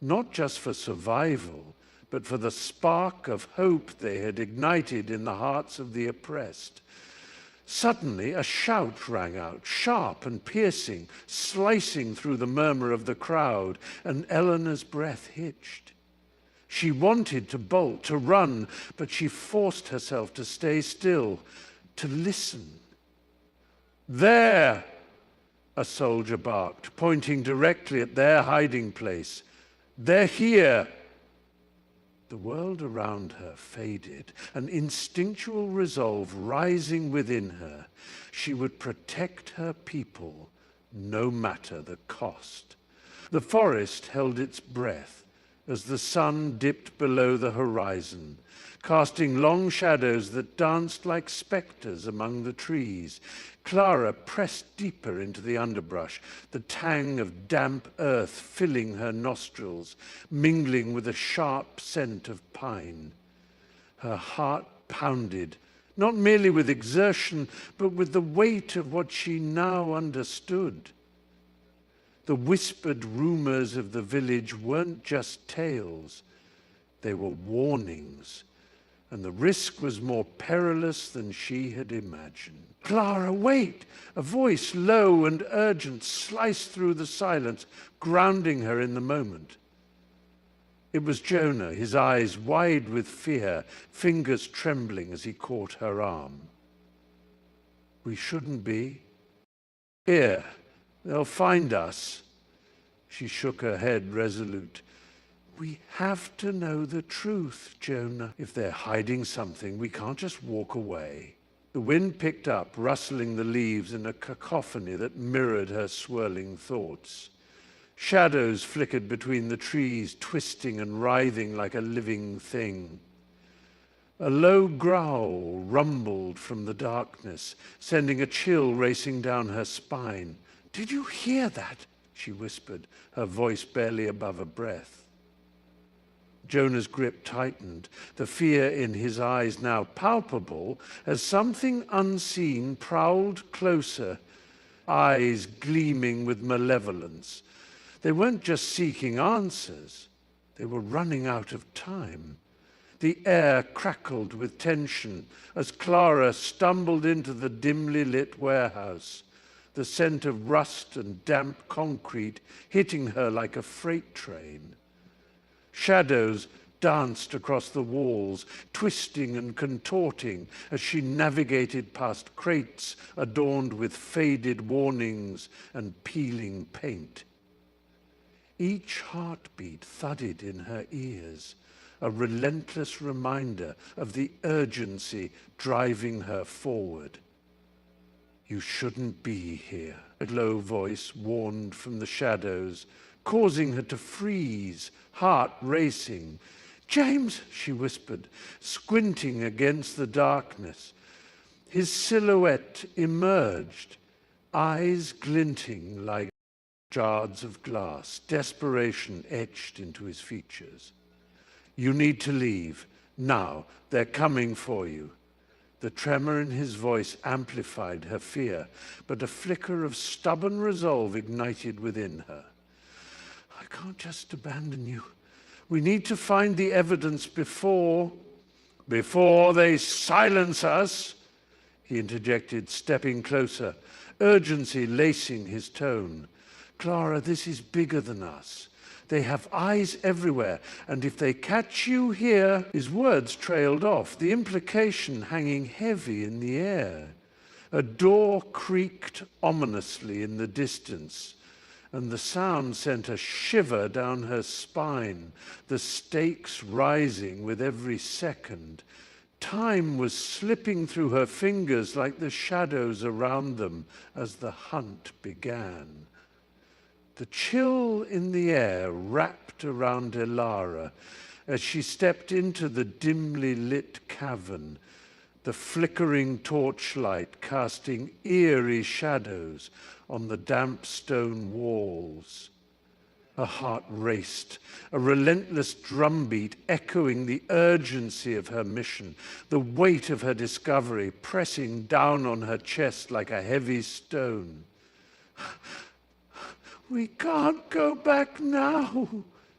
not just for survival, but for the spark of hope they had ignited in the hearts of the oppressed. Suddenly, a shout rang out, sharp and piercing, slicing through the murmur of the crowd, and Eleanor's breath hitched. She wanted to bolt, to run, but she forced herself to stay still, to listen. "There!" a soldier barked, pointing directly at their hiding place. "They're here!" The world around her faded, an instinctual resolve rising within her. She would protect her people, no matter the cost. The forest held its breath as the sun dipped below the horizon, casting long shadows that danced like specters among the trees. Clara pressed deeper into the underbrush, the tang of damp earth filling her nostrils, mingling with a sharp scent of pine. Her heart pounded, not merely with exertion, but with the weight of what she now understood. The whispered rumors of the village weren't just tales, they were warnings, and the risk was more perilous than she had imagined. "Clara, wait!" A voice low and urgent sliced through the silence, grounding her in the moment. It was Jonah, his eyes wide with fear, fingers trembling as he caught her arm. "We shouldn't be. Here, they'll find us." She shook her head, resolute. "We have to know the truth, Jonah. If they're hiding something, we can't just walk away." The wind picked up, rustling the leaves in a cacophony that mirrored her swirling thoughts. Shadows flickered between the trees, twisting and writhing like a living thing. A low growl rumbled from the darkness, sending a chill racing down her spine. "Did you hear that?" she whispered, her voice barely above a breath. Jonah's grip tightened, the fear in his eyes now palpable as something unseen prowled closer, eyes gleaming with malevolence. They weren't just seeking answers, they were running out of time. The air crackled with tension as Clara stumbled into the dimly lit warehouse, the scent of rust and damp concrete hitting her like a freight train. Shadows danced across the walls, twisting and contorting as she navigated past crates adorned with faded warnings and peeling paint. Each heartbeat thudded in her ears, a relentless reminder of the urgency driving her forward. "You shouldn't be here," a low voice warned from the shadows, causing her to freeze, heart racing. "James," she whispered, squinting against the darkness. His silhouette emerged, eyes glinting like shards of glass, desperation etched into his features. "You need to leave. Now. They're coming for you." The tremor in his voice amplified her fear, but a flicker of stubborn resolve ignited within her. I can't just abandon you. We need to find the evidence before they silence us, he interjected, stepping closer, urgency lacing his tone. Clara, this is bigger than us. They have eyes everywhere, and if they catch you here... His words trailed off, the implication hanging heavy in the air. A door creaked ominously in the distance, and the sound sent a shiver down her spine, the stakes rising with every second. Time was slipping through her fingers like the shadows around them as the hunt began. The chill in the air wrapped around Elara as she stepped into the dimly lit cavern, the flickering torchlight casting eerie shadows on the damp stone walls. Her heart raced, a relentless drumbeat echoing the urgency of her mission, the weight of her discovery pressing down on her chest like a heavy stone. We can't go back now,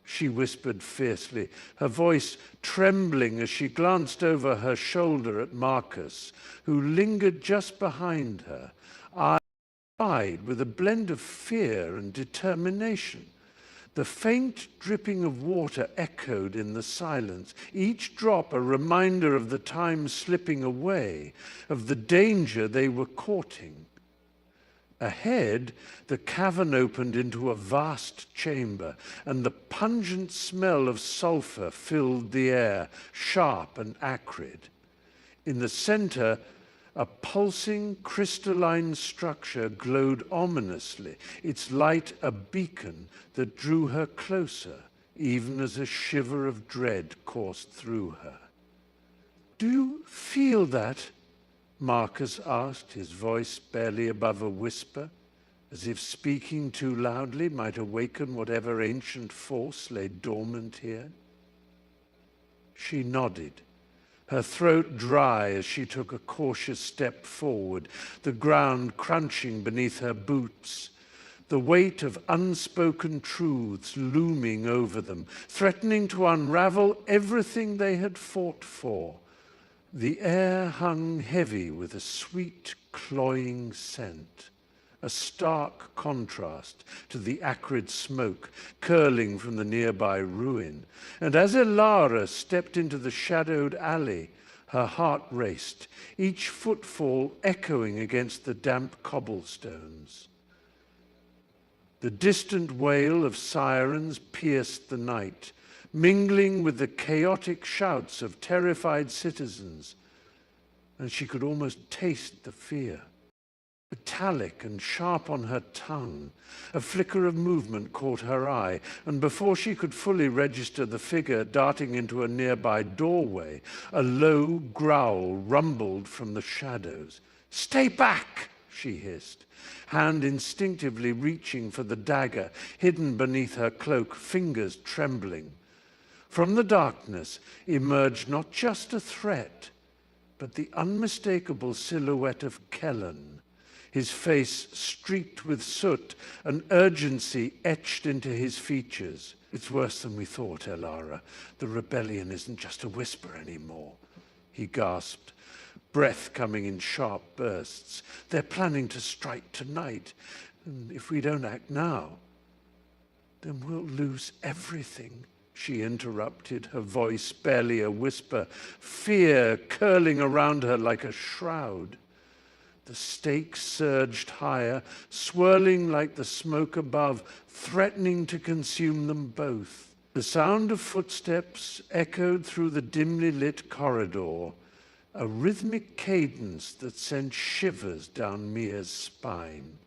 she whispered fiercely, her voice trembling as she glanced over her shoulder at Marcus, who lingered just behind her, eyed with a blend of fear and determination. The faint dripping of water echoed in the silence, each drop a reminder of the time slipping away, of the danger they were courting. Ahead, the cavern opened into a vast chamber, and the pungent smell of sulfur filled the air, sharp and acrid. In the center, a pulsing, crystalline structure glowed ominously, its light a beacon that drew her closer, even as a shiver of dread coursed through her. "Do you feel that?" Marcus asked, his voice barely above a whisper, as if speaking too loudly might awaken whatever ancient force lay dormant here. She nodded, her throat dry as she took a cautious step forward, the ground crunching beneath her boots, the weight of unspoken truths looming over them, threatening to unravel everything they had fought for. The air hung heavy with a sweet, cloying scent, a stark contrast to the acrid smoke curling from the nearby ruin. And as Elara stepped into the shadowed alley, her heart raced, each footfall echoing against the damp cobblestones. The distant wail of sirens pierced the night, mingling with the chaotic shouts of terrified citizens, and she could almost taste the fear. Metallic and sharp on her tongue, a flicker of movement caught her eye, and before she could fully register the figure darting into a nearby doorway, a low growl rumbled from the shadows. "Stay back!" she hissed, hand instinctively reaching for the dagger hidden beneath her cloak, fingers trembling. From the darkness emerged not just a threat, but the unmistakable silhouette of Kellan, his face streaked with soot, an urgency etched into his features. "It's worse than we thought, Elara. The rebellion isn't just a whisper anymore," he gasped, breath coming in sharp bursts. "They're planning to strike tonight, and if we don't act now, then we'll lose everything." She interrupted, her voice barely a whisper, fear curling around her like a shroud. The stakes surged higher, swirling like the smoke above, threatening to consume them both. The sound of footsteps echoed through the dimly lit corridor, a rhythmic cadence that sent shivers down Mia's spine.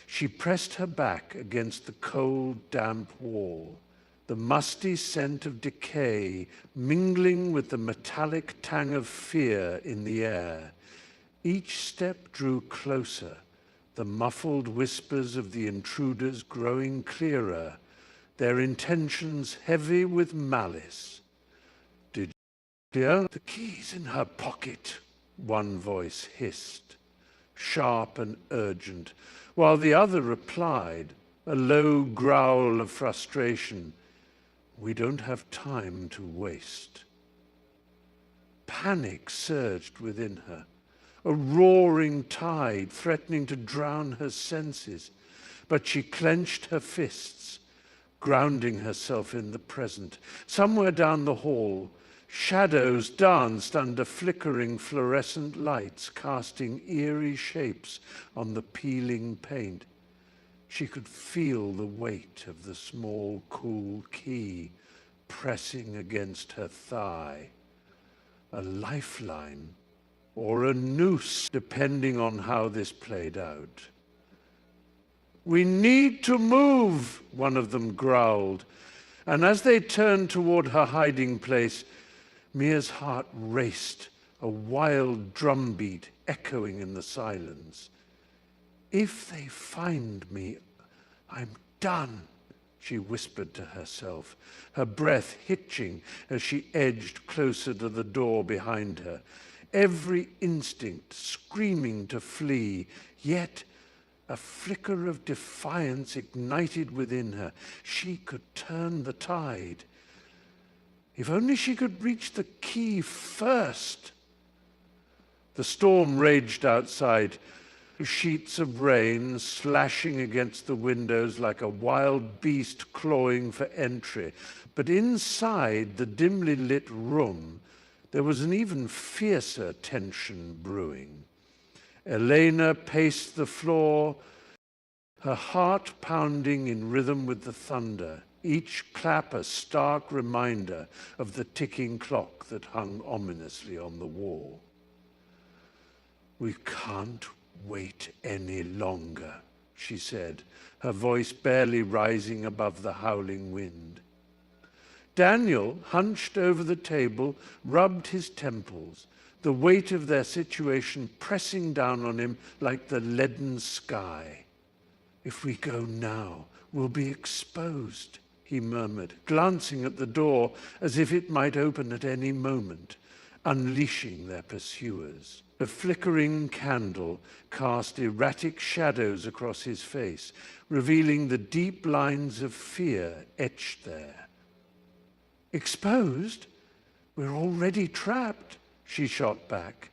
She pressed her back against the cold, damp wall, the musty scent of decay mingling with the metallic tang of fear in the air. Each step drew closer, the muffled whispers of the intruders growing clearer, their intentions heavy with malice. "Did you hear? The key's in her pocket," one voice hissed, sharp and urgent, while the other replied, a low growl of frustration, "We don't have time to waste." Panic surged within her, a roaring tide threatening to drown her senses, but she clenched her fists, grounding herself in the present. Somewhere down the hall, shadows danced under flickering fluorescent lights, casting eerie shapes on the peeling paint. She could feel the weight of the small, cool key pressing against her thigh. A lifeline or a noose, depending on how this played out. "We need to move," one of them growled, and as they turned toward her hiding place, Mia's heart raced, a wild drumbeat echoing in the silence. "If they find me, I'm done," she whispered to herself, her breath hitching as she edged closer to the door behind her, every instinct screaming to flee, yet a flicker of defiance ignited within her. She could turn the tide. If only she could reach the key first. The storm raged outside, sheets of rain slashing against the windows like a wild beast clawing for entry. But inside the dimly lit room, there was an even fiercer tension brewing. Elena paced the floor, her heart pounding in rhythm with the thunder, each clap a stark reminder of the ticking clock that hung ominously on the wall. "We can't wait any longer," she said, her voice barely rising above the howling wind. Daniel, hunched over the table, rubbed his temples, the weight of their situation pressing down on him like the leaden sky. "If we go now, we'll be exposed," he murmured, glancing at the door as if it might open at any moment, unleashing their pursuers. The flickering candle cast erratic shadows across his face, revealing the deep lines of fear etched there. "Exposed? We're already trapped," she shot back,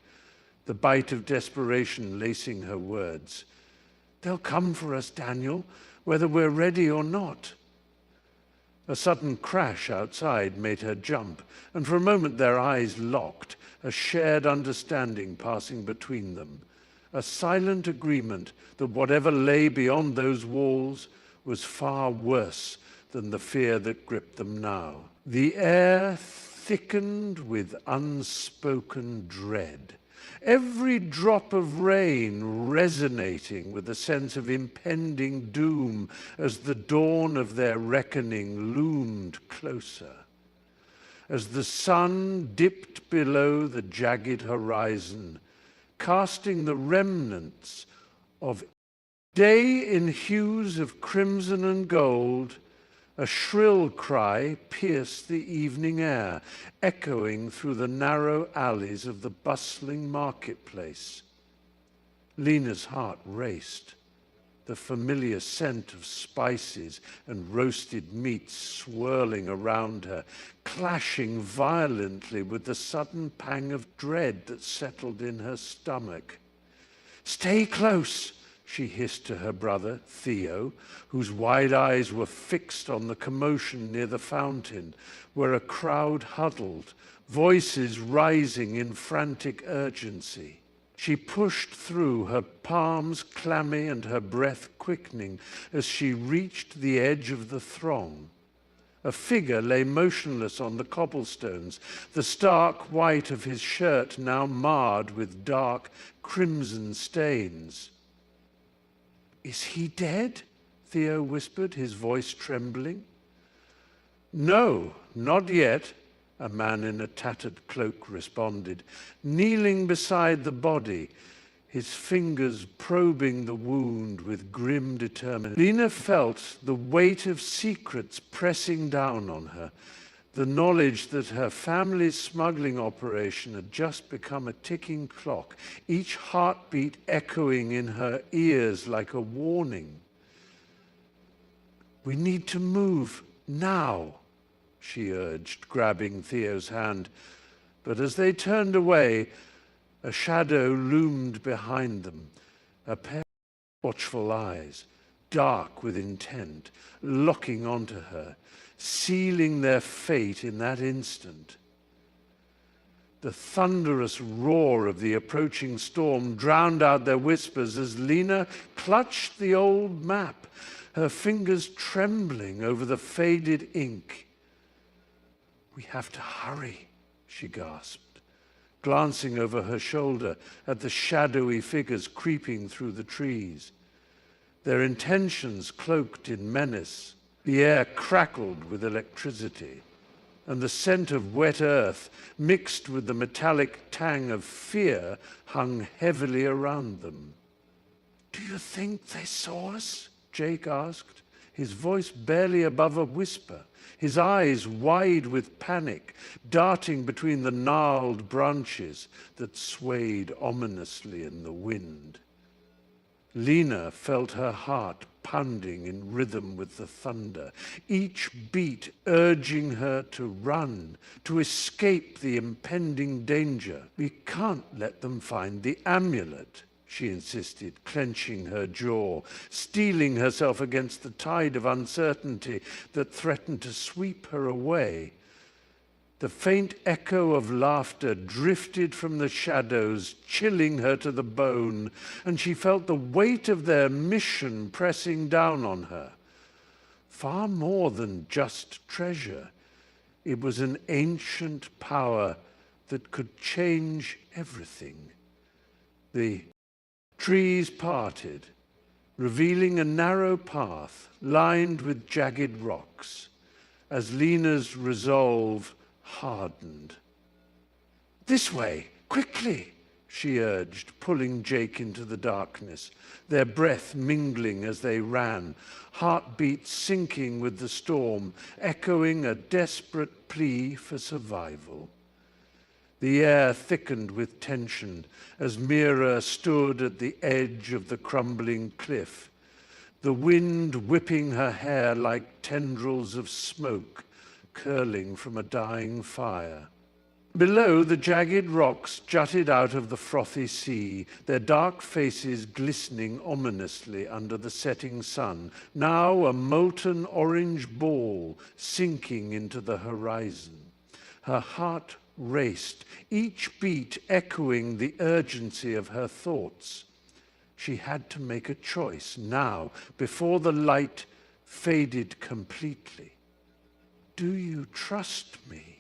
the bite of desperation lacing her words. "They'll come for us, Daniel, whether we're ready or not." A sudden crash outside made her jump, and for a moment their eyes locked, a shared understanding passing between them, a silent agreement that whatever lay beyond those walls was far worse than the fear that gripped them now. The air thickened with unspoken dread, every drop of rain resonating with a sense of impending doom as the dawn of their reckoning loomed closer. As the sun dipped below the jagged horizon, casting the remnants of day in hues of crimson and gold, a shrill cry pierced the evening air, echoing through the narrow alleys of the bustling marketplace. Lena's heart raced, the familiar scent of spices and roasted meats swirling around her, clashing violently with the sudden pang of dread that settled in her stomach. "Stay close," she hissed to her brother, Theo, whose wide eyes were fixed on the commotion near the fountain, where a crowd huddled, voices rising in frantic urgency. She pushed through, her palms clammy and her breath quickening as she reached the edge of the throng. A figure lay motionless on the cobblestones, the stark white of his shirt now marred with dark crimson stains. "Is he dead?" Theo whispered, his voice trembling. "No, not yet," a man in a tattered cloak responded, kneeling beside the body, his fingers probing the wound with grim determination. Lena felt the weight of secrets pressing down on her, The knowledge that her family's smuggling operation had just become a ticking clock, each heartbeat echoing in her ears like a warning. "We need to move now," she urged, grabbing Theo's hand. But as they turned away, a shadow loomed behind them, a pair of watchful eyes, dark with intent, locking onto her, sealing their fate in that instant. The thunderous roar of the approaching storm drowned out their whispers as Lena clutched the old map, her fingers trembling over the faded ink. "We have to hurry," she gasped, glancing over her shoulder at the shadowy figures creeping through the trees, their intentions cloaked in menace. The air crackled with electricity, and the scent of wet earth, mixed with the metallic tang of fear, hung heavily around them. "Do you think they saw us?" Jake asked, his voice barely above a whisper, his eyes wide with panic, darting between the gnarled branches that swayed ominously in the wind. Lena felt her heart pounding in rhythm with the thunder, each beat urging her to run, to escape the impending danger. "We can't let them find the amulet," she insisted, clenching her jaw, steeling herself against the tide of uncertainty that threatened to sweep her away. The faint echo of laughter drifted from the shadows, chilling her to the bone, and she felt the weight of their mission pressing down on her. Far more than just treasure, it was an ancient power that could change everything. The trees parted, revealing a narrow path lined with jagged rocks, as Lena's resolve hardened. "This way, quickly," she urged, pulling Jake into the darkness, their breath mingling as they ran, heartbeats syncing with the storm, echoing a desperate plea for survival. The air thickened with tension as Mira stood at the edge of the crumbling cliff, the wind whipping her hair like tendrils of smoke curling from a dying fire. Below, the jagged rocks jutted out of the frothy sea, their dark faces glistening ominously under the setting sun, now a molten orange ball sinking into the horizon. Her heart raced, each beat echoing the urgency of her thoughts. She had to make a choice now, before the light faded completely. "Do you trust me?"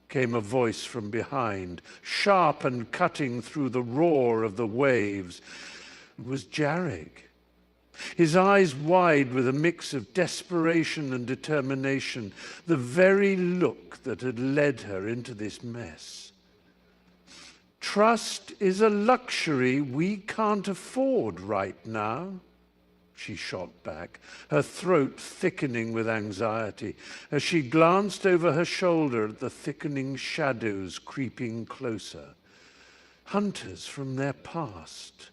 came a voice from behind, sharp and cutting through the roar of the waves. It was Jarek, his eyes wide with a mix of desperation and determination, the very look that had led her into this mess. "Trust is a luxury we can't afford right now," she shot back, her throat thickening with anxiety as she glanced over her shoulder at the thickening shadows creeping closer. Hunters from their past,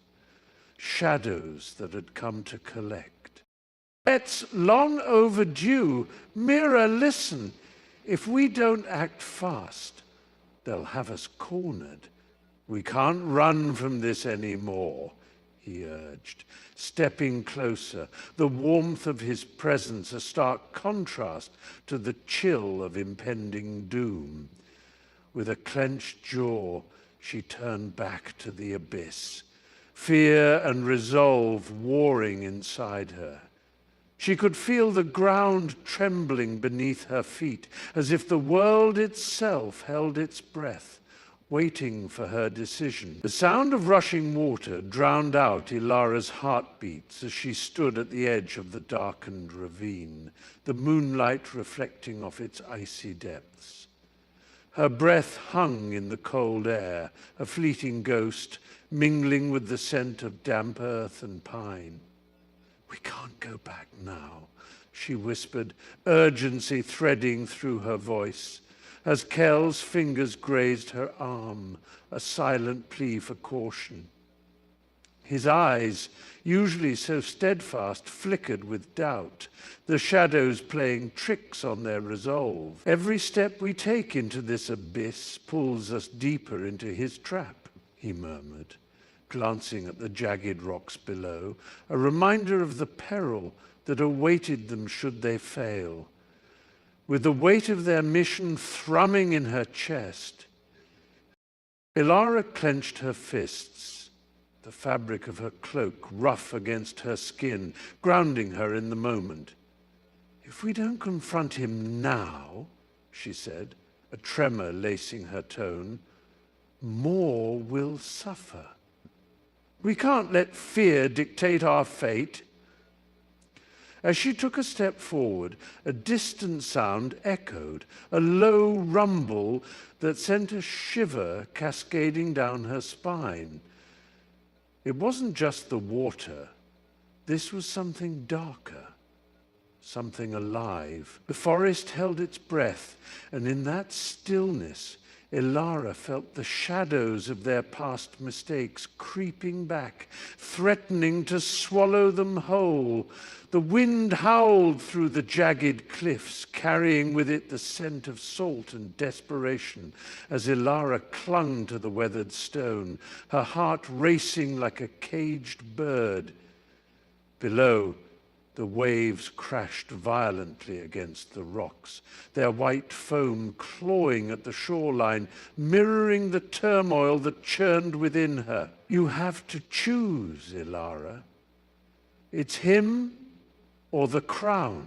shadows that had come to collect. "It's long overdue. Mira, listen. If we don't act fast, they'll have us cornered. We can't run from this anymore," he urged, stepping closer, the warmth of his presence a stark contrast to the chill of impending doom. With a clenched jaw, she turned back to the abyss, fear and resolve warring inside her. She could feel the ground trembling beneath her feet, as if the world itself held its breath, waiting for her decision. The sound of rushing water drowned out Ilara's heartbeats as she stood at the edge of the darkened ravine, the moonlight reflecting off its icy depths. Her breath hung in the cold air, a fleeting ghost, mingling with the scent of damp earth and pine. "We can't go back now," she whispered, urgency threading through her voice, as Kel's fingers grazed her arm, a silent plea for caution. His eyes, usually so steadfast, flickered with doubt, the shadows playing tricks on their resolve. Every step we take into this abyss pulls us deeper into his trap, he murmured, glancing at the jagged rocks below, a reminder of the peril that awaited them should they fail. With the weight of their mission thrumming in her chest, Ilara clenched her fists, the fabric of her cloak rough against her skin, grounding her in the moment. If we don't confront him now, she said, a tremor lacing her tone, more will suffer. We can't let fear dictate our fate. As she took a step forward, a distant sound echoed, a low rumble that sent a shiver cascading down her spine. It wasn't just the water. This was something darker, something alive. The forest held its breath, and in that stillness, Ilara felt the shadows of their past mistakes creeping back, threatening to swallow them whole. The wind howled through the jagged cliffs, carrying with it the scent of salt and desperation as Ilara clung to the weathered stone, her heart racing like a caged bird. Below, the waves crashed violently against the rocks, their white foam clawing at the shoreline, mirroring the turmoil that churned within her. You have to choose, Ilara. It's him or the crown.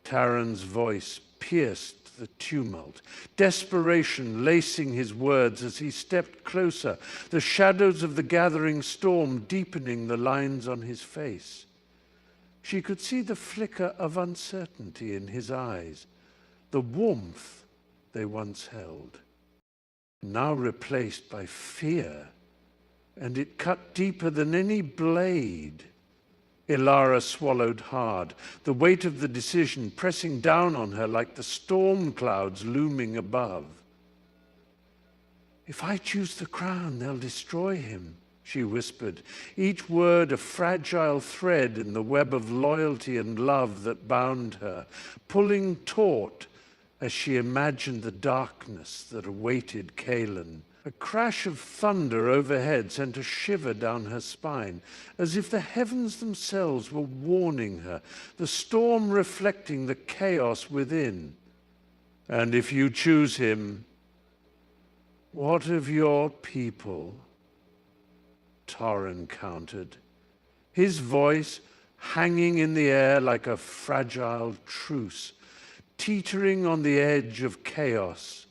Taran's voice pierced the tumult, desperation lacing his words as he stepped closer, the shadows of the gathering storm deepening the lines on his face. She could see the flicker of uncertainty in his eyes, the warmth they once held, now replaced by fear, and it cut deeper than any blade. Ilara swallowed hard, the weight of the decision pressing down on her like the storm clouds looming above. If I choose the crown, they'll destroy him, she whispered, each word a fragile thread in the web of loyalty and love that bound her, pulling taut as she imagined the darkness that awaited Kaelin. A crash of thunder overhead sent a shiver down her spine, as if the heavens themselves were warning her, the storm reflecting the chaos within. And if you choose him, what of your people? Taran countered, his voice hanging in the air like a fragile truce, teetering on the edge of chaos.